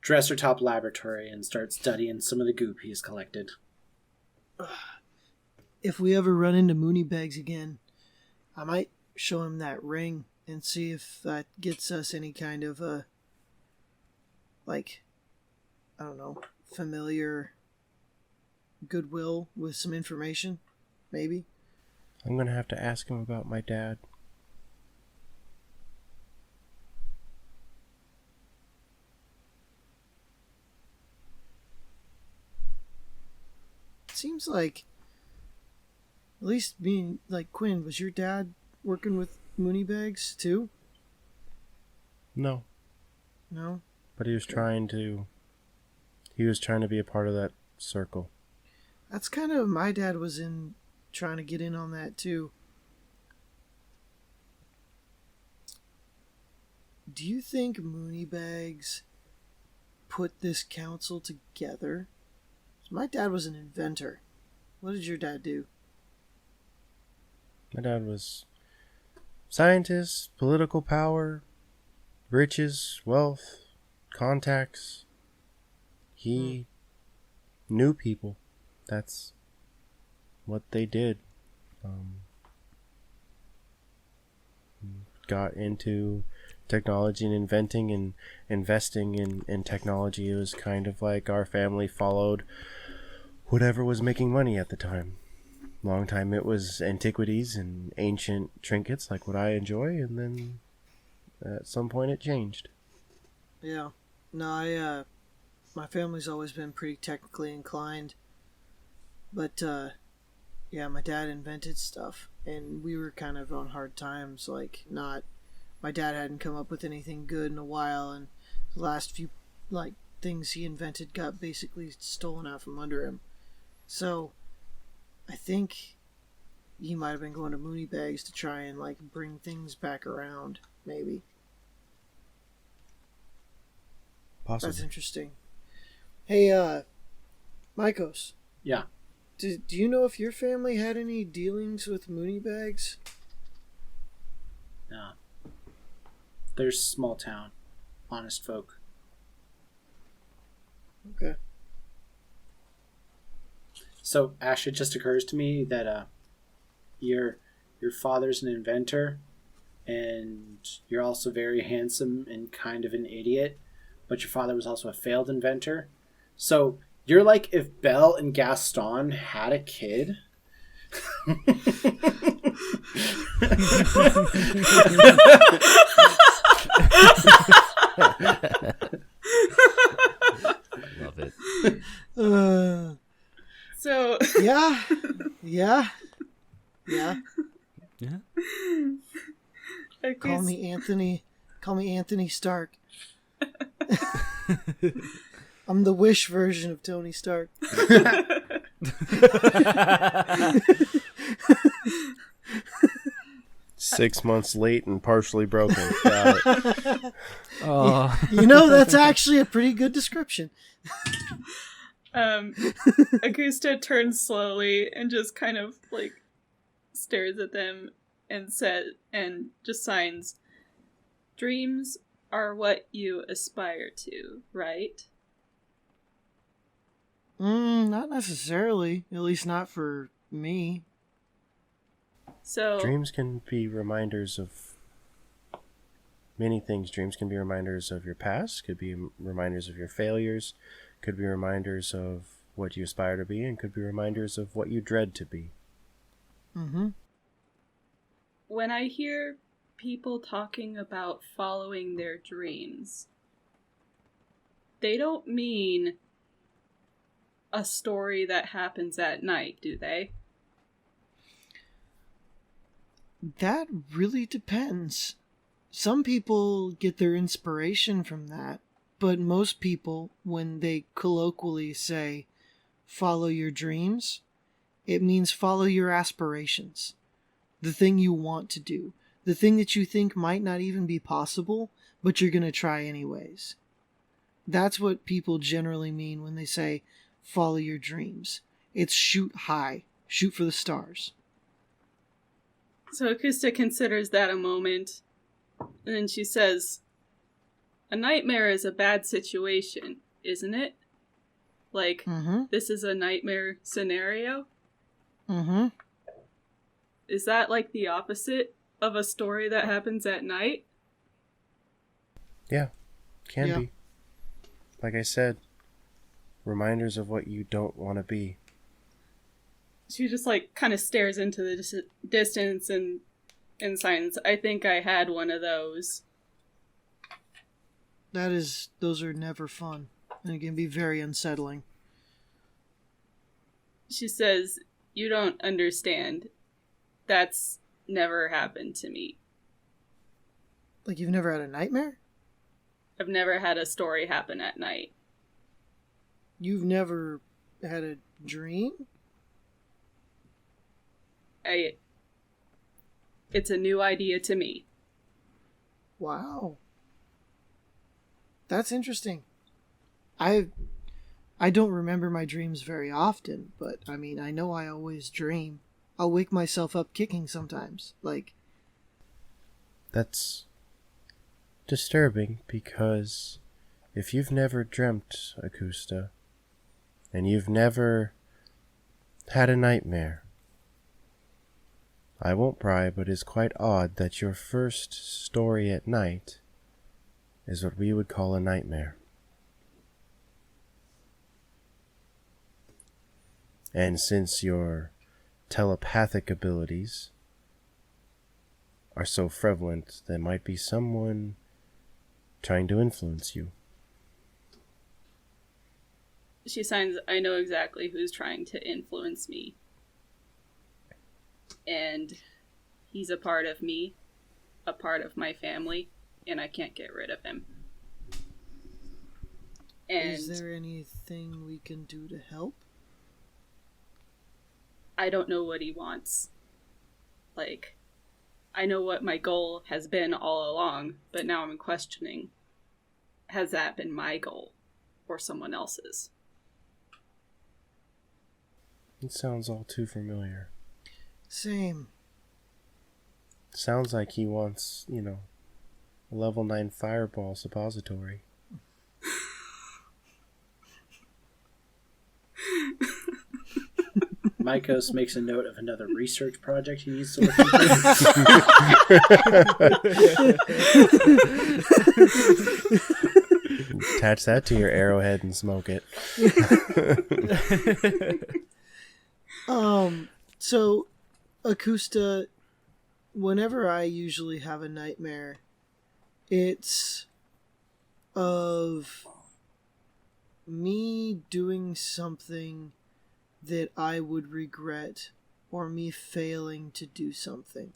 dresser top laboratory and start studying some of the goop he's collected. If we ever run into Mooney bags again, I might show him that ring and see if that gets us any kind of like, I don't know, familiar goodwill with some information, maybe. I'm going to have to ask him about my dad. It seems like, at least being like Quinn, was your dad working with Mooney bags too? No, No? but he was trying to be a part of that circle. That's kind of, my dad was trying to get in on that too. Do you think Mooney bags put this council together? My dad was an inventor. What did your dad do? My dad was scientist, political power, riches, wealth, contacts. He knew people. That's what they did. Got into technology and inventing and investing in technology. It was kind of like our family followed whatever was making money at the time. Long time it was antiquities and ancient trinkets like what I enjoy, and then at some point it changed. Yeah. No, my family's always been pretty technically inclined. But, yeah, my dad invented stuff, and we were kind of on hard times, like, my dad hadn't come up with anything good in a while, and the last few, like, things he invented got basically stolen out from under him. So, I think he might have been going to Mooney Bags to try and, like, bring things back around, maybe. Possibly. That's interesting. Hey, Mykos. Yeah. Do you know if your family had any dealings with Mooney Bags? No. There's small town. Honest folk. Okay. So, Ash, it just occurs to me that your father's an inventor, and you're also very handsome and kind of an idiot, but your father was also a failed inventor. So, you're like if Belle and Gaston had a kid. Love it. So Yeah. Yeah. Call me Anthony Stark. I'm the Wish version of Tony Stark. 6 months late and partially broken. Got it. Oh. You know, that's actually a pretty good description. Augusta turns slowly and just kind of like stares at them and just signs, "Dreams are what you aspire to, right?" Not necessarily. At least not for me. So Dreams can be reminders of many things. Dreams can be reminders of your past, could be reminders of your failures, could be reminders of what you aspire to be, and could be reminders of what you dread to be. Mm-hmm. when I hear people talking about following their dreams, they don't mean a story that happens at night, do they? That really depends. Some people get their inspiration from that, but most people, when they colloquially say, follow your dreams, it means follow your aspirations. The thing you want to do. The thing that you think might not even be possible, but you're going to try anyways. That's what people generally mean when they say, follow your dreams. It's shoot high. Shoot for the stars. So Akusta considers that a moment, and then she says, "A nightmare is a bad situation, isn't it? Like, This is a nightmare scenario? Mm-hmm. Is that like the opposite of a story that happens at night?" Yeah, can Yeah. be. Like I said, reminders of what you don't want to be. She just like kind of stares into the distance and signs, "I think I had one of those." Those are never fun, and it can be very unsettling. She says, "You don't understand. That's never happened to me. Like you've never had a nightmare? I've never had a story happen at night." You've never had a dream? It's a new idea to me. Wow. That's interesting. I don't remember my dreams very often, but I mean, I know I always dream. I'll wake myself up kicking sometimes. Like, That's disturbing because if you've never dreamt, Akusta, and you've never had a nightmare, I won't pry, but it's quite odd that your first story at night is what we would call a nightmare. And since your telepathic abilities are so prevalent, there might be someone trying to influence you. She signs, I know exactly who's trying to influence me. And he's a part of me, a part of my family, and I can't get rid of him. And is there anything we can do to help? I don't know what he wants. Like, I know what my goal has been all along, but now I'm questioning, has that been my goal or someone else's? It sounds all too familiar. Same. Sounds like he wants, a level 9 fireball suppository. Mykos makes a note of another research project he needs to look into. Attach that to your arrowhead and smoke it. So, Akusta, whenever I usually have a nightmare, it's of me doing something that I would regret, or me failing to do something.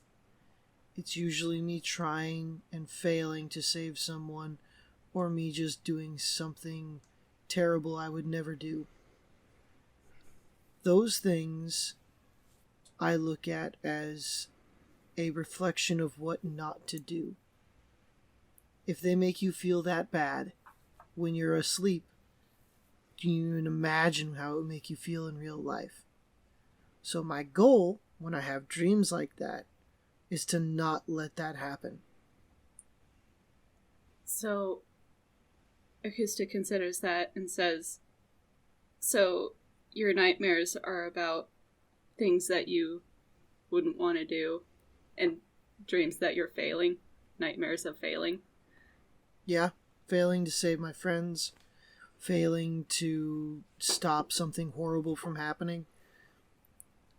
It's usually me trying and failing to save someone, or me just doing something terrible I would never do. Those things I look at as a reflection of what not to do. If they make you feel that bad when you're asleep, can you even imagine how it would make you feel in real life? So my goal, when I have dreams like that, is to not let that happen. So, Akusta considers that and says, so your nightmares are about things that you wouldn't want to do and dreams that you're failing, nightmares of failing. Yeah, failing to save my friends, failing to stop something horrible from happening,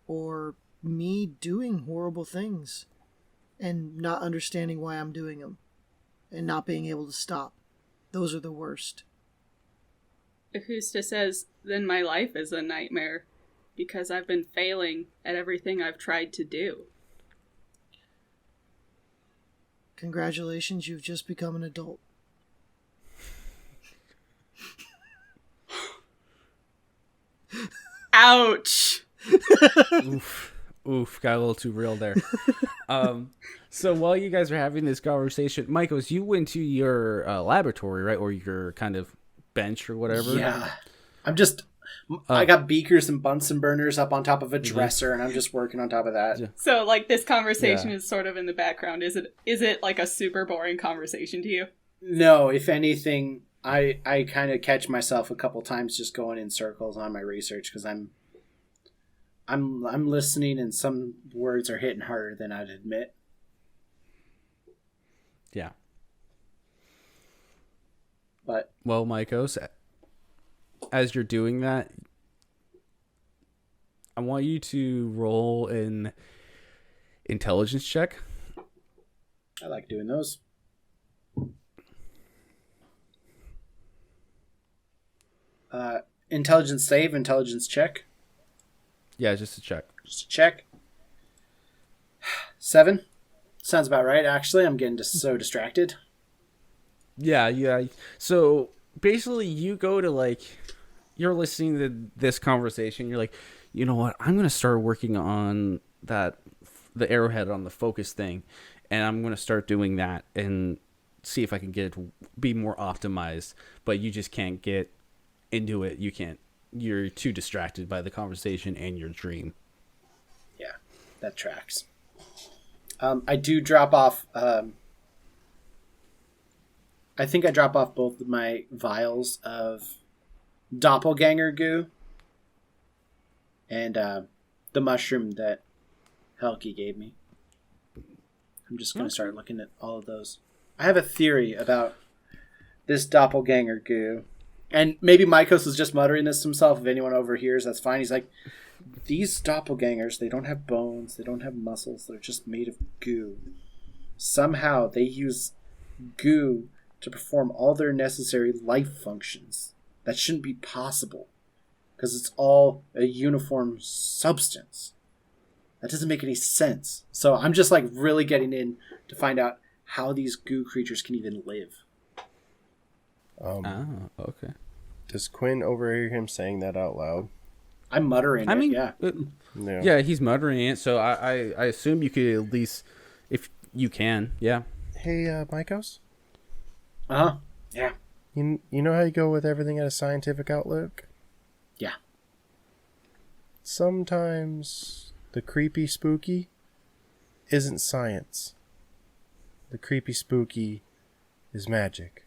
or me doing horrible things and not understanding why I'm doing them and not being able to stop. Those are the worst. Akusta says, then my life is a nightmare because I've been failing at everything I've tried to do. Congratulations, you've just become an adult. Ouch! Oof, got a little too real there. So while you guys are having this conversation, Mykos, you went to your laboratory, right? Or your kind of bench or whatever? Yeah. I got beakers and Bunsen burners up on top of a dresser, and I'm just working on top of that. Yeah. So, like, this conversation Yeah. is sort of in the background. Is it like a super boring conversation to you? No, if anything, I kind of catch myself a couple times just going in circles on my research because I'm listening, and some words are hitting harder than I'd admit. Yeah. But Well, Mykos, as you're doing that, I want you to roll an intelligence check. I like doing those. Intelligence save, intelligence check. Yeah, just a check. Just a check. 7. Sounds about right, actually. I'm getting just so distracted. Yeah. So basically, you go to you're listening to this conversation. You're like, you know what? I'm gonna start working on the arrowhead on the focus thing, and I'm gonna start doing that and see if I can get it to be more optimized. But you just can't get into it. You can't. You're too distracted by the conversation and your dream. Yeah. That tracks. I do drop off. I think I drop off both of my vials of doppelganger goo and the mushroom that Helki gave me. I'm just going to start looking at all of those. I have a theory about this doppelganger goo. And maybe Mykos is just muttering this to himself. If anyone overhears, that's fine. He's like, these doppelgangers, they don't have bones. They don't have muscles. They're just made of goo. Somehow they use goo to perform all their necessary life functions. That shouldn't be possible. Because it's all a uniform substance. That doesn't make any sense. So I'm just like really getting in to find out how these goo creatures can even live. Okay. Does Quinn overhear him saying that out loud? I'm muttering yeah. Yeah, he's muttering it, so I assume you could at least, if you can, yeah. Hey, Mykos? Uh-huh. Yeah. You know how you go with everything at a scientific outlook? Yeah. Sometimes the creepy spooky isn't science. The creepy spooky is magic.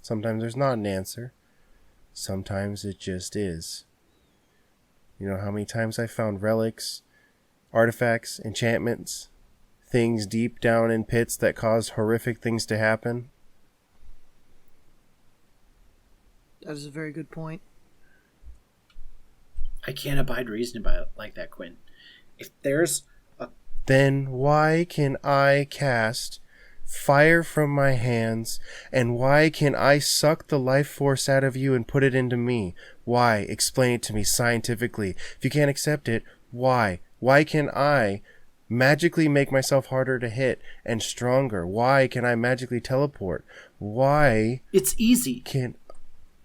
Sometimes there's not an answer. Sometimes it just is. You know how many times I found relics, artifacts, enchantments, things deep down in pits that cause horrific things to happen? That is a very good point. I can't abide reasoning by it like that, Quinn. If there's a... Then why can I cast fire from my hands, and why can I suck the life force out of you and put it into me? Why? Explain it to me scientifically. If you can't accept it, why? Why can I magically make myself harder to hit and stronger? Why can I magically teleport? Why? It's easy.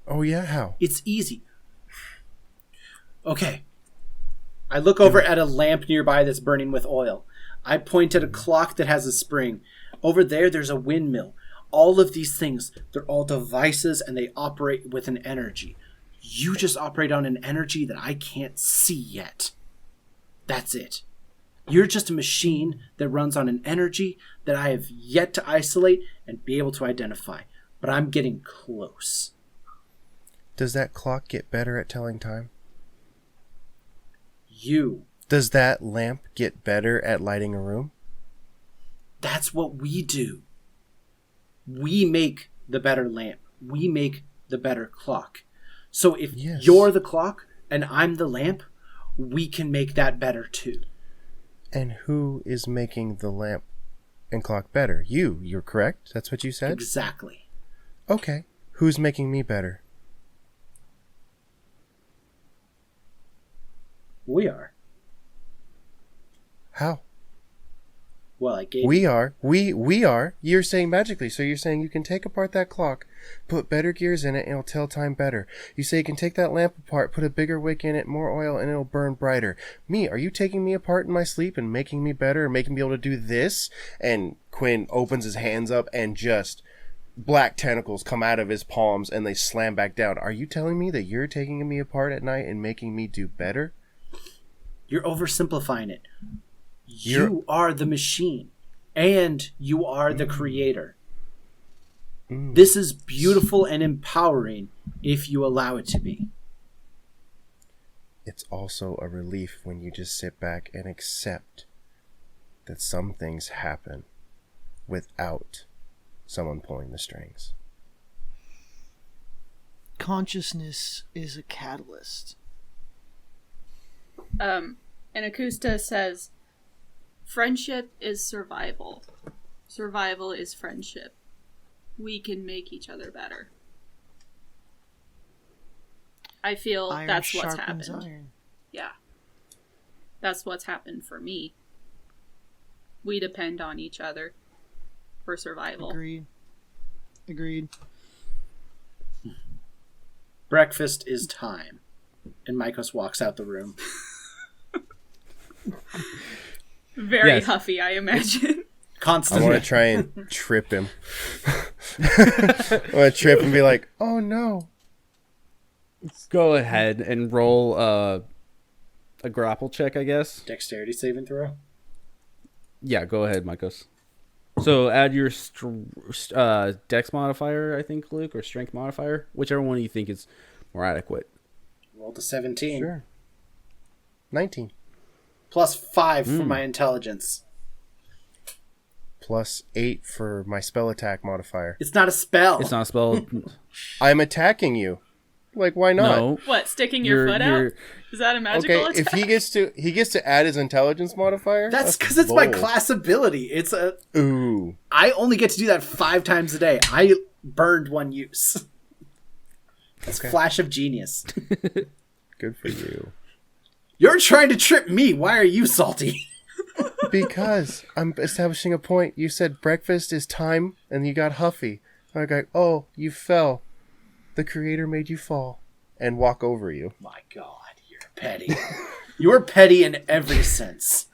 Oh yeah, how? It's easy. Okay. I look over at a lamp nearby that's burning with oil. I point at a clock that has a spring. Over there's a windmill. All of these things, they're all devices and they operate with an energy. You just operate on an energy that I can't see yet. That's it. You're just a machine that runs on an energy that I have yet to isolate and be able to identify. But I'm getting close. Does that clock get better at telling time? Does that lamp get better at lighting a room? That's what we do. We make the better lamp. We make the better clock. So if you're the clock and I'm the lamp, we can make that better too. And who is making the lamp and clock better? You're correct? That's what you said? Exactly. Okay. Who's making me better? We are. How? Well, I gave We are. We are. You're saying magically. So you're saying you can take apart that clock, put better gears in it, and it'll tell time better. You say you can take that lamp apart, put a bigger wick in it, more oil, and it'll burn brighter. Me, are you taking me apart in my sleep and making me better and making me able to do this? And Quinn opens his hands up and just black tentacles come out of his palms and they slam back down. Are you telling me that you're taking me apart at night and making me do better? You're oversimplifying it. You are the machine, and you are the creator. This is beautiful and empowering if you allow it to be. It's also a relief when you just sit back and accept that some things happen without someone pulling the strings. Consciousness is a catalyst. And Akusta says, friendship is survival. Survival is friendship. We can make each other better. I feel Iron that's what's sharpens happened. iron. Yeah. That's what's happened for me. We depend on each other for survival. Agreed. Breakfast is time. And Mykos walks out the room. Very huffy, I imagine. Constantly. I want to try and trip him. I want to trip and be like, oh no. Go ahead and roll a grapple check, I guess. Dexterity saving throw. Yeah, go ahead, Micos. So add your dex modifier, I think, Luke, or strength modifier, whichever one you think is more adequate. Rolled a 17. Sure. 19. Plus 5 for my intelligence. Plus 8 for my spell attack modifier. It's not a spell. It's not a spell. I'm attacking you. Like, why not? No. What, sticking your foot out? Is that a magical Okay, attack? if he gets to add his intelligence modifier. That's because it's my bold. class ability. It's a. Ooh. I only get to do that 5 times a day. I burned one use. It's flash of genius. Good for you. You're trying to trip me. Why are you salty? Because I'm establishing a point. You said breakfast is time, and you got huffy. I go, oh, you fell. The creator made you fall and walk over you. My God, you're petty. You're petty in every sense.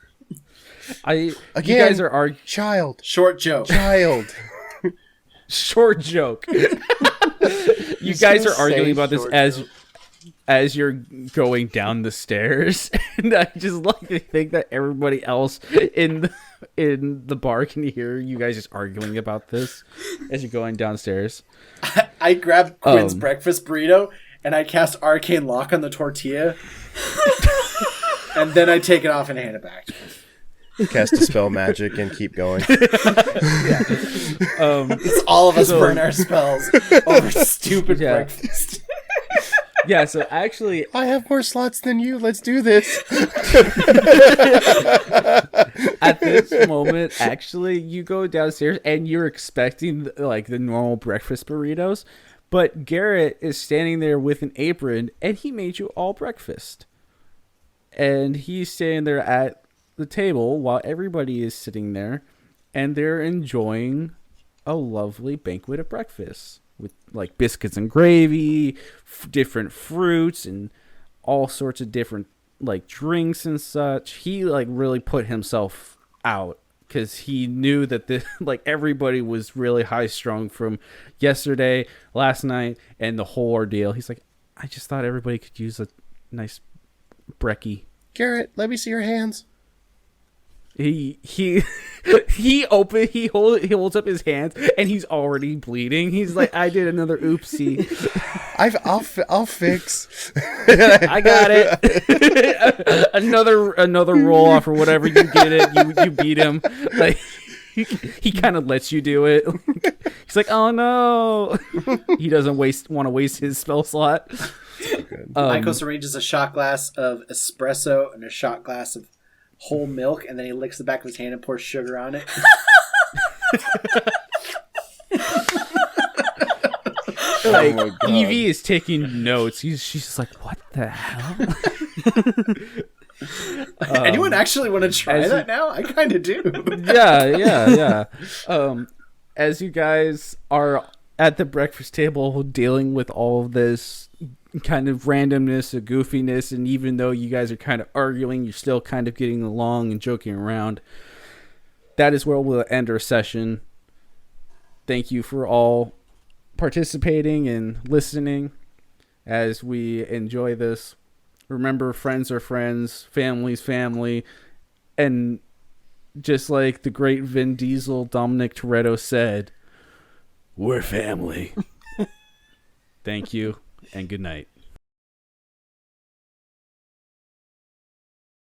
You Again, guys are child. Short joke. Child. short joke. You guys are arguing about this as you're going down the stairs, and I just like to think that everybody else in the bar can hear you guys just arguing about this as you're going downstairs. I grab Quinn's breakfast burrito and I cast Arcane Lock on the tortilla, and then I take it off and hand it back to him. Cast a spell magic and keep going. It's all of us burn our spells over stupid breakfast. Yeah, so actually, I have more slots than you. Let's do this. at this moment, actually, you go downstairs and you're expecting like the normal breakfast burritos, but Garrett is standing there with an apron and he made you all breakfast. And he's standing there at the table while everybody is sitting there and they're enjoying a lovely banquet of breakfast with like biscuits and gravy, different fruits, and all sorts of different like drinks and such. He like really put himself out because he knew that this like everybody was really high strung from yesterday, last night, and the whole ordeal. He's like, I just thought everybody could use a nice brekkie. Garrett, let me see your hands. He holds up his hands and he's already bleeding. He's like, I did another oopsie. I'll fix. I got it. another roll off or whatever. You get it. You beat him. Like he kind of lets you do it. He's like, oh no. He doesn't want to waste his spell slot. So good. Lycos arranges a shot glass of espresso and a shot glass of whole milk, and then he licks the back of his hand and pours sugar on it. Like, my God. Evie is taking notes. She's just like, what the hell? Anyone actually want to try that now? I kind of do. Yeah. As you guys are at the breakfast table dealing with all of this kind of randomness and goofiness, and even though you guys are kind of arguing, you're still kind of getting along and joking around. That is where we'll end our session. Thank you for all participating and listening as we enjoy this. Remember, friends are friends, family's family, and just like the great Vin Diesel Dominic Toretto said, we're family. Thank you and good night.